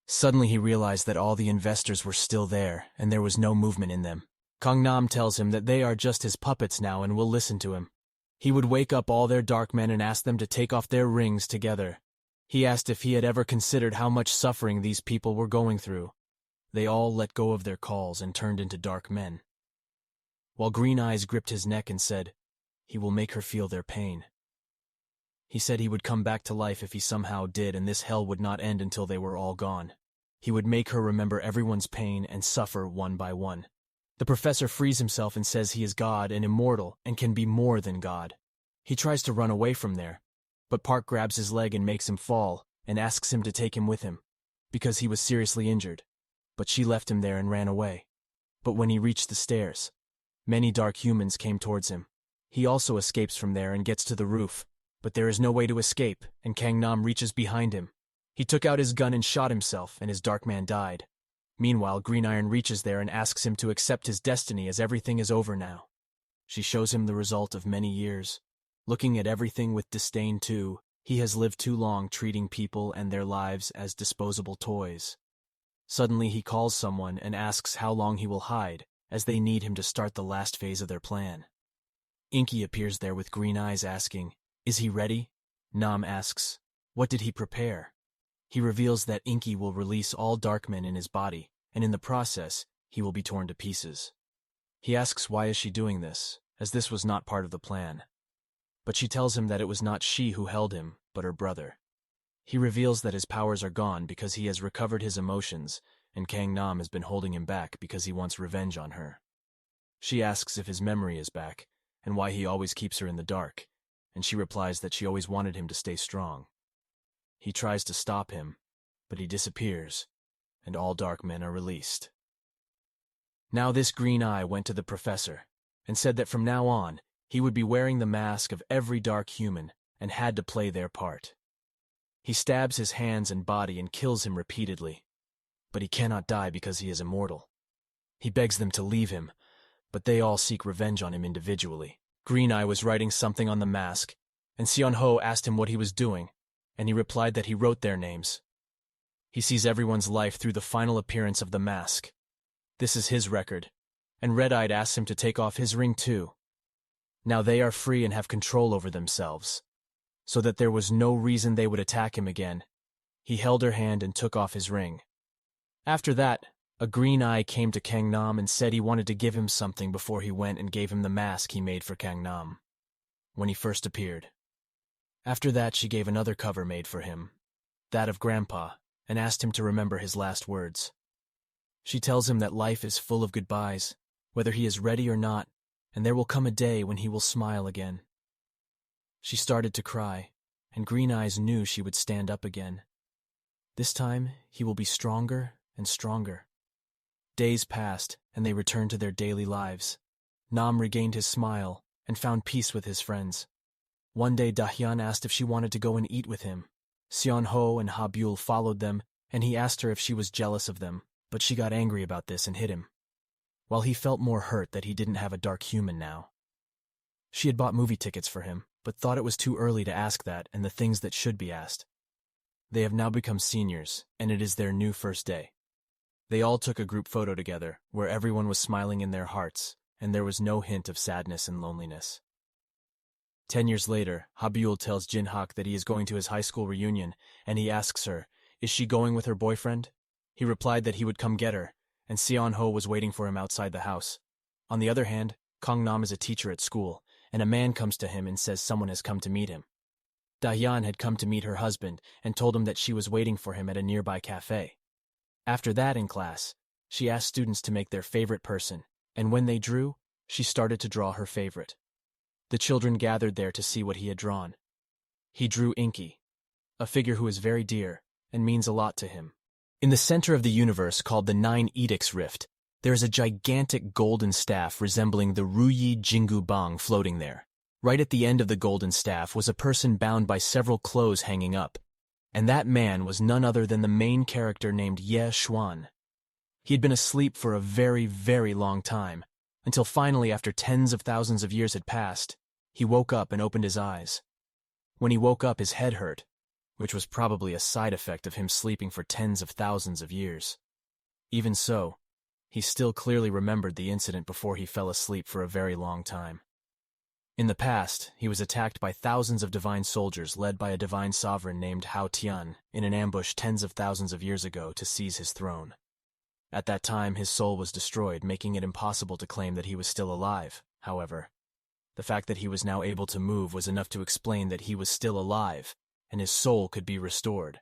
Suddenly he realized that all the investors were still there, and there was no movement in them. Gangnam tells him that they are just his puppets now and will listen to him. He would wake up all their dark men and ask them to take off their rings together. He asked if he had ever considered how much suffering these people were going through. They all let go of their calls and turned into dark men. While Green Eyes gripped his neck and said, "He will make her feel their pain." He said he would come back to life if he somehow did, and this hell would not end until they were all gone. He would make her remember everyone's pain and suffer one by one. The professor frees himself and says he is God and immortal and can be more than God. He tries to run away from there, but Park grabs his leg and makes him fall and asks him to take him with him, because he was seriously injured. But she left him there and ran away. But when he reached the stairs, many dark humans came towards him. He also escapes from there and gets to the roof, but there is no way to escape, and Gangnam reaches behind him. He took out his gun and shot himself, and his dark man died. Meanwhile, Green Iron reaches there and asks him to accept his destiny as everything is over now. She shows him the result of many years. Looking at everything with disdain too, he has lived too long treating people and their lives as disposable toys. Suddenly he calls someone and asks how long he will hide, as they need him to start the last phase of their plan. Inky appears there with Green Eyes asking, "Is he ready?" Nam asks, "What did he prepare?" He reveals that Inky will release all Darkmen in his body, and in the process, he will be torn to pieces. He asks why is she doing this, as this was not part of the plan. But she tells him that it was not she who held him, but her brother. He reveals that his powers are gone because he has recovered his emotions, and Gangnam has been holding him back because he wants revenge on her. She asks if his memory is back, and why he always keeps her in the dark, and she replies that she always wanted him to stay strong. He tries to stop him, but he disappears, and all dark men are released. Now this Green Eye went to the professor, and said that from now on, he would be wearing the mask of every dark human, and had to play their part. He stabs his hands and body and kills him repeatedly, but he cannot die because he is immortal. He begs them to leave him, but they all seek revenge on him individually. Green Eye was writing something on the mask, and Seon-ho asked him what he was doing, and he replied that he wrote their names. He sees everyone's life through the final appearance of the mask. This is his record, and Red-Eyed asks him to take off his ring too. Now they are free and have control over themselves, so that there was no reason they would attack him again. He held her hand and took off his ring. After that, a Green Eye came to Gangnam and said he wanted to give him something before he went and gave him the mask he made for Gangnam when he first appeared. After that, she gave another cover made for him, that of Grandpa, and asked him to remember his last words. She tells him that life is full of goodbyes, whether he is ready or not, and there will come a day when he will smile again. She started to cry, and Green Eyes knew she would stand up again. This time, he will be stronger and stronger. Days passed, and they returned to their daily lives. Nam regained his smile and found peace with his friends. One day, Dahyun asked if she wanted to go and eat with him. Seon-ho and Ha-byul followed them, and he asked her if she was jealous of them, but she got angry about this and hit him, while he felt more hurt that he didn't have a dark human now. She had bought movie tickets for him, but thought it was too early to ask that and the things that should be asked. They have now become seniors, and it is their new first day. They all took a group photo together, where everyone was smiling in their hearts, and there was no hint of sadness and loneliness. 10 years later, Ha-byul tells Jin-hak that he is going to his high school reunion, and he asks her, is she going with her boyfriend? He replied that he would come get her, and Seon-ho was waiting for him outside the house. On the other hand, Gangnam is a teacher at school, and a man comes to him and says someone has come to meet him. Dahyun had come to meet her husband and told him that she was waiting for him at a nearby cafe. After that in class, she asked students to make their favorite person, and when they drew, she started to draw her favorite. The children gathered there to see what he had drawn. He drew Inky, a figure who is very dear and means a lot to him. In the center of the universe, called the Nine Edicts Rift, there is a gigantic golden staff resembling the Ruyi Jingu Bang floating there. Right at the end of the golden staff was a person bound by several clothes hanging up. And that man was none other than the main character named Ye Xuan. He had been asleep for a very, very long time, until finally, after tens of thousands of years had passed, he woke up and opened his eyes. When he woke up, his head hurt, which was probably a side effect of him sleeping for tens of thousands of years. Even so, he still clearly remembered the incident before he fell asleep for a very long time. In the past, he was attacked by thousands of divine soldiers led by a divine sovereign named Hao Tian in an ambush tens of thousands of years ago to seize his throne. At that time, his soul was destroyed, making it impossible to claim that he was still alive. However, the fact that he was now able to move was enough to explain that he was still alive, and his soul could be restored.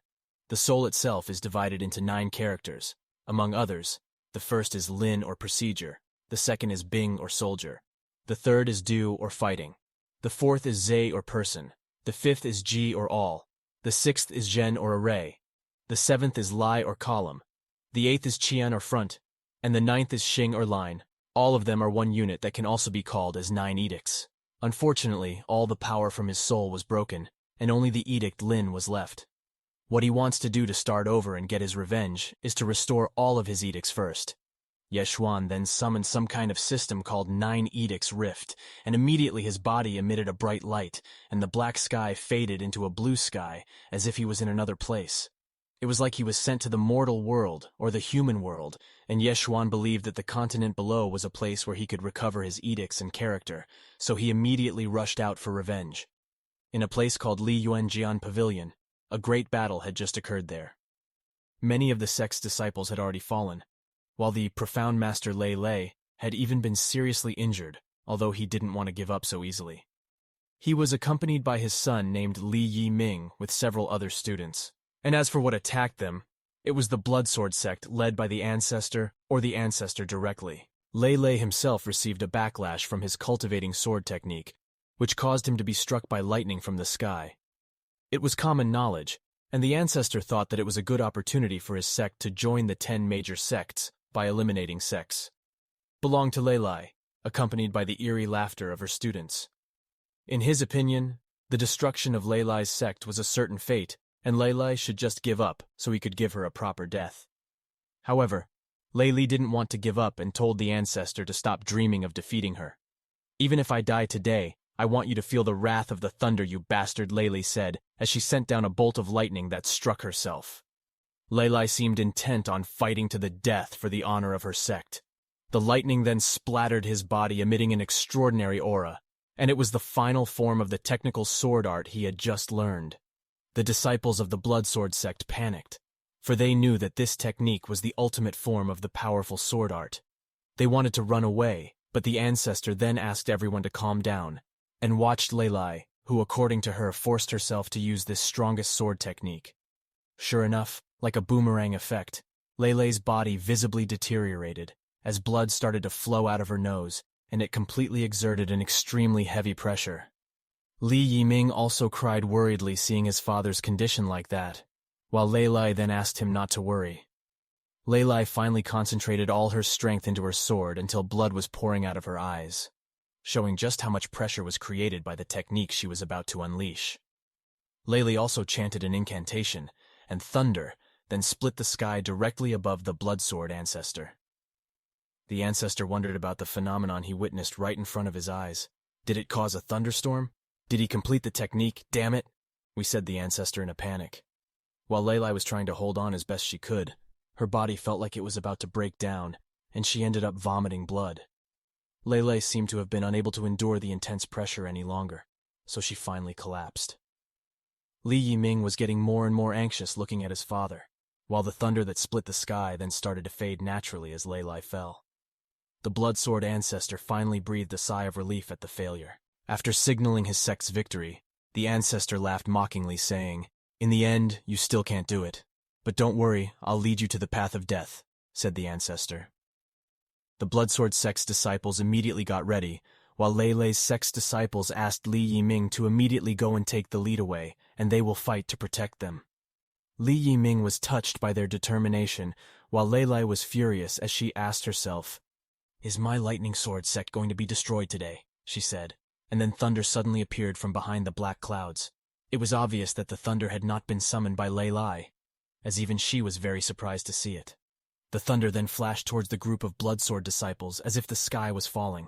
The soul itself is divided into 9 characters. Among others, the first is Lin or procedure, the second is Bing or soldier, the third is do or fighting, the fourth is Zhe or person, the fifth is Ji or all, the sixth is Zhen or array, the seventh is Lai or column, the eighth is Qian or front, and the ninth is Xing or line. All of them are one unit that can also be called as 9 edicts. Unfortunately, all the power from his soul was broken, and only the edict Lin was left. What he wants to do to start over and get his revenge is to restore all of his edicts first. Ye Xuan then summoned some kind of system called 9 Edicts Rift, and immediately his body emitted a bright light, and the black sky faded into a blue sky, as if he was in another place. It was like he was sent to the mortal world, or the human world, and Ye Xuan believed that the continent below was a place where he could recover his edicts and character, so he immediately rushed out for revenge. In a place called Li Yuanjian Pavilion, a great battle had just occurred there. Many of the sect's disciples had already fallen, while the profound master Lei Lei had even been seriously injured, although he didn't want to give up so easily. He was accompanied by his son named Li Yiming with several other students. And as for what attacked them, it was the Blood Sword sect led by the ancestor or the ancestor directly. Lei Lei himself received a backlash from his cultivating sword technique, which caused him to be struck by lightning from the sky. It was common knowledge, and the ancestor thought that it was a good opportunity for his sect to join the 10 major sects by eliminating sects. Belonged to Lei Lei, accompanied by the eerie laughter of her students. In his opinion, the destruction of Lei Lei's sect was a certain fate, and Lei Lei should just give up so he could give her a proper death. However, Lei Li didn't want to give up and told the ancestor to stop dreaming of defeating her. "Even if I die today, I want you to feel the wrath of the thunder, you bastard," Lei Li said, as she sent down a bolt of lightning that struck herself. Lei Lei seemed intent on fighting to the death for the honor of her sect. The lightning then splattered his body, emitting an extraordinary aura, and it was the final form of the technical sword art he had just learned. The disciples of the Blood Sword sect panicked, for they knew that this technique was the ultimate form of the powerful sword art. They wanted to run away, but the ancestor then asked everyone to calm down, and watched Lei Lei, who according to her forced herself to use this strongest sword technique. Sure enough, like a boomerang effect, Lei Lei's body visibly deteriorated, as blood started to flow out of her nose, and it completely exerted an extremely heavy pressure. Li Yiming also cried worriedly seeing his father's condition like that, while Lei Lei then asked him not to worry. Lei Lei finally concentrated all her strength into her sword until blood was pouring out of her eyes, showing just how much pressure was created by the technique she was about to unleash. Lei Lei also chanted an incantation, and thunder then split the sky directly above the Blood Sword ancestor. The ancestor wondered about the phenomenon he witnessed right in front of his eyes. Did it cause a thunderstorm? Did he complete the technique? Damn it! We said the ancestor in a panic. While Lei Lei was trying to hold on as best she could, her body felt like it was about to break down, and she ended up vomiting blood. Lei Lei seemed to have been unable to endure the intense pressure any longer, so she finally collapsed. Li Yiming was getting more and more anxious looking at his father, while the thunder that split the sky then started to fade naturally as Lei Lei fell. The Blood Sword ancestor finally breathed a sigh of relief at the failure. After signaling his sect's victory, the ancestor laughed mockingly, saying, "In the end, you still can't do it. But don't worry, I'll lead you to the path of death," said the ancestor. The Blood Sword sect's disciples immediately got ready, while Lei Lei's sect's disciples asked Li Yiming to immediately go and take the lead away, and they will fight to protect them. Li Yiming was touched by their determination, while Lei Lei was furious as she asked herself, "Is my lightning sword sect going to be destroyed today?" she said, and then thunder suddenly appeared from behind the black clouds. It was obvious that the thunder had not been summoned by Lei Lai, as even she was very surprised to see it. The thunder then flashed towards the group of blood sword disciples as if the sky was falling.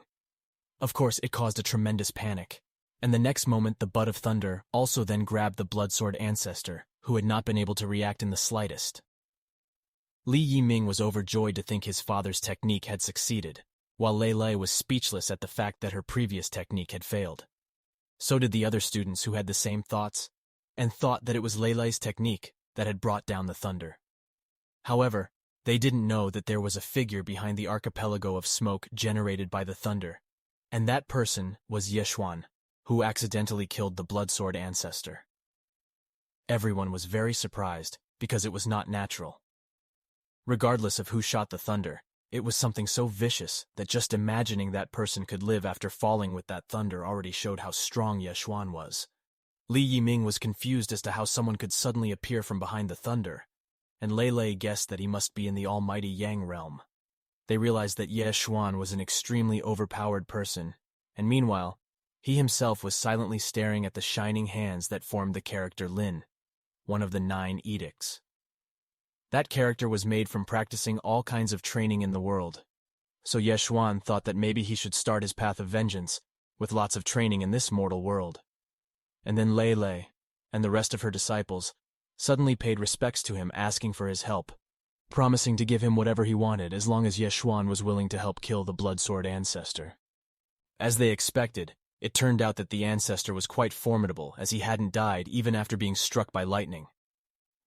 Of course, it caused a tremendous panic, and the next moment the butt of thunder also then grabbed the blood sword ancestor, who had not been able to react in the slightest. Li Yiming was overjoyed to think his father's technique had succeeded, while Lei Lei was speechless at the fact that her previous technique had failed. So did the other students who had the same thoughts, and thought that it was Lei Lei's technique that had brought down the thunder. However, they didn't know that there was a figure behind the archipelago of smoke generated by the thunder, and that person was Yeshuan, who accidentally killed the blood sword ancestor. Everyone was very surprised because it was not natural. Regardless of who shot the thunder, it was something so vicious that just imagining that person could live after falling with that thunder already showed how strong Yeshuan was. Li Yiming was confused as to how someone could suddenly appear from behind the thunder, and Lei Lei guessed that he must be in the almighty Yang realm. They realized that Yeshuan was an extremely overpowered person, and meanwhile, he himself was silently staring at the shining hands that formed the character Lin, one of the 9 edicts. That character was made from practicing all kinds of training in the world, so Yeshuan thought that maybe he should start his path of vengeance with lots of training in this mortal world. And then Lei Lei, and the rest of her disciples, suddenly paid respects to him, asking for his help, promising to give him whatever he wanted as long as Yeshuan was willing to help kill the blood sword ancestor. As they expected, it turned out that the ancestor was quite formidable, as he hadn't died even after being struck by lightning.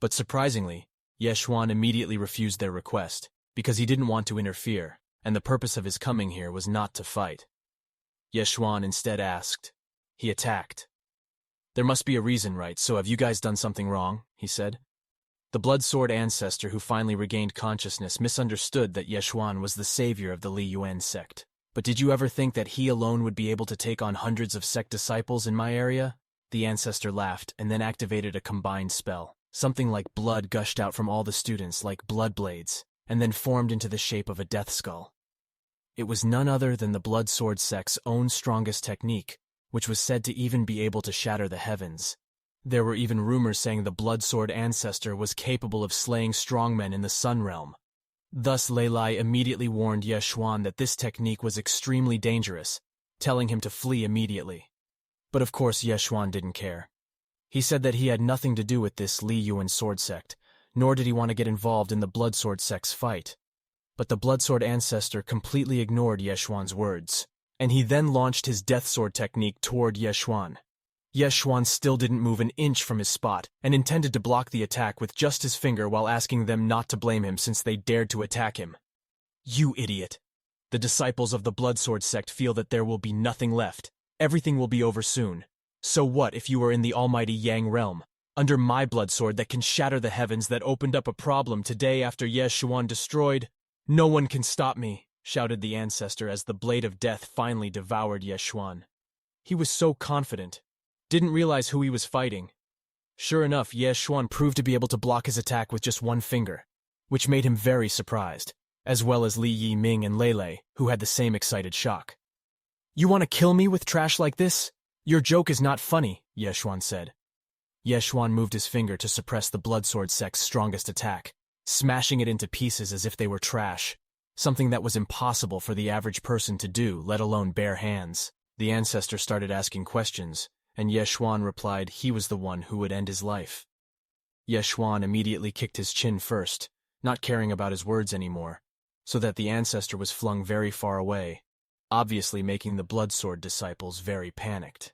But surprisingly, Yeshuan immediately refused their request, because he didn't want to interfere, and the purpose of his coming here was not to fight. Yeshuan instead asked. He attacked. "There must be a reason, right? So have you guys done something wrong?" he said. The blood sword ancestor, who finally regained consciousness, misunderstood that Yeshuan was the savior of the Li Yuan sect. "But did you ever think that he alone would be able to take on hundreds of sect disciples in my area?" The ancestor laughed and then activated a combined spell. Something like blood gushed out from all the students like blood blades, and then formed into the shape of a death skull. It was none other than the blood sword sect's own strongest technique, which was said to even be able to shatter the heavens. There were even rumors saying the blood sword ancestor was capable of slaying strongmen in the Sun realm. Thus Lei Lai immediately warned Yeshuan that this technique was extremely dangerous, telling him to flee immediately. But of course Yeshuan didn't care. He said that he had nothing to do with this Li Yuan sword sect, nor did he want to get involved in the blood sword sect's fight. But the blood sword ancestor completely ignored Yeshuan's words, and he then launched his death sword technique toward Yeshuan. Yeshuan still didn't move an inch from his spot, and intended to block the attack with just his finger while asking them not to blame him since they dared to attack him. "You idiot! The disciples of the blood sword sect feel that there will be nothing left. Everything will be over soon. So what if you are in the almighty Yang realm, under my blood sword that can shatter the heavens that opened up a problem today after Yeshuan destroyed? No one can stop me," shouted the ancestor as the blade of death finally devoured Yeshuan. He was so confident, didn't realize who he was fighting. Sure enough, Yeshuan proved to be able to block his attack with just one finger, which made him very surprised, as well as Li Yiming and Lei Lei, who had the same excited shock. "You want to kill me with trash like this? Your joke is not funny," Yeshuan said. Yeshuan moved his finger to suppress the blood sword sect's strongest attack, smashing it into pieces as if they were trash, something that was impossible for the average person to do, let alone bare hands. The ancestor started asking questions, and Yeshuan replied he was the one who would end his life. Yeshuan immediately kicked his chin first, not caring about his words anymore, so that the ancestor was flung very far away, obviously making the blood sword disciples very panicked.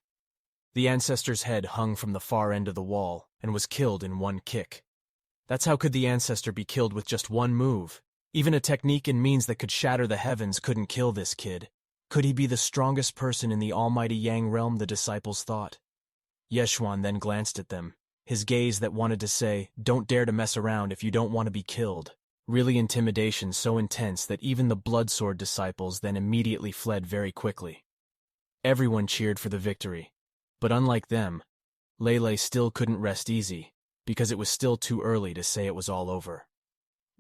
The ancestor's head hung from the far end of the wall and was killed in one kick. That's how could the ancestor be killed with just one move? Even a technique and means that could shatter the heavens couldn't kill this kid. Could he be the strongest person in the almighty Yang realm, the disciples thought? Yeshuan then glanced at them, his gaze that wanted to say, "Don't dare to mess around if you don't want to be killed." Really intimidation so intense that even the blood sword disciples then immediately fled very quickly. Everyone cheered for the victory, but unlike them, Lei Lei still couldn't rest easy, because it was still too early to say it was all over.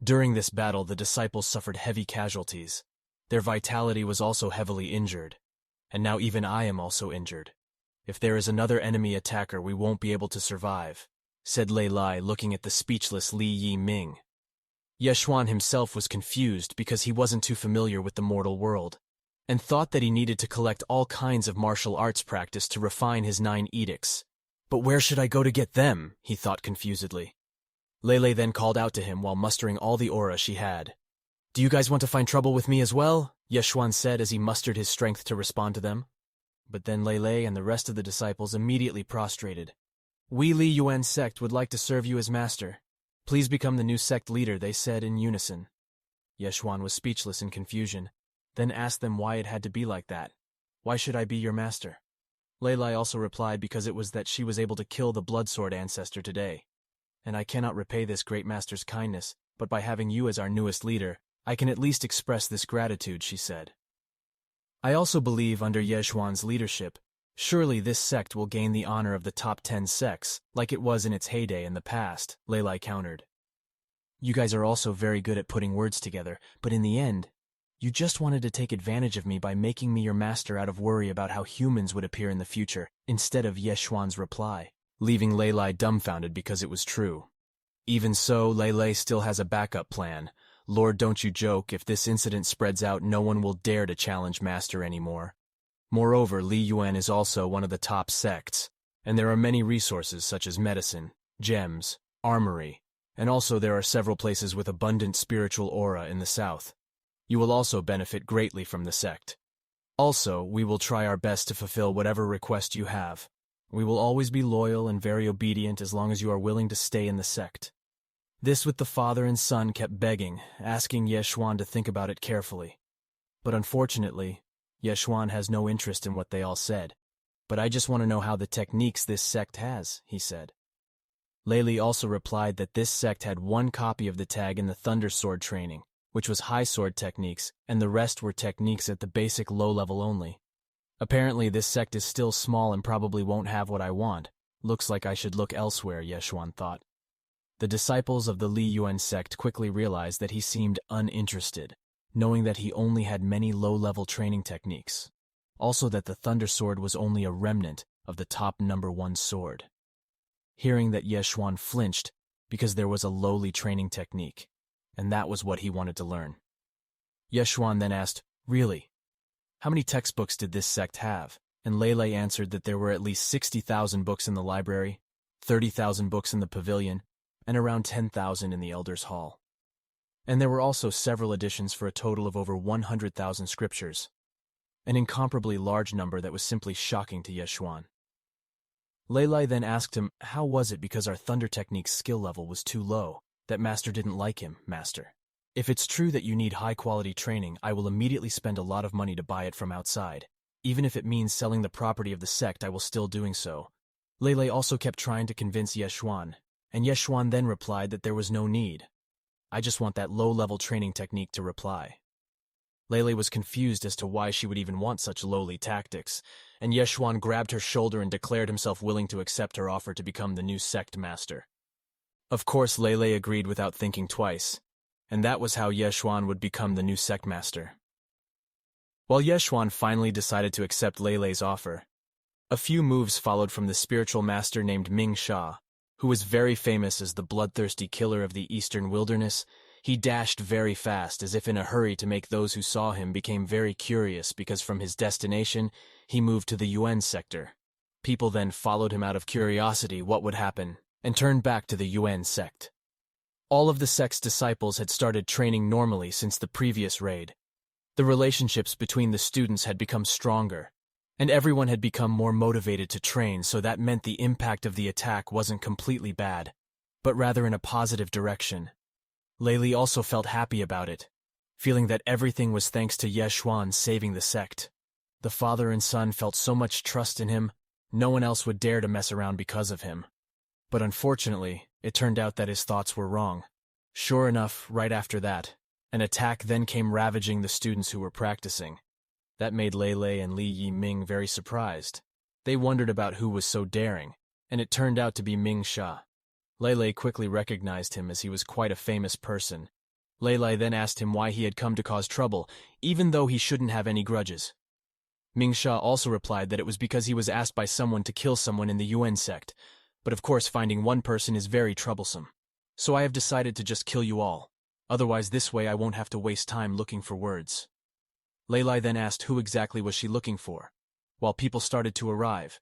During this battle, the disciples suffered heavy casualties. Their vitality was also heavily injured, and now even I am also injured. If there is another enemy attacker, we won't be able to survive, said Lei Lai, looking at the speechless Li Yi Ming. Yeshuan himself was confused because he wasn't too familiar with the mortal world, and thought that he needed to collect all kinds of martial arts practice to refine his 9 edicts. But where should I go to get them? He thought confusedly. Lei Lei then called out to him while mustering all the aura she had. Do you guys want to find trouble with me as well? Yeshuan said as he mustered his strength to respond to them. But then Lei Lei and the rest of the disciples immediately prostrated. We Li Yuan sect would like to serve you as master. Please become the new sect leader, they said in unison. Yeshuan was speechless in confusion, then asked them why it had to be like that. Why should I be your master? Lei Lai also replied because it was that she was able to kill the blood sword ancestor today. And I cannot repay this great master's kindness, but by having you as our newest leader, I can at least express this gratitude, she said. I also believe under Yeshuan's leadership, surely this sect will gain the honor of the top 10 sects, like it was in its heyday in the past, Lei Lai countered. You guys are also very good at putting words together, but in the end, you just wanted to take advantage of me by making me your master out of worry about how humans would appear in the future, instead of Yeshuan's reply, leaving Lei Lai dumbfounded because it was true. Even so, Lei Lai still has a backup plan. Lord, don't you joke, if this incident spreads out, no one will dare to challenge Master anymore. Moreover, Li Yuan is also one of the top sects, and there are many resources such as medicine, gems, armory, and also there are several places with abundant spiritual aura in the south. You will also benefit greatly from the sect. Also, we will try our best to fulfill whatever request you have. We will always be loyal and very obedient as long as you are willing to stay in the sect. This with the father and son kept begging, asking Yeshuan to think about it carefully. But unfortunately, Yeshuan has no interest in what they all said. But I just want to know how the techniques this sect has, he said. Lei Lai also replied that this sect had 1 copy of the tag in the Thunder Sword training, which was high sword techniques, and the rest were techniques at the basic low level only. Apparently this sect is still small and probably won't have what I want. Looks like I should look elsewhere, Yeshuan thought. The disciples of the Li Yuan sect quickly realized that he seemed uninterested, knowing that he only had many low-level training techniques. Also that the Thunder Sword was only a remnant of the top number 1 sword. Hearing that, Yeshuan flinched because there was a lowly training technique, and that was what he wanted to learn. Yeshuan then asked, Really? How many textbooks did this sect have? And Lei Lai answered that there were at least 60,000 books in the library, 30,000 books in the pavilion, and around 10,000 in the Elders' Hall. And there were also several editions for a total of over 100,000 scriptures, an incomparably large number that was simply shocking to Yeshuan. Lei Lai then asked him, how was it because our thunder technique's skill level was too low, that Master didn't like him, Master? If it's true that you need high-quality training, I will immediately spend a lot of money to buy it from outside. Even if it means selling the property of the sect, I will still doing so. Lei Lai also kept trying to convince Yeshuan, and Yeshuan then replied that there was no need. I just want that low-level training technique to reply. Lei Lai was confused as to why she would even want such lowly tactics, and Yeshuan grabbed her shoulder and declared himself willing to accept her offer to become the new sect master. Of course, Lei Lai agreed without thinking twice, and that was how Yeshuan would become the new sect master. While Yeshuan finally decided to accept Lei Lai's offer, a few moves followed from the spiritual master named Ming Sha, who was very famous as the bloodthirsty killer of the eastern wilderness. He dashed very fast, as if in a hurry to make those who saw him became very curious because from his destination, he moved to the Yuan sector. People then followed him out of curiosity what would happen, and turned back to the Yuan sect. All of the sect's disciples had started training normally since the previous raid. The relationships between the students had become stronger, and everyone had become more motivated to train, so that meant the impact of the attack wasn't completely bad, but rather in a positive direction. Lei Lai also felt happy about it, feeling that everything was thanks to Yeshuan saving the sect. The father and son felt so much trust in him, no one else would dare to mess around because of him. But unfortunately, it turned out that his thoughts were wrong. Sure enough, right after that, an attack then came ravaging the students who were practicing. That made Lei Lai and Li Yi Ming very surprised. They wondered about who was so daring, and it turned out to be Ming Sha. Lei Lai quickly recognized him as he was quite a famous person. Lei Lai then asked him why he had come to cause trouble, even though he shouldn't have any grudges. Ming Sha also replied that it was because he was asked by someone to kill someone in the Yuan sect, but of course finding one person is very troublesome. So I have decided to just kill you all. Otherwise this way I won't have to waste time looking for words. Lei Lai then asked who exactly was she looking for, while people started to arrive.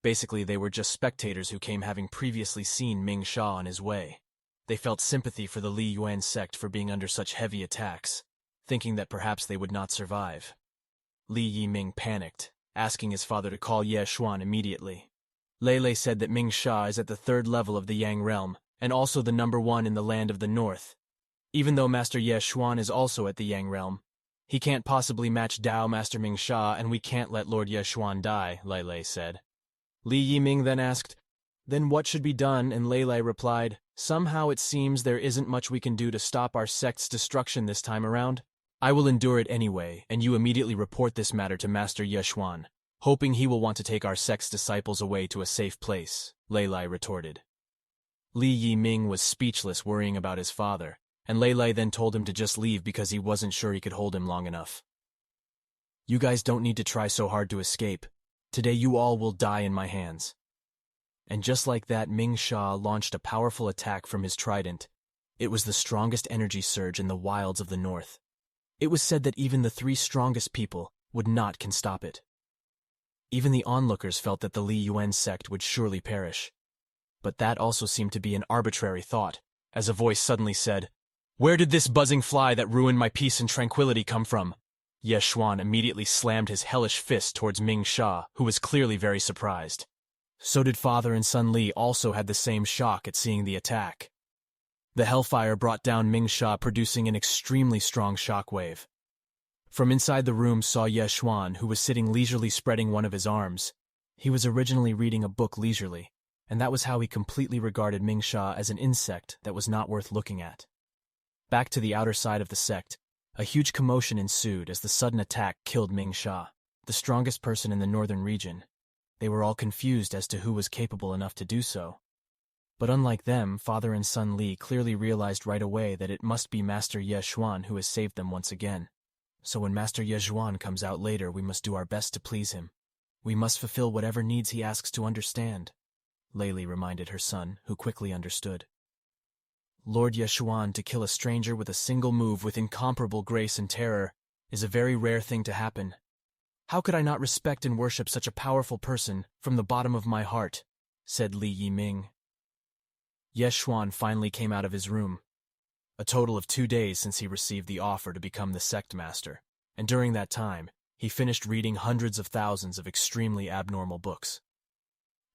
Basically they were just spectators who came having previously seen Ming Sha on his way. They felt sympathy for the Li Yuan sect for being under such heavy attacks, thinking that perhaps they would not survive. Li Yiming panicked, asking his father to call Ye Xuan immediately. Lei Lei said that Ming Sha is at the 3rd level of the Yang realm, and also the number 1 in the land of the north. Even though Master Ye Xuan is also at the Yang realm, he can't possibly match Dao Master Ming Sha, and we can't let Lord Ye Xuan die, Lei Lei said. Li Yiming then asked, "Then what should be done?" And Lei Lei replied, "Somehow it seems there isn't much we can do to stop our sect's destruction this time around. I will endure it anyway, and you immediately report this matter to Master Ye Xuan, hoping he will want to take our sect's disciples away to a safe place," Lei Lei retorted. Li Yiming was speechless, worrying about his father, and Lei Lei then told him to just leave because he wasn't sure he could hold him long enough. "You guys don't need to try so hard to escape. Today you all will die in my hands." And just like that, Ming Sha launched a powerful attack from his trident. It was the strongest energy surge in the wilds of the north. It was said that even the 3 strongest people can stop it. Even the onlookers felt that the Li Yuan sect would surely perish. But that also seemed to be an arbitrary thought, as a voice suddenly said, "Where did this buzzing fly that ruined my peace and tranquility come from?" Ye Xuan immediately slammed his hellish fist towards Ming Sha, who was clearly very surprised. So did father and son Li also had the same shock at seeing the attack. The hellfire brought down Ming Sha, producing an extremely strong shockwave. From inside the room saw Ye Xuan, who was sitting leisurely spreading one of his arms. He was originally reading a book leisurely, and that was how he completely regarded Ming Sha as an insect that was not worth looking at. Back to the outer side of the sect, a huge commotion ensued as the sudden attack killed Ming Sha, the strongest person in the northern region. They were all confused as to who was capable enough to do so. But unlike them, father and son Li clearly realized right away that it must be Master Ye Xuan who has saved them once again. So when Master Ye Xuan comes out later, we must do our best to please him. We must fulfill whatever needs he asks to understand, Lei Lei reminded her son, who quickly understood. Lord Ye Xuan to kill a stranger with a single move with incomparable grace and terror is a very rare thing to happen. How could I not respect and worship such a powerful person from the bottom of my heart, said Li Yiming. Ye Xuan finally came out of his room. A total of 2 days since he received the offer to become the sect master, and during that time, he finished reading hundreds of thousands of extremely abnormal books.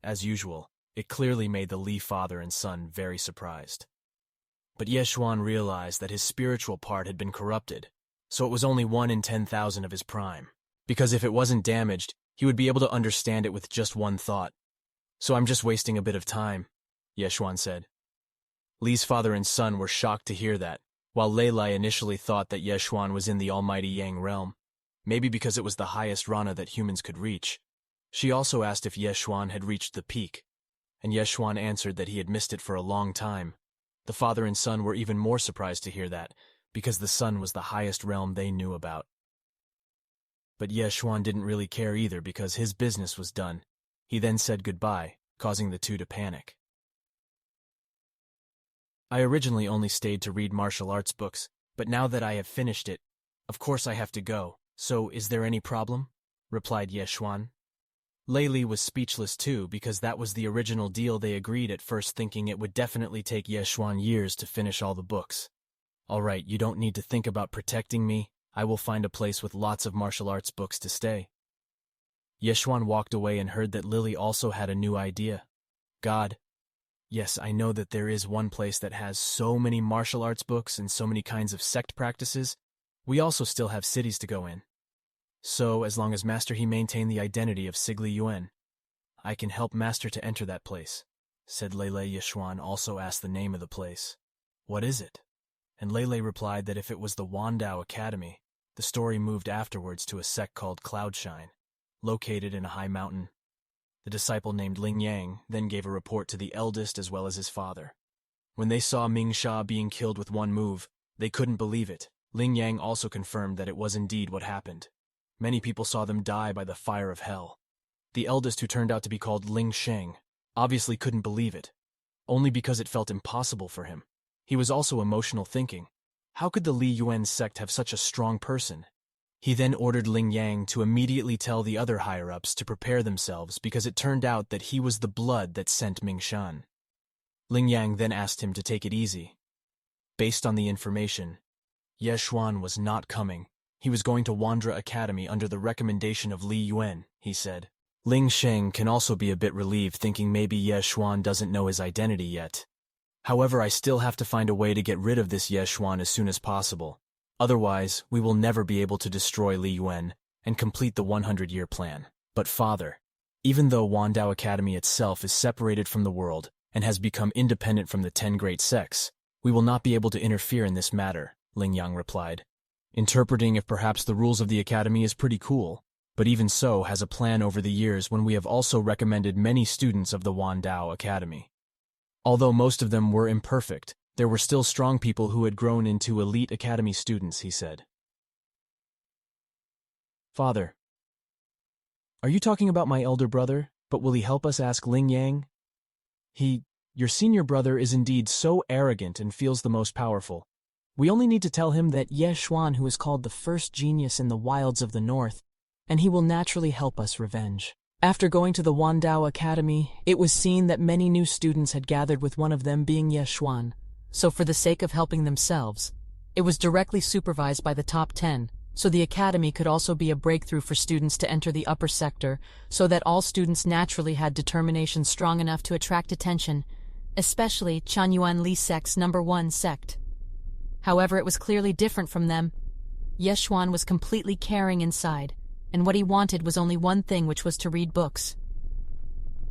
As usual, it clearly made the Li father and son very surprised. But Ye Xuan realized that his spiritual part had been corrupted, so it was only 1 in 10,000 of his prime, because if it wasn't damaged, he would be able to understand it with just one thought. So I'm just wasting a bit of time, Ye Xuan said. Li's father and son were shocked to hear that, while Lei Lei initially thought that Ye Xuan was in the almighty Yang realm, maybe because it was the highest Rana that humans could reach. She also asked if Ye Xuan had reached the peak, and Ye Xuan answered that he had missed it for a long time. The father and son were even more surprised to hear that, because the sun was the highest realm they knew about. But Ye Xuan didn't really care either because his business was done. He then said goodbye, causing the two to panic. I originally only stayed to read martial arts books, but now that I have finished it, of course I have to go, so is there any problem? Replied Ye Xuan. Lei Li was speechless too because that was the original deal they agreed at first, thinking it would definitely take Ye Xuan years to finish all the books. All right, you don't need to think about protecting me. I will find a place with lots of martial arts books to stay. Ye Xuan walked away and heard that Lily also had a new idea. God. Yes, I know that there is one place that has so many martial arts books and so many kinds of sect practices. We also still have cities to go in. So, as long as Master he maintain the identity of Sigli Yuan, I can help Master to enter that place, said Lei Lei. Ye Xuan also asked the name of the place. What is it? And Lei Lei replied that if it was the Wandao Academy, the story moved afterwards to a sect called Cloudshine, located in a high mountain. The disciple named Ling Yang then gave a report to the eldest as well as his father. When they saw Ming Sha being killed with one move, they couldn't believe it. Ling Yang also confirmed that it was indeed what happened. Many people saw them die by the fire of hell. The eldest, who turned out to be called Ling Sheng, obviously couldn't believe it, only because it felt impossible for him. He was also emotional, thinking, how could the Li Yuan sect have such a strong person? He then ordered Ling Yang to immediately tell the other higher-ups to prepare themselves, because it turned out that he was the blood that sent Ming Shan. Ling Yang then asked him to take it easy. Based on the information, Ye Xuan was not coming. He was going to Wandra Academy under the recommendation of Li Yuan, he said. Ling Sheng can also be a bit relieved, thinking maybe Ye Xuan doesn't know his identity yet. However, I still have to find a way to get rid of this Ye Xuan as soon as possible. Otherwise, we will never be able to destroy Li Yuan and complete the 100-year plan. But father, even though Wandao Academy itself is separated from the world and has become independent from the 10 great sects, we will not be able to interfere in this matter, Ling Yang replied, interpreting if perhaps the rules of the academy is pretty cool, but even so has a plan over the years when we have also recommended many students of the Wandao Academy. Although most of them were imperfect, there were still strong people who had grown into elite academy students, he said. Father, are you talking about my elder brother, but will he help us? Asked Ling Yang. Your senior brother is indeed so arrogant and feels the most powerful. We only need to tell him that Ye Xuan, who is called the first genius in the wilds of the north, and he will naturally help us revenge. After going to the Wandao Academy, it was seen that many new students had gathered, with one of them being Ye Xuan. So for the sake of helping themselves, it was directly supervised by the top 10, so the academy could also be a breakthrough for students to enter the upper sector, so that all students naturally had determination strong enough to attract attention, especially Chanyuan Li sect's #1 sect. However, it was clearly different from them. Ye Xuan was completely caring inside, and what he wanted was only one thing, which was to read books.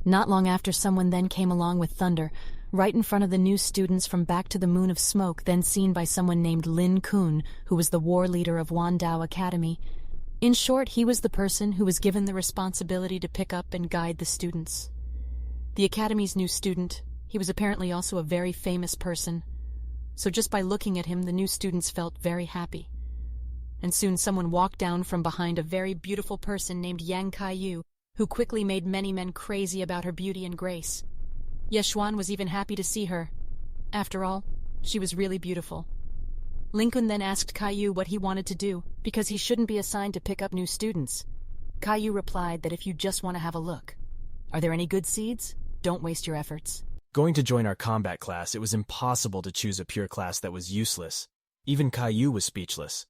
Not long after, someone then came along with thunder, right in front of the new students from Back to the Moon of Smoke, then seen by someone named Lin Kun, who was the war leader of Wandao Academy. In short, he was the person who was given the responsibility to pick up and guide the students. The academy's new student, he was apparently also a very famous person. So just by looking at him, the new students felt very happy. And soon someone walked down from behind a very beautiful person named Yang Kaiyu, who quickly made many men crazy about her beauty and grace. Ye Xuan was even happy to see her. After all, she was really beautiful. Lincoln then asked Kaiyu what he wanted to do, because he shouldn't be assigned to pick up new students. Kaiyu replied that if you just want to have a look. Are there any good seeds? Don't waste your efforts. Going to join our combat class, it was impossible to choose a pure class that was useless. Even Kaiyu was speechless.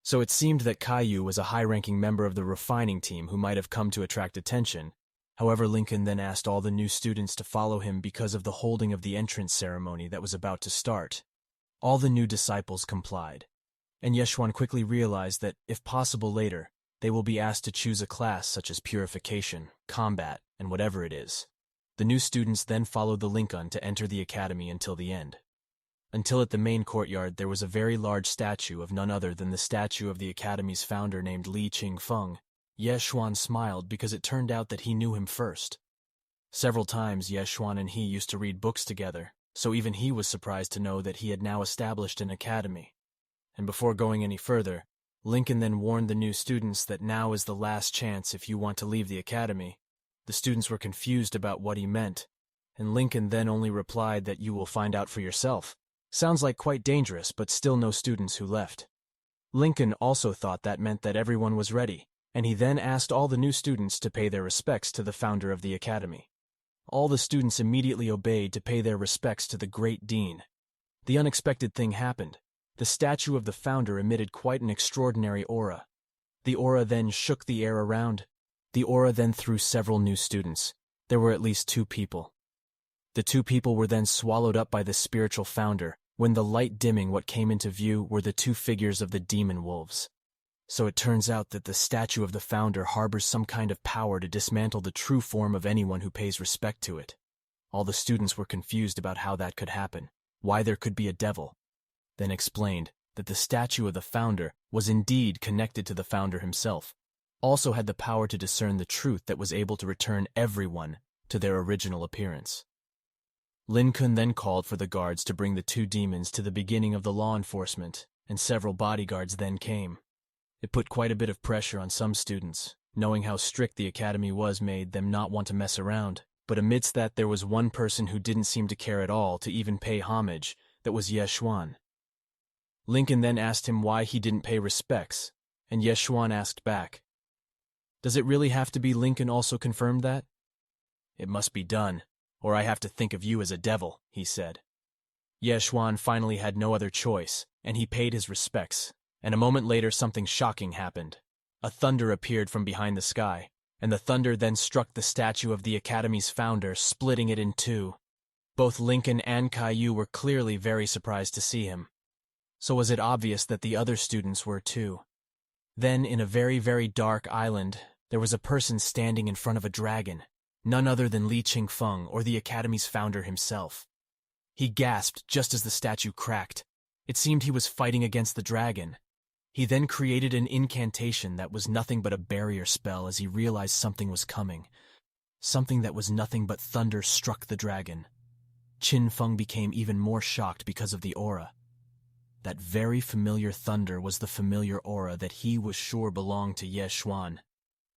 So it seemed that Kaiyu was a high-ranking member of the refining team who might have come to attract attention. However, Lincoln then asked all the new students to follow him because of the holding of the entrance ceremony that was about to start. All the new disciples complied, and Ye Xuan quickly realized that, if possible later, they will be asked to choose a class such as purification, combat, and whatever it is. The new students then followed the Lincoln to enter the academy until the end. Until at the main courtyard there was a very large statue of none other than the statue of the academy's founder named Li Qingfeng. Ye Xuan smiled because it turned out that he knew him first. Several times Ye Xuan and he used to read books together, so even he was surprised to know that he had now established an academy. And before going any further, Lincoln then warned the new students that now is the last chance if you want to leave the academy. The students were confused about what he meant, and Lincoln then only replied that you will find out for yourself. Sounds like quite dangerous, but still no students who left. Lincoln also thought that meant that everyone was ready, and he then asked all the new students to pay their respects to the founder of the academy. All the students immediately obeyed to pay their respects to the great dean. The unexpected thing happened. The statue of the founder emitted quite an extraordinary aura. The aura then shook the air around. The aura then threw several new students. There were at least 2 people. The 2 people were then swallowed up by the spiritual founder. When the light dimming, what came into view were the 2 figures of the demon wolves. So it turns out that the statue of the founder harbors some kind of power to dismantle the true form of anyone who pays respect to it. All the students were confused about how that could happen, why there could be a devil. Then explained that the statue of the founder was indeed connected to the founder himself, also had the power to discern the truth that was able to return everyone to their original appearance. Lin Kun then called for the guards to bring the 2 demons to the beginning of the law enforcement, and several bodyguards then came. It put quite a bit of pressure on some students. Knowing how strict the academy was made them not want to mess around. But amidst that there was one person who didn't seem to care at all to even pay homage. That was Ye Xuan. Lincoln then asked him why he didn't pay respects, and Ye Xuan asked back, "Does it really have to be?" Lincoln also confirmed that. "It must be done, or I have to think of you as a devil," he said. Ye Xuan finally had no other choice, and he paid his respects, and a moment later something shocking happened. A thunder appeared from behind the sky, and the thunder then struck the statue of the Academy's founder, splitting it in two. Both Lincoln and Caillou were clearly very surprised to see him. So was it obvious that the other students were too. Then, in a very, very dark island, there was a person standing in front of a dragon, none other than Li Qingfeng, or the Academy's founder himself. He gasped just as the statue cracked. It seemed he was fighting against the dragon. He then created an incantation that was nothing but a barrier spell as he realized something was coming. Something that was nothing but thunder struck the dragon. Qin Feng became even more shocked because of the aura. That very familiar thunder was the familiar aura that he was sure belonged to Ye Xuan.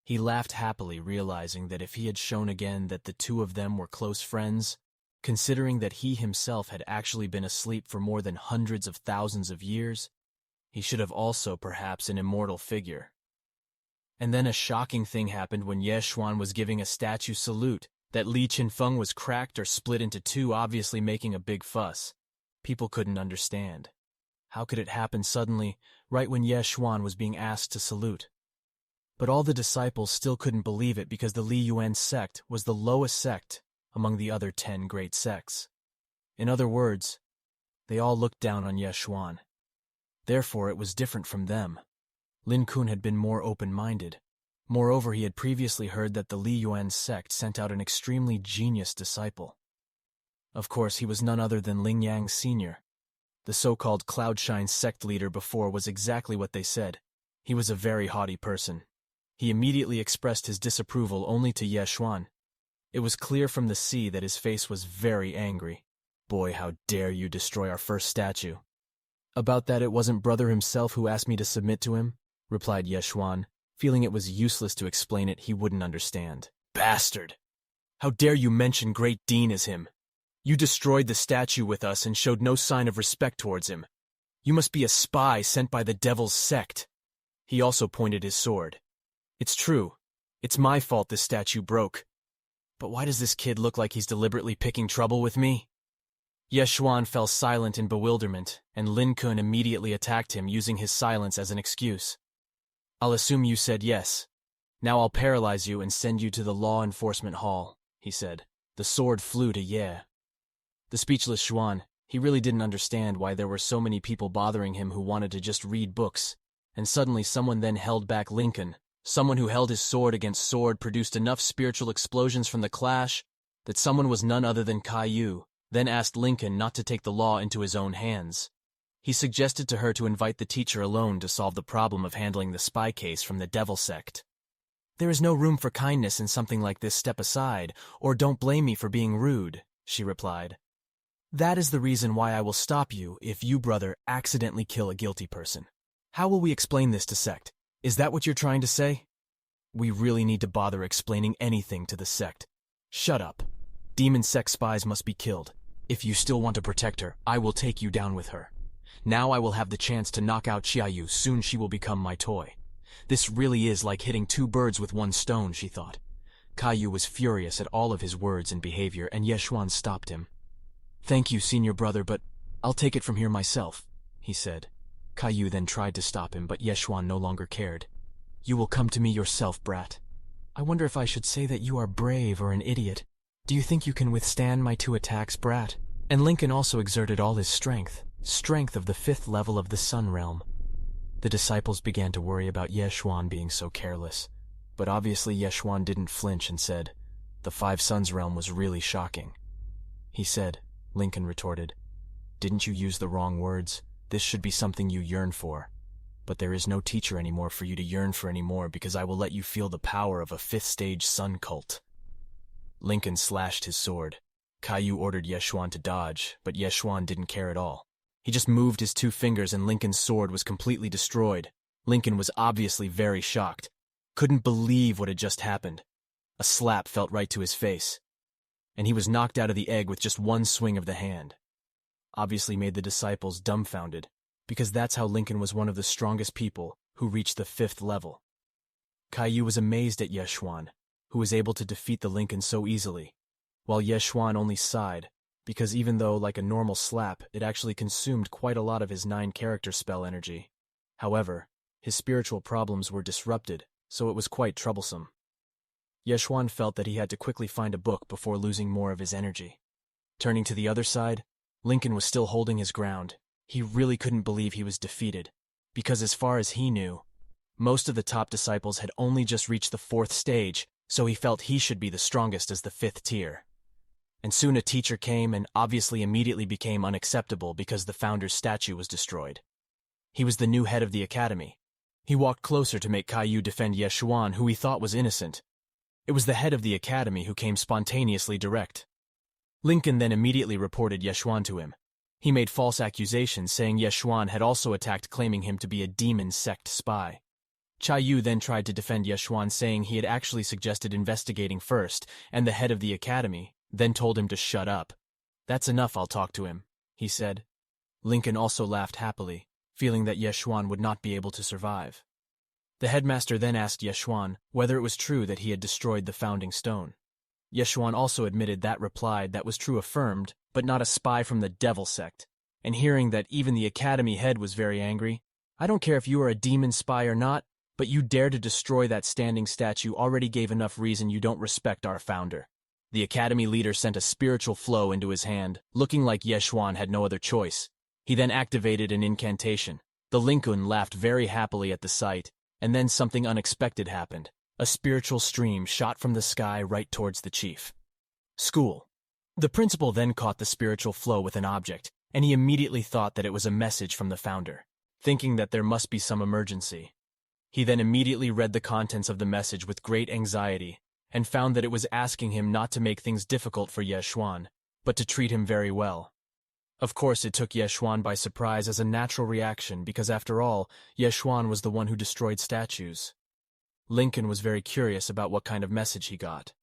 He laughed happily, realizing that if he had shown again that the two of them were close friends, considering that he himself had actually been asleep for more than hundreds of thousands of years, he should have also perhaps an immortal figure. And then a shocking thing happened when Ye Xuan was giving a statue salute. That Li Qinfeng was cracked or split into two, obviously making a big fuss. People couldn't understand. How could it happen suddenly, right when Ye Xuan was being asked to salute? But all the disciples still couldn't believe it because the Li Yuan sect was the lowest sect among the other 10 great sects. In other words, they all looked down on Ye Xuan. Therefore, it was different from them. Lin Kun had been more open-minded. Moreover, he had previously heard that the Li Yuan sect sent out an extremely genius disciple. Of course, he was none other than Ling Yang Sr. The so-called Cloudshine sect leader before was exactly what they said. He was a very haughty person. He immediately expressed his disapproval only to Ye Xuan. It was clear from the sea that his face was very angry. "Boy, how dare you destroy our first statue?" "About that, it wasn't brother himself who asked me to submit to him," replied Ye Xuan, feeling it was useless to explain it. He wouldn't understand. "Bastard! How dare you mention Great Dean as him? You destroyed the statue with us and showed no sign of respect towards him. You must be a spy sent by the devil's sect." He also pointed his sword. "It's true. It's my fault this statue broke. But why does this kid look like he's deliberately picking trouble with me?" Ye Xuan fell silent in bewilderment, and Lin Kun immediately attacked him, using his silence as an excuse. "I'll assume you said yes. Now I'll paralyze you and send you to the law enforcement hall," he said. The sword flew to Ye. The speechless Xuan, he really didn't understand why there were so many people bothering him who wanted to just read books, and suddenly someone then held back Lincoln. Someone who held his sword against sword produced enough spiritual explosions from the clash that someone was none other than Caillou, then asked Lincoln not to take the law into his own hands. He suggested to her to invite the teacher alone to solve the problem of handling the spy case from the devil sect. "There is no room for kindness in something like this. Step aside, or don't blame me for being rude," she replied. "That is the reason why I will stop you if you, brother, accidentally kill a guilty person. How will we explain this to sect? Is that what you're trying to say?" "We really need to bother explaining anything to the sect." "Shut up. Demon sect spies must be killed. If you still want to protect her, I will take you down with her. Now I will have the chance to knock out Xiaoyu. Soon she will become my toy. This really is like hitting 2 birds with 1 stone, she thought. Caillou was furious at all of his words and behavior, and Ye Xuan stopped him. "Thank you, senior brother, but I'll take it from here myself," he said. Caillou then tried to stop him, but Ye Xuan no longer cared. "You will come to me yourself, brat. I wonder if I should say that you are brave or an idiot. Do you think you can withstand my 2 attacks, brat?" And Lincoln also exerted all his strength of the 5th level of the Sun Realm. The disciples began to worry about Ye Xuan being so careless, but obviously Ye Xuan didn't flinch and said, "The 5 Suns Realm was really shocking." He said, Lincoln retorted, "Didn't you use the wrong words? This should be something you yearn for. But there is no teacher anymore for you to yearn for anymore, because I will let you feel the power of a 5th stage sun cult." Lincoln slashed his sword. Caillou ordered Ye Xuan to dodge, but Ye Xuan didn't care at all. He just moved his 2 fingers and Lincoln's sword was completely destroyed. Lincoln was obviously very shocked. Couldn't believe what had just happened. A slap felt right to his face, and he was knocked out of the egg with just one swing of the hand. Obviously made the disciples dumbfounded, because that's how Lincoln was one of the strongest people who reached the 5th level. Caillou was amazed at Yeshuan, who was able to defeat the Lincoln so easily, while Yeshuan only sighed, because even though, like a normal slap, it actually consumed quite a lot of his 9-character spell energy. However, his spiritual problems were disrupted, so it was quite troublesome. Yeshuan felt that he had to quickly find a book before losing more of his energy. Turning to the other side, Lincoln was still holding his ground. He really couldn't believe he was defeated, because as far as he knew, most of the top disciples had only just reached the 4th stage, so he felt he should be the strongest as the 5th tier. And soon a teacher came and obviously immediately became unacceptable because the founder's statue was destroyed. He was the new head of the academy. He walked closer to make Caillou defend Yeshuan, who he thought was innocent. It was the head of the academy who came spontaneously direct. Lincoln then immediately reported Yeshuan to him. He made false accusations saying Yeshuan had also attacked, claiming him to be a demon sect spy. Caillou then tried to defend Yeshuan, saying he had actually suggested investigating first, and the head of the academy then told him to shut up. "That's enough, I'll talk to him," he said. Lincoln also laughed happily, feeling that Yeshuan would not be able to survive. The headmaster then asked Yeshuan whether it was true that he had destroyed the founding stone. Yeshuan also admitted that, replied that was true, affirmed, but not a spy from the devil sect. And hearing that even the academy head was very angry, "I don't care if you are a demon spy or not, but you dare to destroy that standing statue already gave enough reason you don't respect our founder." The academy leader sent a spiritual flow into his hand, looking like Yeshuan had no other choice. He then activated an incantation. The Lincoln laughed very happily at the sight, and then something unexpected happened. A spiritual stream shot from the sky right towards the chief. School. The principal then caught the spiritual flow with an object, and he immediately thought that it was a message from the founder, thinking that there must be some emergency. He then immediately read the contents of the message with great anxiety, and found that it was asking him not to make things difficult for Yeshuan, but to treat him very well. Of course, it took Yeshuan by surprise as a natural reaction, because after all, Yeshuan was the one who destroyed statues. Lincoln was very curious about what kind of message he got.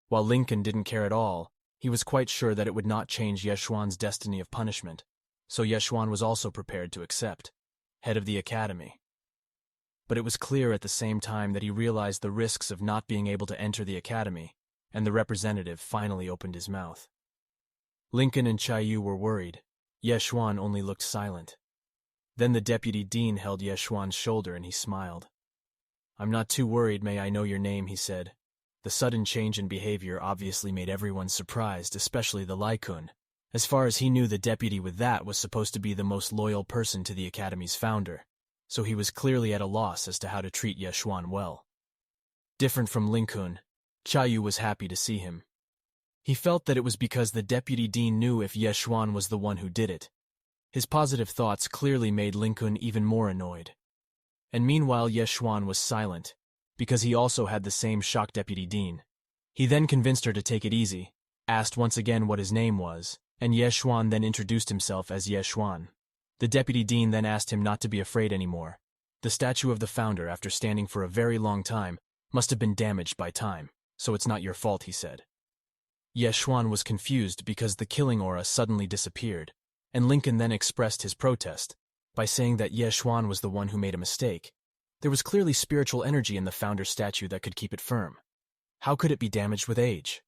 While Lincoln didn't care at all, he was quite sure that it would not change Yeshuan's destiny of punishment, so Yeshuan was also prepared to accept. Head of the academy. But it was clear at the same time that he realized the risks of not being able to enter the academy, and the representative finally opened his mouth. Lincoln and Caillou were worried. Yeshuan only looked silent. Then the deputy dean held Yeshuan's shoulder and he smiled. "I'm not too worried, may I know your name," he said. The sudden change in behavior obviously made everyone surprised, especially the Lycun. As far as he knew, the deputy with that was supposed to be the most loyal person to the academy's founder, so he was clearly at a loss as to how to treat Yeshuan well. Different from Lincoln, Caillou was happy to see him. He felt that it was because the deputy dean knew if Yeshuan was the one who did it. His positive thoughts clearly made Lincoln even more annoyed. And meanwhile Yeshuan was silent, because he also had the same shock deputy dean. He then convinced her to take it easy, asked once again what his name was, and Yeshuan then introduced himself as Yeshuan. The deputy dean then asked him not to be afraid anymore. The statue of the founder, after standing for a very long time, must have been damaged by time, so it's not your fault, he said. Yeshuan was confused because the killing aura suddenly disappeared, and Lincoln then expressed his protest by saying that Yeshuan was the one who made a mistake. There was clearly spiritual energy in the founder's statue that could keep it firm. How could it be damaged with age?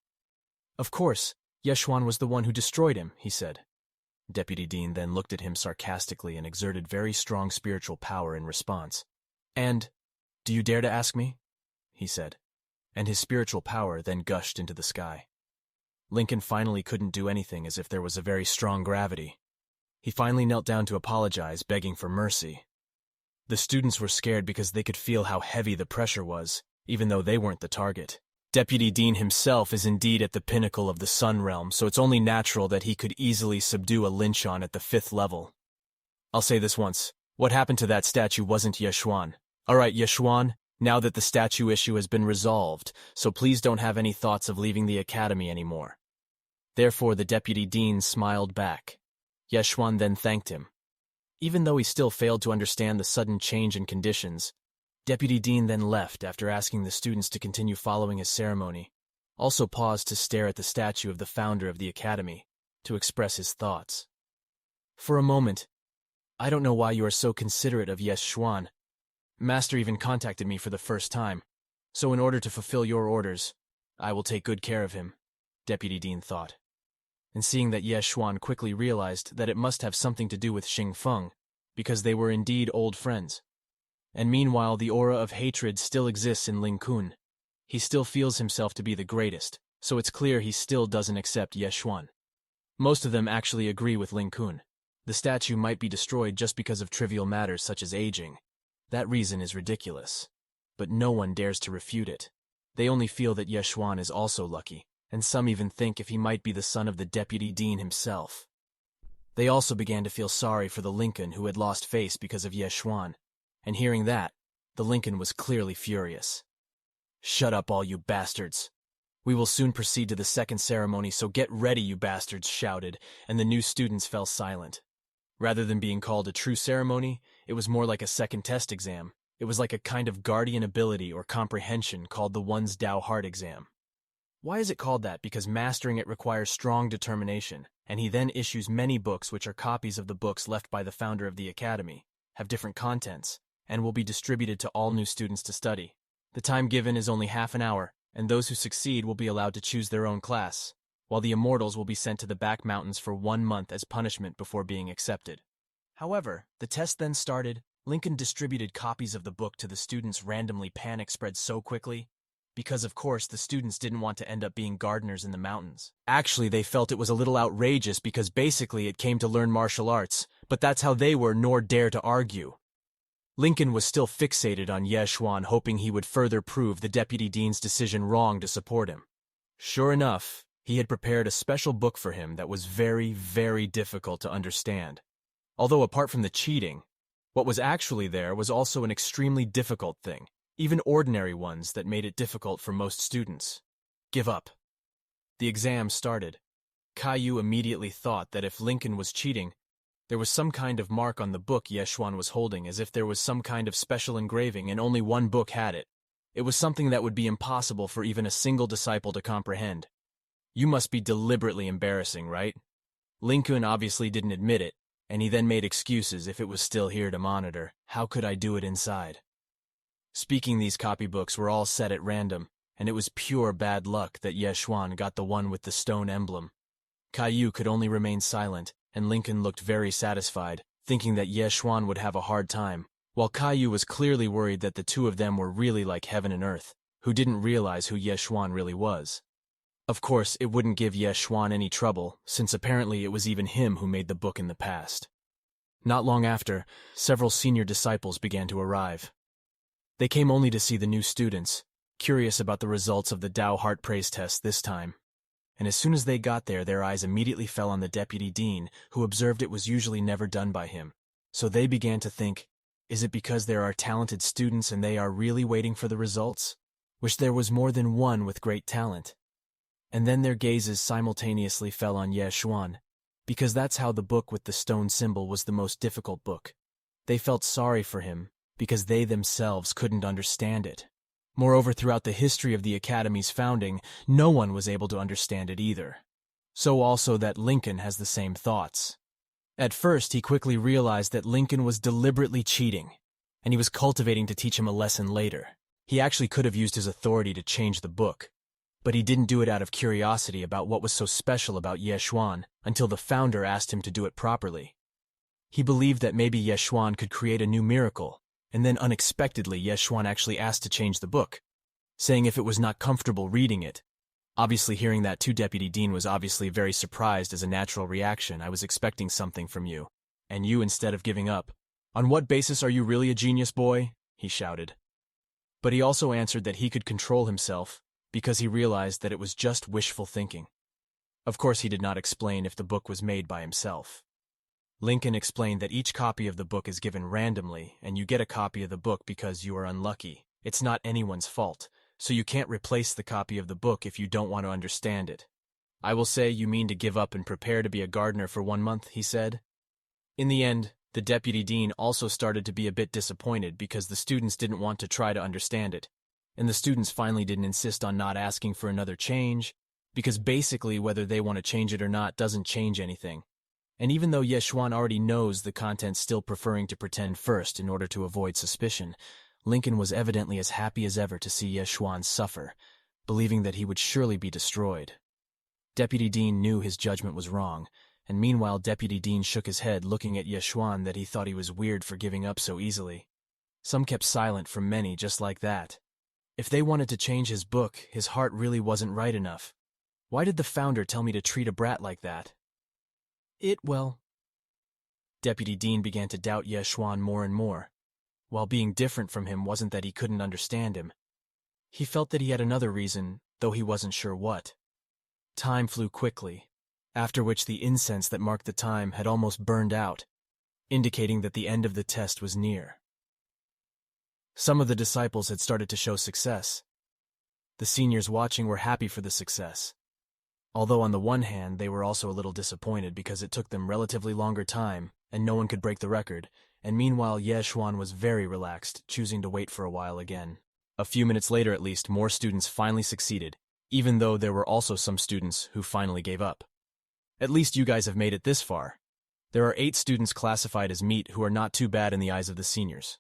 Of course, Yeshuan was the one who destroyed him, he said. Deputy Dean then looked at him sarcastically and exerted very strong spiritual power in response. "And, do you dare to ask me?" he said, and his spiritual power then gushed into the sky. Lincoln finally couldn't do anything, as if there was a very strong gravity. He finally knelt down to apologize, begging for mercy. The students were scared because they could feel how heavy the pressure was, even though they weren't the target. Deputy Dean himself is indeed at the pinnacle of the Sun Realm, so it's only natural that he could easily subdue a Lynchon at the 5th level. I'll say this once. What happened to that statue wasn't Yeshuan. All right, Yeshuan, now that the statue issue has been resolved, so please don't have any thoughts of leaving the academy anymore. Therefore, the Deputy Dean smiled back. Yeshuan then thanked him. Even though he still failed to understand the sudden change in conditions, Deputy Dean then left after asking the students to continue following his ceremony, also paused to stare at the statue of the founder of the academy, to express his thoughts. For a moment, I don't know why you are so considerate of Yes Xuan. Master even contacted me for the first time, so in order to fulfill your orders, I will take good care of him, Deputy Dean thought. And seeing that Yes Xuan quickly realized that it must have something to do with Xing Feng, because they were indeed old friends. And meanwhile the aura of hatred still exists in Ling Kun. He still feels himself to be the greatest, so it's clear he still doesn't accept Yes Xuan. Most of them actually agree with Ling Kun. The statue might be destroyed just because of trivial matters such as aging. That reason is ridiculous. But no one dares to refute it. They only feel that Yes Xuan is also lucky, and some even think if he might be the son of the Deputy Dean himself. They also began to feel sorry for the Lincoln who had lost face because of Yes Xuan, and hearing that, the Lincoln was clearly furious. Shut up, all you bastards. We will soon proceed to the second ceremony, so get ready, you bastards, shouted, and the new students fell silent. Rather than being called a true ceremony, it was more like a second test exam. It was like a kind of guardian ability or comprehension called the One's Dao Heart exam. Why is it called that? Because mastering it requires strong determination, and he then issues many books which are copies of the books left by the founder of the academy, have different contents, and will be distributed to all new students to study. The time given is only half an hour, and those who succeed will be allowed to choose their own class, while the immortals will be sent to the back mountains for 1 month as punishment before being accepted. However, the test then started. Lincoln distributed copies of the book to the students randomly. Panic spread so quickly, because of course the students didn't want to end up being gardeners in the mountains. Actually, they felt it was a little outrageous because basically it came to learn martial arts, but that's how they were, nor dare to argue. Lincoln was still fixated on Yes Xuan, hoping he would further prove the Deputy Dean's decision wrong to support him. Sure enough, he had prepared a special book for him that was very, very difficult to understand. Although apart from the cheating, what was actually there was also an extremely difficult thing, even ordinary ones that made it difficult for most students. Give up. The exam started. Caillou immediately thought that if Lincoln was cheating, there was some kind of mark on the book Yes Xuan was holding, as if there was some kind of special engraving and only one book had it. It was something that would be impossible for even a single disciple to comprehend. You must be deliberately embarrassing, right? Lincoln obviously didn't admit it, and he then made excuses if it was still here to monitor. How could I do it inside? Speaking, these copybooks were all set at random, and it was pure bad luck that Yes Xuan got the one with the stone emblem. Caillou could only remain silent, and Lincoln looked very satisfied, thinking that Yes Xuan would have a hard time, while Caillou was clearly worried that the two of them were really like heaven and earth, who didn't realize who Yes Xuan really was. Of course, it wouldn't give Yes Xuan any trouble, since apparently it was even him who made the book in the past. Not long after, several senior disciples began to arrive. They came only to see the new students, curious about the results of the Dao Heart Praise test this time. And as soon as they got there, their eyes immediately fell on the Deputy Dean, who observed it was usually never done by him. So they began to think, is it because there are talented students and they are really waiting for the results? Wish there was more than one with great talent. And then their gazes simultaneously fell on Yes Xuan, because that's how the book with the stone symbol was the most difficult book. They felt sorry for him, because they themselves couldn't understand it. Moreover, throughout the history of the Academy's founding, no one was able to understand it either. So also that Lincoln has the same thoughts. At first, he quickly realized that Lincoln was deliberately cheating, and he was cultivating to teach him a lesson later. He actually could have used his authority to change the book, but he didn't do it out of curiosity about what was so special about Yes Xuan until the founder asked him to do it properly. He believed that maybe Yes Xuan could create a new miracle, and then unexpectedly Yes Xuan actually asked to change the book, saying if it was not comfortable reading it. Obviously hearing that too, Deputy Dean was obviously very surprised. As a natural reaction, I was expecting something from you, and you, instead of giving up. On what basis are you really a genius, boy? He shouted. But he also answered that he could control himself, because he realized that it was just wishful thinking. Of course, he did not explain if the book was made by himself. Lincoln explained that each copy of the book is given randomly, and you get a copy of the book because you are unlucky. It's not anyone's fault, so you can't replace the copy of the book if you don't want to understand it. I will say you mean to give up and prepare to be a gardener for 1 month, he said. In the end, The deputy dean also started to be a bit disappointed because the students didn't want to try to understand it, and the students finally didn't insist on not asking for another change, because basically whether they want to change it or not doesn't change anything. And even though Yeshuan already knows the content's still preferring to pretend first in order to avoid suspicion, Lincoln was evidently as happy as ever to see Yeshuan suffer, believing that he would surely be destroyed. Deputy Dean knew his judgment was wrong, and meanwhile Deputy Dean shook his head looking at Yeshuan that he thought he was weird for giving up so easily. Some kept silent from many just like that. If they wanted to change his book, his heart really wasn't right enough. Why did the founder tell me to treat a brat like that? Deputy Dean began to doubt Yeshuan more and more. While being different from him wasn't that he couldn't understand him. He felt that he had another reason, though he wasn't sure what. Time flew quickly, after which the incense that marked the time had almost burned out, indicating that the end of the test was near. Some of the disciples had started to show success. The seniors watching were happy for the success, although on the one hand they were also a little disappointed because it took them relatively longer time and no one could break the record, and meanwhile Yeshuan was very relaxed, choosing to wait for a while again. A few minutes later at least, more students finally succeeded, even though there were also some students who finally gave up. At least you guys have made it this far. There are 8 students classified as meat who are not too bad in the eyes of the seniors.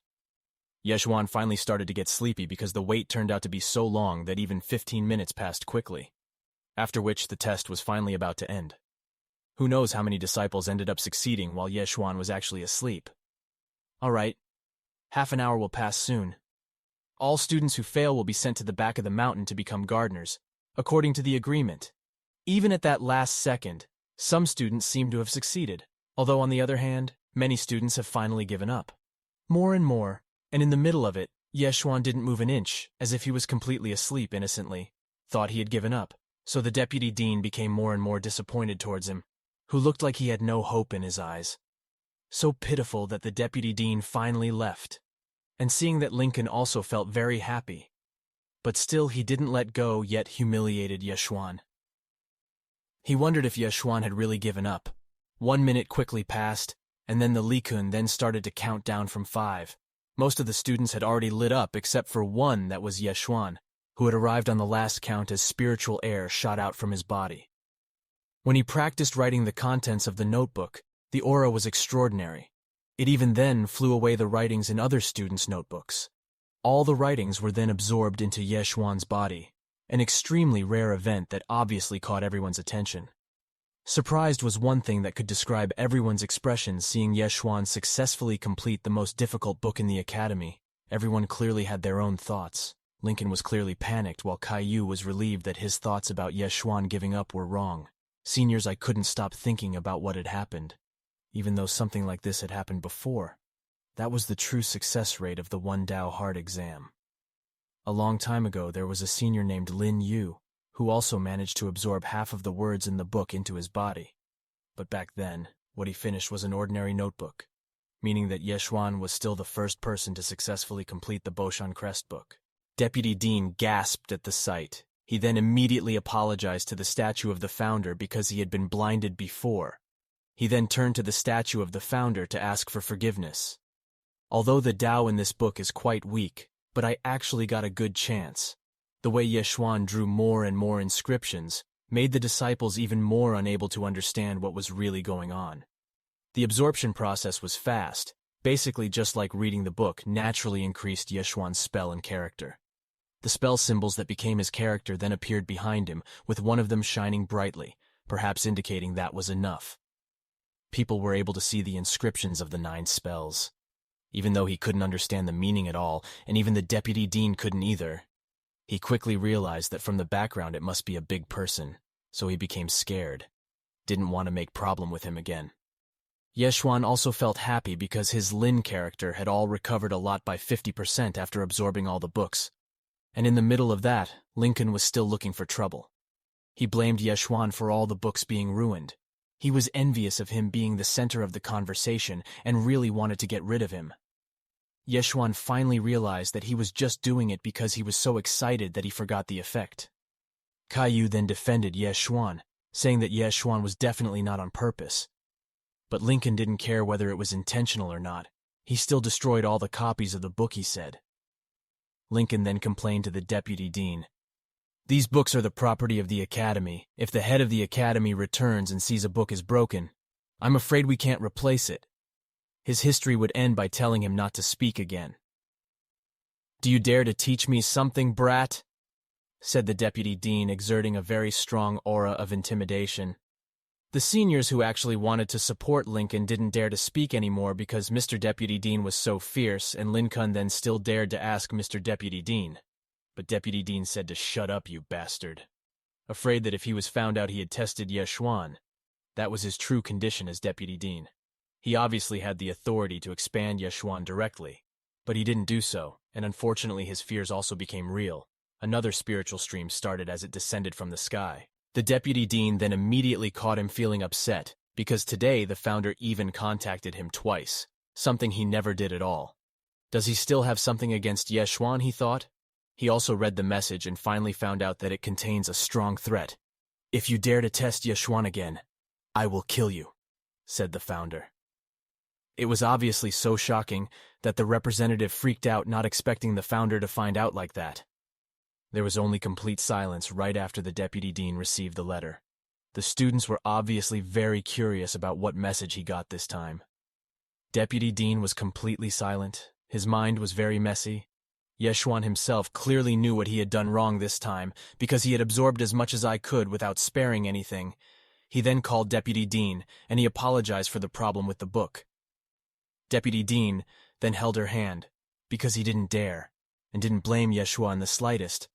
Yeshuan finally started to get sleepy because the wait turned out to be so long that even 15 minutes passed quickly, after which the test was finally about to end. Who knows how many disciples ended up succeeding while Yeshuan was actually asleep. All right, half an hour will pass soon. All students who fail will be sent to the back of the mountain to become gardeners, according to the agreement. Even at that last second, some students seem to have succeeded, although on the other hand, many students have finally given up. More and more, and in the middle of it, Yeshuan didn't move an inch, as if he was completely asleep innocently, thought he had given up, so the deputy dean became more and more disappointed towards him, who looked like he had no hope in his eyes. So pitiful that the deputy dean finally left, and seeing that Lincoln also felt very happy. But still he didn't let go, yet humiliated Yeshuan. He wondered if Yeshuan had really given up. 1 minute quickly passed, and then the Likun then started to count down from 5. Most of the students had already lit up except for one, that was Yeshuan, who had arrived on the last count as spiritual air shot out from his body. When he practiced writing the contents of the notebook, the aura was extraordinary. It even then flew away the writings in other students' notebooks. All the writings were then absorbed into Yeshuan's body, an extremely rare event that obviously caught everyone's attention. Surprised was one thing that could describe everyone's expression seeing Yeshuan successfully complete the most difficult book in the academy. Everyone clearly had their own thoughts. Lincoln was clearly panicked while Caillou was relieved that his thoughts about Yeshuan giving up were wrong. Seniors, I couldn't stop thinking about what had happened, even though something like this had happened before. That was the true success rate of the One Dao Hard exam. A long time ago, there was a senior named Lin Yu, who also managed to absorb half of the words in the book into his body. But back then, what he finished was an ordinary notebook, meaning that Yeshuan was still the first person to successfully complete the Boshan Crest book. Deputy Dean gasped at the sight. He then immediately apologized to the statue of the founder because he had been blinded before. He then turned to the statue of the founder to ask for forgiveness. Although the Tao in this book is quite weak, but I actually got a good chance. The way Yeshuan drew more and more inscriptions made the disciples even more unable to understand what was really going on. The absorption process was fast, basically just like reading the book naturally increased Yeshuan's spell and character. The spell symbols that became his character then appeared behind him, with one of them shining brightly, perhaps indicating that was enough. People were able to see the inscriptions of the 9 spells. Even though he couldn't understand the meaning at all, and even the deputy dean couldn't either, he quickly realized that from the background it must be a big person, so he became scared. Didn't want to make problem with him again. Yeshuan also felt happy because his Lin character had all recovered a lot by 50% after absorbing all the books. And in the middle of that, Lincoln was still looking for trouble. He blamed Yeshuan for all the books being ruined. He was envious of him being the center of the conversation and really wanted to get rid of him. Yeshuan finally realized that he was just doing it because he was so excited that he forgot the effect. Caillou then defended Yeshuan, saying that Yeshuan was definitely not on purpose. But Lincoln didn't care whether it was intentional or not. He still destroyed all the copies of the book, he said. Lincoln then complained to the deputy dean. These books are the property of the academy. If the head of the academy returns and sees a book is broken, I'm afraid we can't replace it. His history would end by telling him not to speak again. Do you dare to teach me something, brat? Said the deputy dean, exerting a very strong aura of intimidation. The seniors who actually wanted to support Lincoln didn't dare to speak anymore because Mr. Deputy Dean was so fierce, and Lincoln then still dared to ask Mr. Deputy Dean. But Deputy Dean said to shut up, you bastard. Afraid that if he was found out he had tested Ye Xuan, that was his true condition as Deputy Dean. He obviously had the authority to expand Ye Xuan directly, but he didn't do so, and unfortunately his fears also became real. Another spiritual stream started as it descended from the sky. The deputy dean then immediately caught him feeling upset, because today the founder even contacted him twice, something he never did at all. Does he still have something against Ye Xuan, he thought? He also read the message and finally found out that it contains a strong threat. If you dare to test Ye Xuan again, I will kill you, said the founder. It was obviously so shocking that the representative freaked out, not expecting the founder to find out like that. There was only complete silence right after the deputy dean received the letter. The students were obviously very curious about what message he got this time. Deputy Dean was completely silent. His mind was very messy. Ye Xuan himself clearly knew what he had done wrong this time because he had absorbed as much as I could without sparing anything. He then called Deputy Dean, and he apologized for the problem with the book. Deputy Dean then held her hand because he didn't dare and didn't blame Ye Xuan in the slightest.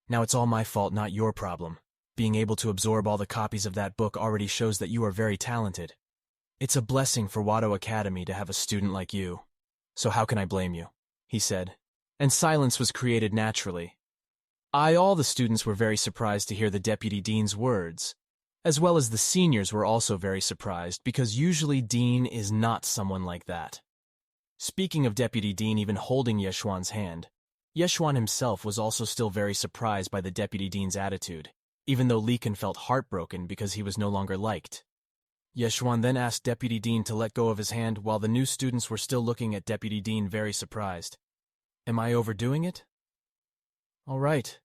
Now it's all my fault, not your problem. Being able to absorb all the copies of that book already shows that you are very talented. It's a blessing for Wado Academy to have a student like you. So how can I blame you? He said. And silence was created naturally. All the students were very surprised to hear the deputy dean's words, as well as the seniors were also very surprised because usually Dean is not someone like that. Speaking of Deputy Dean even holding Ye Xuan's hand, Ye Xuan himself was also still very surprised by the Deputy Dean's attitude, even though Lincoln felt heartbroken because he was no longer liked. Ye Xuan then asked Deputy Dean to let go of his hand while the new students were still looking at Deputy Dean very surprised. Am I overdoing it? All right.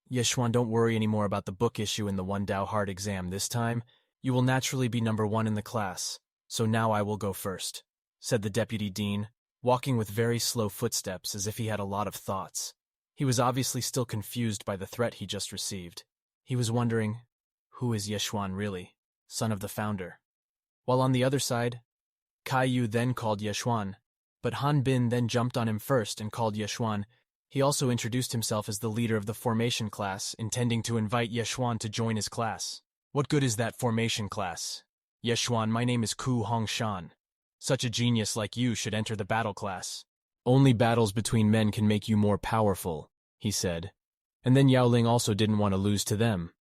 Ye Xuan, don't worry anymore about the book issue in the 1 Dao Hard exam this time. You will naturally be number 1 in the class, so now I will go first, said the Deputy Dean, walking with very slow footsteps as if he had a lot of thoughts. He was obviously still confused by the threat he just received. He was wondering, who is Ye Xuan really, son of the founder? While on the other side, Caillou then called Ye Xuan, but Han Bin then jumped on him first and called Ye Xuan. He also introduced himself as the leader of the formation class, intending to invite Ye Xuan to join his class. What good is that formation class? Ye Xuan, my name is Ku Hongshan. Such a genius like you should enter the battle class. Only battles between men can make you more powerful, he said. And then Yao Ling also didn't want to lose to them.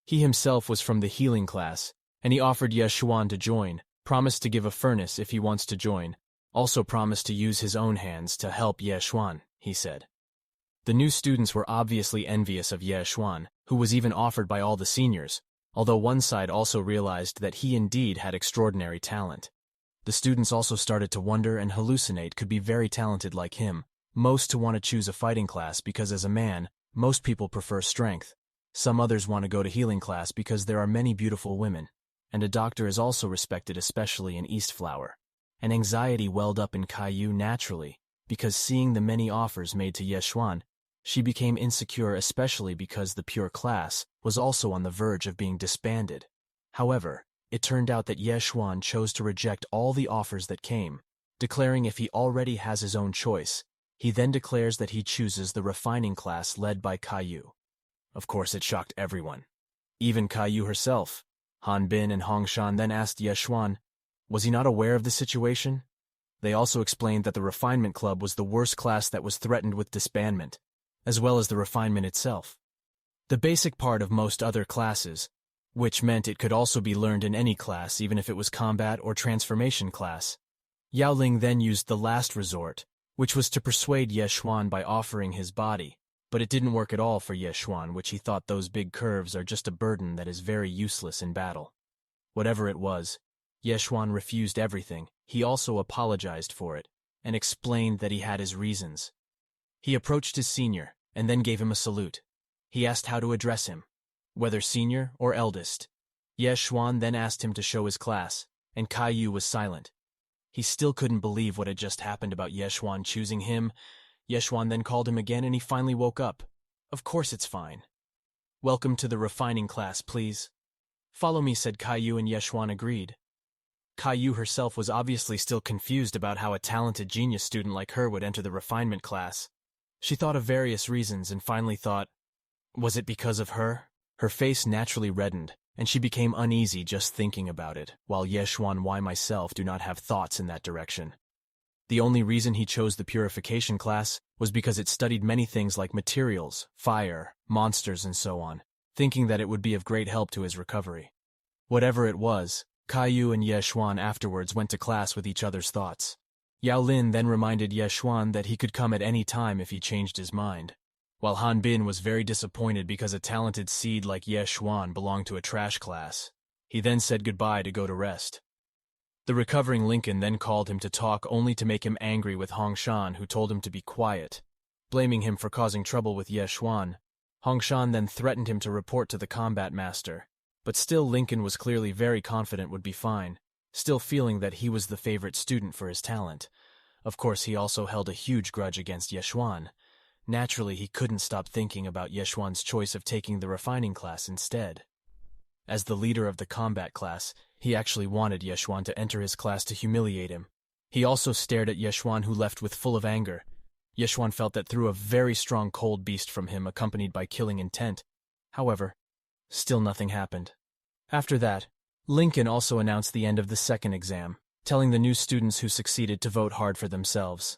He himself was from the healing class, and he offered Ye Xuan to join, promised to give a furnace if he wants to join, also promised to use his own hands to help Ye Xuan, he said. The new students were obviously envious of Ye Xuan, who was even offered by all the seniors, although one side also realized that he indeed had extraordinary talent. The students also started to wonder and hallucinate could be very talented like him, most to want to choose a fighting class because as a man, most people prefer strength. Some others want to go to healing class because there are many beautiful women, and a doctor is also respected especially in East Flower. And anxiety welled up in Caillou naturally, because seeing the many offers made to Ye Xuan, she became insecure especially because the pure class was also on the verge of being disbanded. However, it turned out that Ye Xuan chose to reject all the offers that came, declaring if he already has his own choice, he then declares that he chooses the refining class led by Caillou. Of course, it shocked everyone. Even Caillou herself. Han Bin and Hongshan then asked Ye Xuan, was he not aware of the situation? They also explained that the refinement club was the worst class that was threatened with disbandment, as well as the refinement itself. The basic part of most other classes, which meant it could also be learned in any class even if it was combat or transformation class. Yao Ling then used the last resort, which was to persuade Ye Xuan by offering his body, but it didn't work at all for Ye Xuan, which he thought those big curves are just a burden that is very useless in battle. Whatever it was, Xuan refused everything. He also apologized for it and explained that he had his reasons. He approached his senior and then gave him a salute. He asked how to address him, whether senior or eldest. Xuan then asked him to show his class, and Caillou was silent. He still couldn't believe what had just happened about Xuan choosing him. Xuan then called him again and he finally woke up. Of course it's fine. Welcome to the refining class, please. Follow me, said Caillou, and Xuan agreed. Caillou herself was obviously still confused about how a talented genius student like her would enter the refinement class. She thought of various reasons and finally thought, was it because of her? Her face naturally reddened, and she became uneasy just thinking about it, while Xuan and I myself do not have thoughts in that direction. The only reason he chose the purification class was because it studied many things like materials, fire, monsters, and so on, thinking that it would be of great help to his recovery. Whatever it was, Caillou and Xuan afterwards went to class with each other's thoughts. Yao Lin then reminded Xuan that he could come at any time if he changed his mind, while Han Bin was very disappointed because a talented seed like Xuan belonged to a trash class. He then said goodbye to go to rest. The recovering Lincoln then called him to talk only to make him angry with Hongshan, who told him to be quiet, blaming him for causing trouble with Xuan. Hongshan then threatened him to report to the combat master, but still Lincoln was clearly very confident would be fine, still feeling that he was the favorite student for his talent. Of course, he also held a huge grudge against Xuan. Naturally, he couldn't stop thinking about Xuan's choice of taking the refining class instead. As the leader of the combat class, he actually wanted Xuan to enter his class to humiliate him. He also stared at Xuan, who left with full of anger. Xuan felt that through a very strong cold beast from him accompanied by killing intent. However, still nothing happened. After that, Lincoln also announced the end of the second exam, telling the new students who succeeded to vote hard for themselves.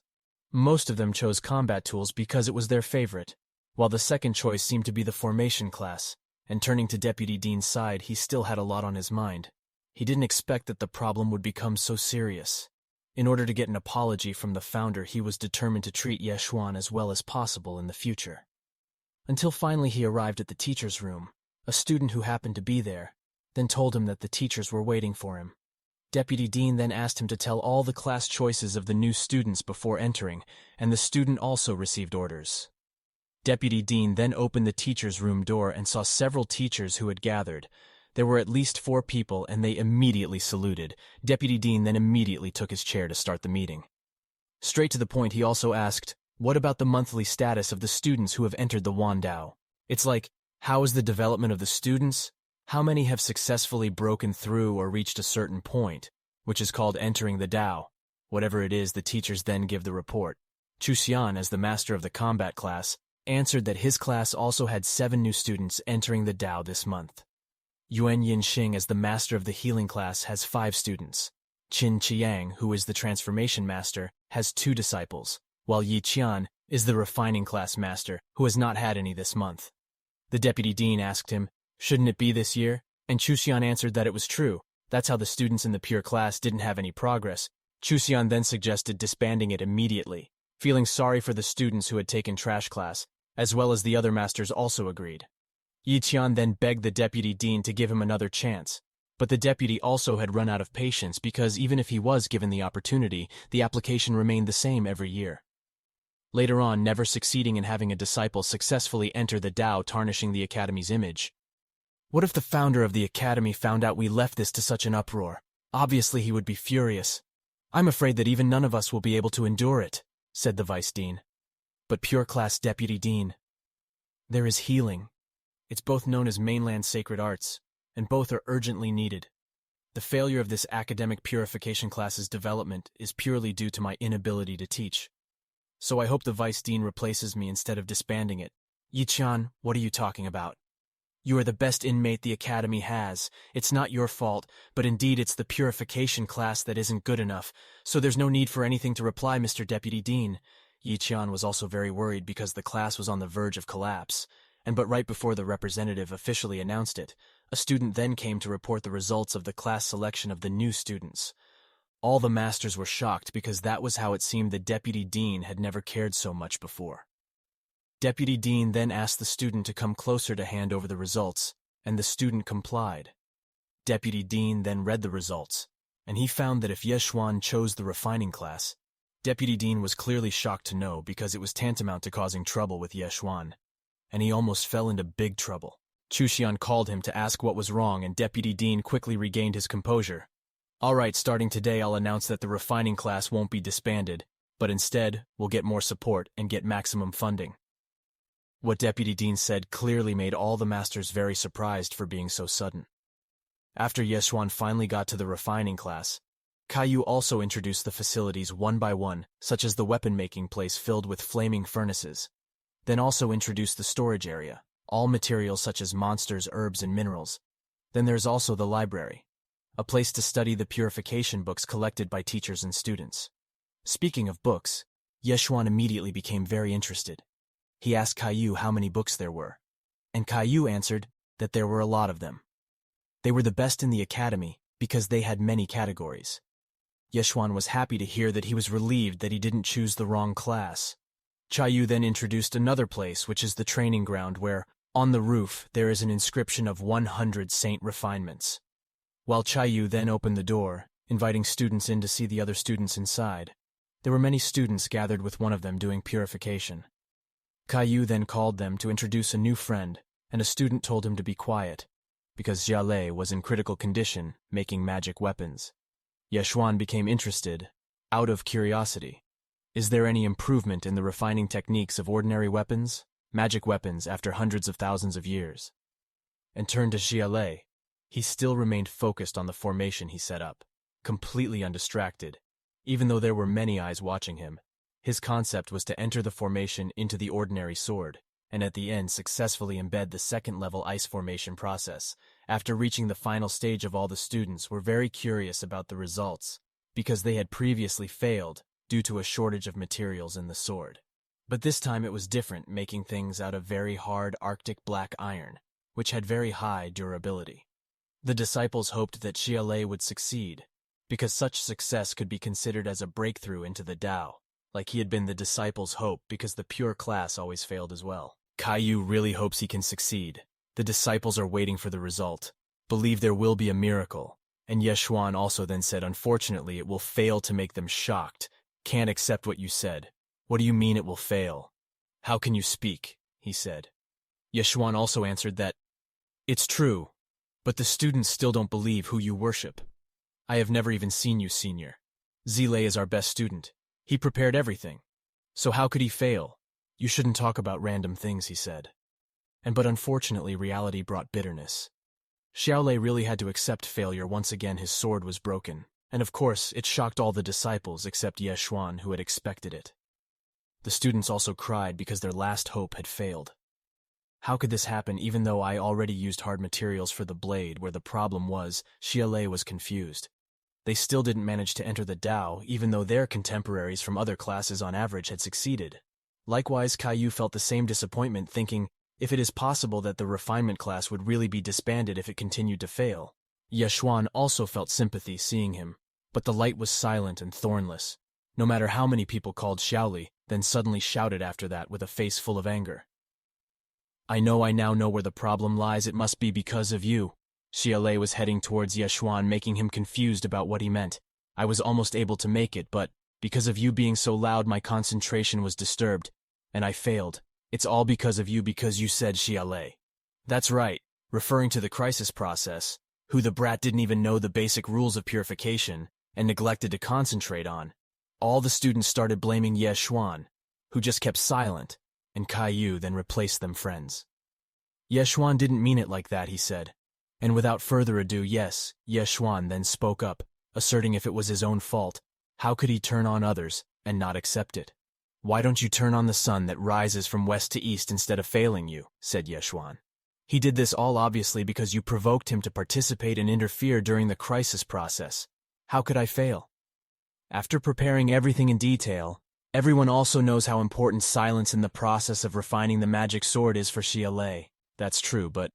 Most of them chose combat tools because it was their favorite, while the second choice seemed to be the formation class, and turning to Deputy Dean's side, he still had a lot on his mind. He didn't expect that the problem would become so serious. In order to get an apology from the founder, he was determined to treat Xuan as well as possible in the future. Until finally he arrived at the teacher's room. A student who happened to be there then told him that the teachers were waiting for him. Deputy Dean then asked him to tell all the class choices of the new students before entering, and the student also received orders. Deputy Dean then opened the teacher's room door and saw several teachers who had gathered. There were at least 4 people, and they immediately saluted. Deputy Dean then immediately took his chair to start the meeting. Straight to the point, he also asked, what about the monthly status of the students who have entered the Wandao? It's like, how is the development of the students? How many have successfully broken through or reached a certain point, which is called entering the Dao? Whatever it is, the teachers then give the report. Chu Xian, as the master of the combat class, answered that his class also had 7 new students entering the Dao this month. Yuan Yinxing, as the master of the healing class, has 5 students. Qin Qiang, who is the transformation master, has 2 disciples, while Yi Qian is the refining class master, who has not had any this month. The deputy dean asked him, shouldn't it be this year? And Chu Xian answered that it was true. That's how the students in the pure class didn't have any progress. Chu Xian then suggested disbanding it immediately. Feeling sorry for the students who had taken trash class, as well as the other masters also agreed. Yi Qian then begged the deputy dean to give him another chance, but the deputy also had run out of patience because even if he was given the opportunity, the application remained the same every year. Later on, never succeeding in having a disciple successfully enter the Dao, tarnishing the academy's image. What if the founder of the academy found out we left this to such an uproar? Obviously he would be furious. I'm afraid that even none of us will be able to endure it, said the vice dean. But pure class deputy dean. There is healing. It's both known as mainland sacred arts, and both are urgently needed. The failure of this academic purification class's development is purely due to my inability to teach. So I hope the vice dean replaces me instead of disbanding it. Yi Qian, what are you talking about? You are the best inmate the academy has. It's not your fault, but indeed it's the purification class that isn't good enough, so there's no need for anything to reply, Mr. Deputy Dean. Yi Qian was also very worried because the class was on the verge of collapse, but right before the representative officially announced it, a student then came to report the results of the class selection of the new students. All the masters were shocked because that was how it seemed the Deputy Dean had never cared so much before. Deputy Dean then asked the student to come closer to hand over the results, and the student complied. Deputy Dean then read the results. and he found that if Yeshuan chose the refining class, Deputy Dean was clearly shocked to know because it was tantamount to causing trouble with Yeshuan, and he almost fell into big trouble. Chuxian called him to ask what was wrong, and Deputy Dean quickly regained his composure. "All right, starting today I'll announce that the refining class won't be disbanded, but instead we'll get more support and get maximum funding." What Deputy Dean said clearly made all the masters very surprised for being so sudden. After Yeshuan finally got to the refining class, Caillou also introduced the facilities one by one, such as the weapon-making place filled with flaming furnaces. Then also introduced the storage area, all materials such as monsters, herbs, and minerals. Then there's also the library, a place to study the purification books collected by teachers and students. Speaking of books, Yeshuan immediately became very interested. He asked Caillou how many books there were, and Caillou answered that there were a lot of them. They were the best in the academy because they had many categories. Yeshuan was happy to hear that he was relieved that he didn't choose the wrong class. Caillou then introduced another place, which is the training ground, where, on the roof, there is an inscription of 100 saint refinements. While Caillou then opened the door, inviting students in to see the other students inside, there were many students gathered with one of them doing purification. Caillou then called them to introduce a new friend, and a student told him to be quiet, because Jialei was in critical condition, making magic weapons. Yeshuan became interested, out of curiosity. Is there any improvement in the refining techniques of ordinary weapons, magic weapons after hundreds of thousands of years? And turned to Jialei. He still remained focused on the formation he set up, completely undistracted. Even though there were many eyes watching him, his concept was to enter the formation into the ordinary sword, and at the end successfully embed the second-level ice formation process. After reaching the final stage, of all the students were very curious about the results, because they had previously failed due to a shortage of materials in the sword. But this time it was different, making things out of very hard Arctic black iron, which had very high durability. The disciples hoped that Jialei would succeed, because such success could be considered as a breakthrough into the Tao, like he had been the disciples' hope, because the pure class always failed as well. Caillou really hopes he can succeed. The disciples are waiting for the result, believe there will be a miracle, and Yeshuan also then said, "Unfortunately, it will fail to make them shocked. Can't accept what you said. What do you mean it will fail? How can you speak?" he said. Yeshuan also answered that, "It's true, but the students still don't believe who you worship. I have never even seen you, senior. Zile is our best student. He prepared everything. So how could he fail? You shouldn't talk about random things," he said. But unfortunately, reality brought bitterness. Xiaolei really had to accept failure. Once again, his sword was broken. And of course, it shocked all the disciples except Yeshuan, who had expected it. The students also cried because their last hope had failed. How could this happen even though I already used hard materials for the blade? Where the problem was, Xiaolei was confused. They still didn't manage to enter the Tao, even though their contemporaries from other classes on average had succeeded. Likewise, Caillou felt the same disappointment, thinking, if it is possible that the refinement class would really be disbanded if it continued to fail. Yeshuan also felt sympathy seeing him, but the light was silent and thornless. No matter how many people called Xiaoli, then suddenly shouted after that with a face full of anger. "I now know where the problem lies. It must be because of you." Xiaolei was heading towards Yeshuan, making him confused about what he meant. "I was almost able to make it, but because of you being so loud, my concentration was disturbed, and I failed. It's all because of you, because you said Xiaolei." "That's right," referring to the crisis process, who the brat didn't even know the basic rules of purification and neglected to concentrate on. All the students started blaming Yeshuan, who just kept silent, and Caillou then replaced them friends. "Yeshuan didn't mean it like that," he said. And without further ado, Yeshuan then spoke up, asserting if it was his own fault, how could he turn on others and not accept it? "Why don't you turn on the sun that rises from west to east instead of failing you?" said Yeshuan. "He did this all obviously because you provoked him to participate and interfere during the crisis process. How could I fail?" After preparing everything in detail, everyone also knows how important silence in the process of refining the magic sword is for Xiaolei. That's true, but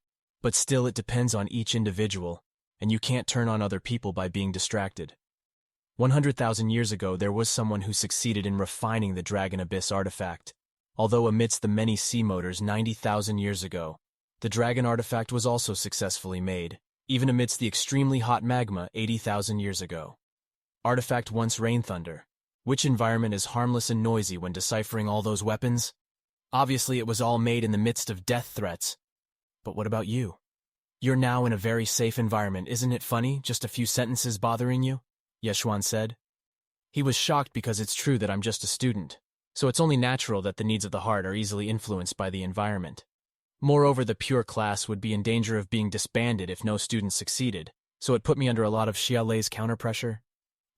still it depends on each individual, and you can't turn on other people by being distracted. 100,000 years ago, there was someone who succeeded in refining the Dragon Abyss artifact. Although amidst the many sea motors 90,000 years ago, the Dragon artifact was also successfully made, even amidst the extremely hot magma 80,000 years ago. Artifact once rain thunder. Which environment is harmless and noisy when deciphering all those weapons? Obviously, it was all made in the midst of death threats. But what about you? You're now in a very safe environment, isn't it funny? Just a few sentences bothering you? Yeshuan said. He was shocked because it's true that I'm just a student, so it's only natural that the needs of the heart are easily influenced by the environment. Moreover, the pure class would be in danger of being disbanded if no students succeeded, so it put me under a lot of Xiaolei's counterpressure.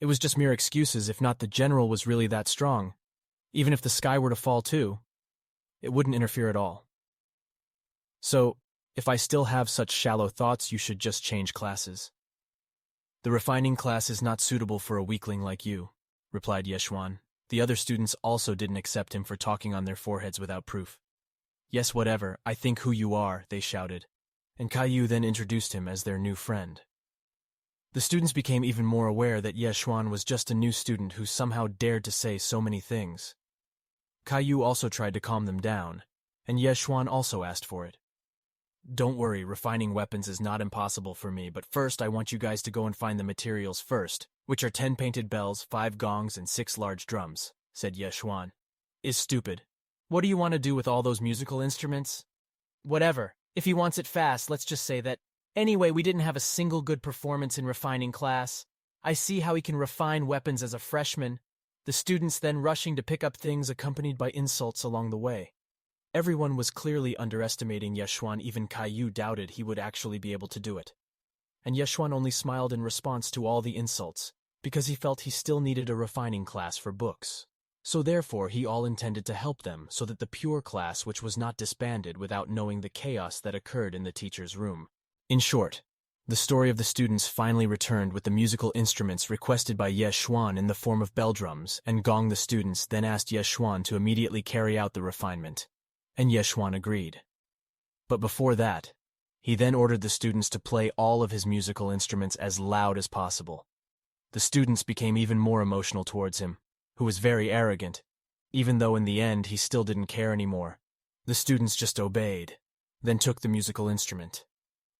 It was just mere excuses if not the general was really that strong. Even if the sky were to fall too, it wouldn't interfere at all. So, if I still have such shallow thoughts, you should just change classes. The refining class is not suitable for a weakling like you, replied Yeshuan. The other students also didn't accept him for talking on their foreheads without proof. Yes, whatever, I think who you are, they shouted, and Caillou then introduced him as their new friend. The students became even more aware that Yeshuan was just a new student who somehow dared to say so many things. Caillou also tried to calm them down, and Yeshuan also asked for it. Don't worry, refining weapons is not impossible for me, but first I want you guys to go and find the materials first, which are 10 painted bells, 5 gongs, and 6 large drums, said Yeshuan. Is stupid. What do you want to do with all those musical instruments? Whatever. If he wants it fast, let's just say that. Anyway, we didn't have a single good performance in refining class. I see how he can refine weapons as a freshman. The students then rushing to pick up things accompanied by insults along the way. Everyone was clearly underestimating Yeshuan. Even Caillou doubted he would actually be able to do it. And Yeshuan only smiled in response to all the insults, because he felt he still needed a refining class for books. So therefore he all intended to help them so that the pure class which was not disbanded without knowing the chaos that occurred in the teacher's room. In short, the story of the students finally returned with the musical instruments requested by Yeshuan in the form of bell drums and gong. The students then asked Yeshuan to immediately carry out the refinement, and Yeshuan agreed. But before that, he then ordered the students to play all of his musical instruments as loud as possible. The students became even more emotional towards him, who was very arrogant, even though in the end he still didn't care anymore. The students just obeyed, then took the musical instrument.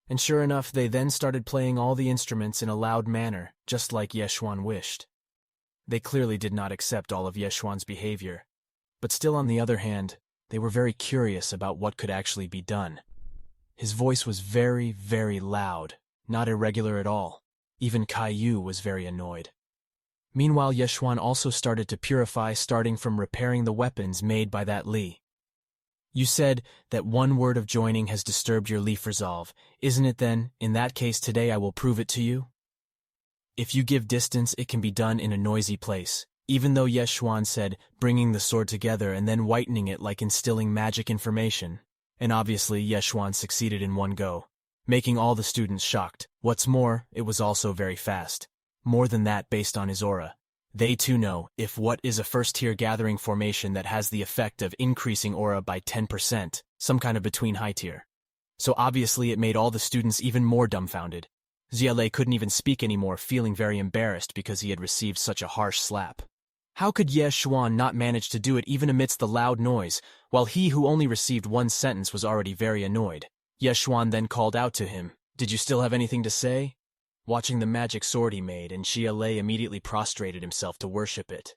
And sure enough, they then started playing all the instruments in a loud manner, just like Yeshuan wished. They clearly did not accept all of Yeshuan's behavior, but still on the other hand, they were very curious about what could actually be done. His voice was very, very loud, not irregular at all. Even Caillou was very annoyed. Meanwhile, Yeshuan also started to purify, starting from repairing the weapons made by that Li. You said that one word of joining has disturbed your leaf resolve, isn't it then? In that case today I will prove it to you. If you give distance, it can be done in a noisy place. Even though Yeshuan said bringing the sword together and then whitening it like instilling magic information. And obviously Yeshuan succeeded in one go, making all the students shocked. What's more, it was also very fast. More than that, based on his aura. They too know if what is a first-tier gathering formation that has the effect of increasing aura by 10%, some kind of between high tier. So obviously it made all the students even more dumbfounded. Xiaolei couldn't even speak anymore, feeling very embarrassed because he had received such a harsh slap. How could Yeshuan not manage to do it even amidst the loud noise, while he who only received one sentence was already very annoyed? Yeshuan then called out to him, "Did you still have anything to say?" Watching the magic sword he made, and Xiaolei immediately prostrated himself to worship it.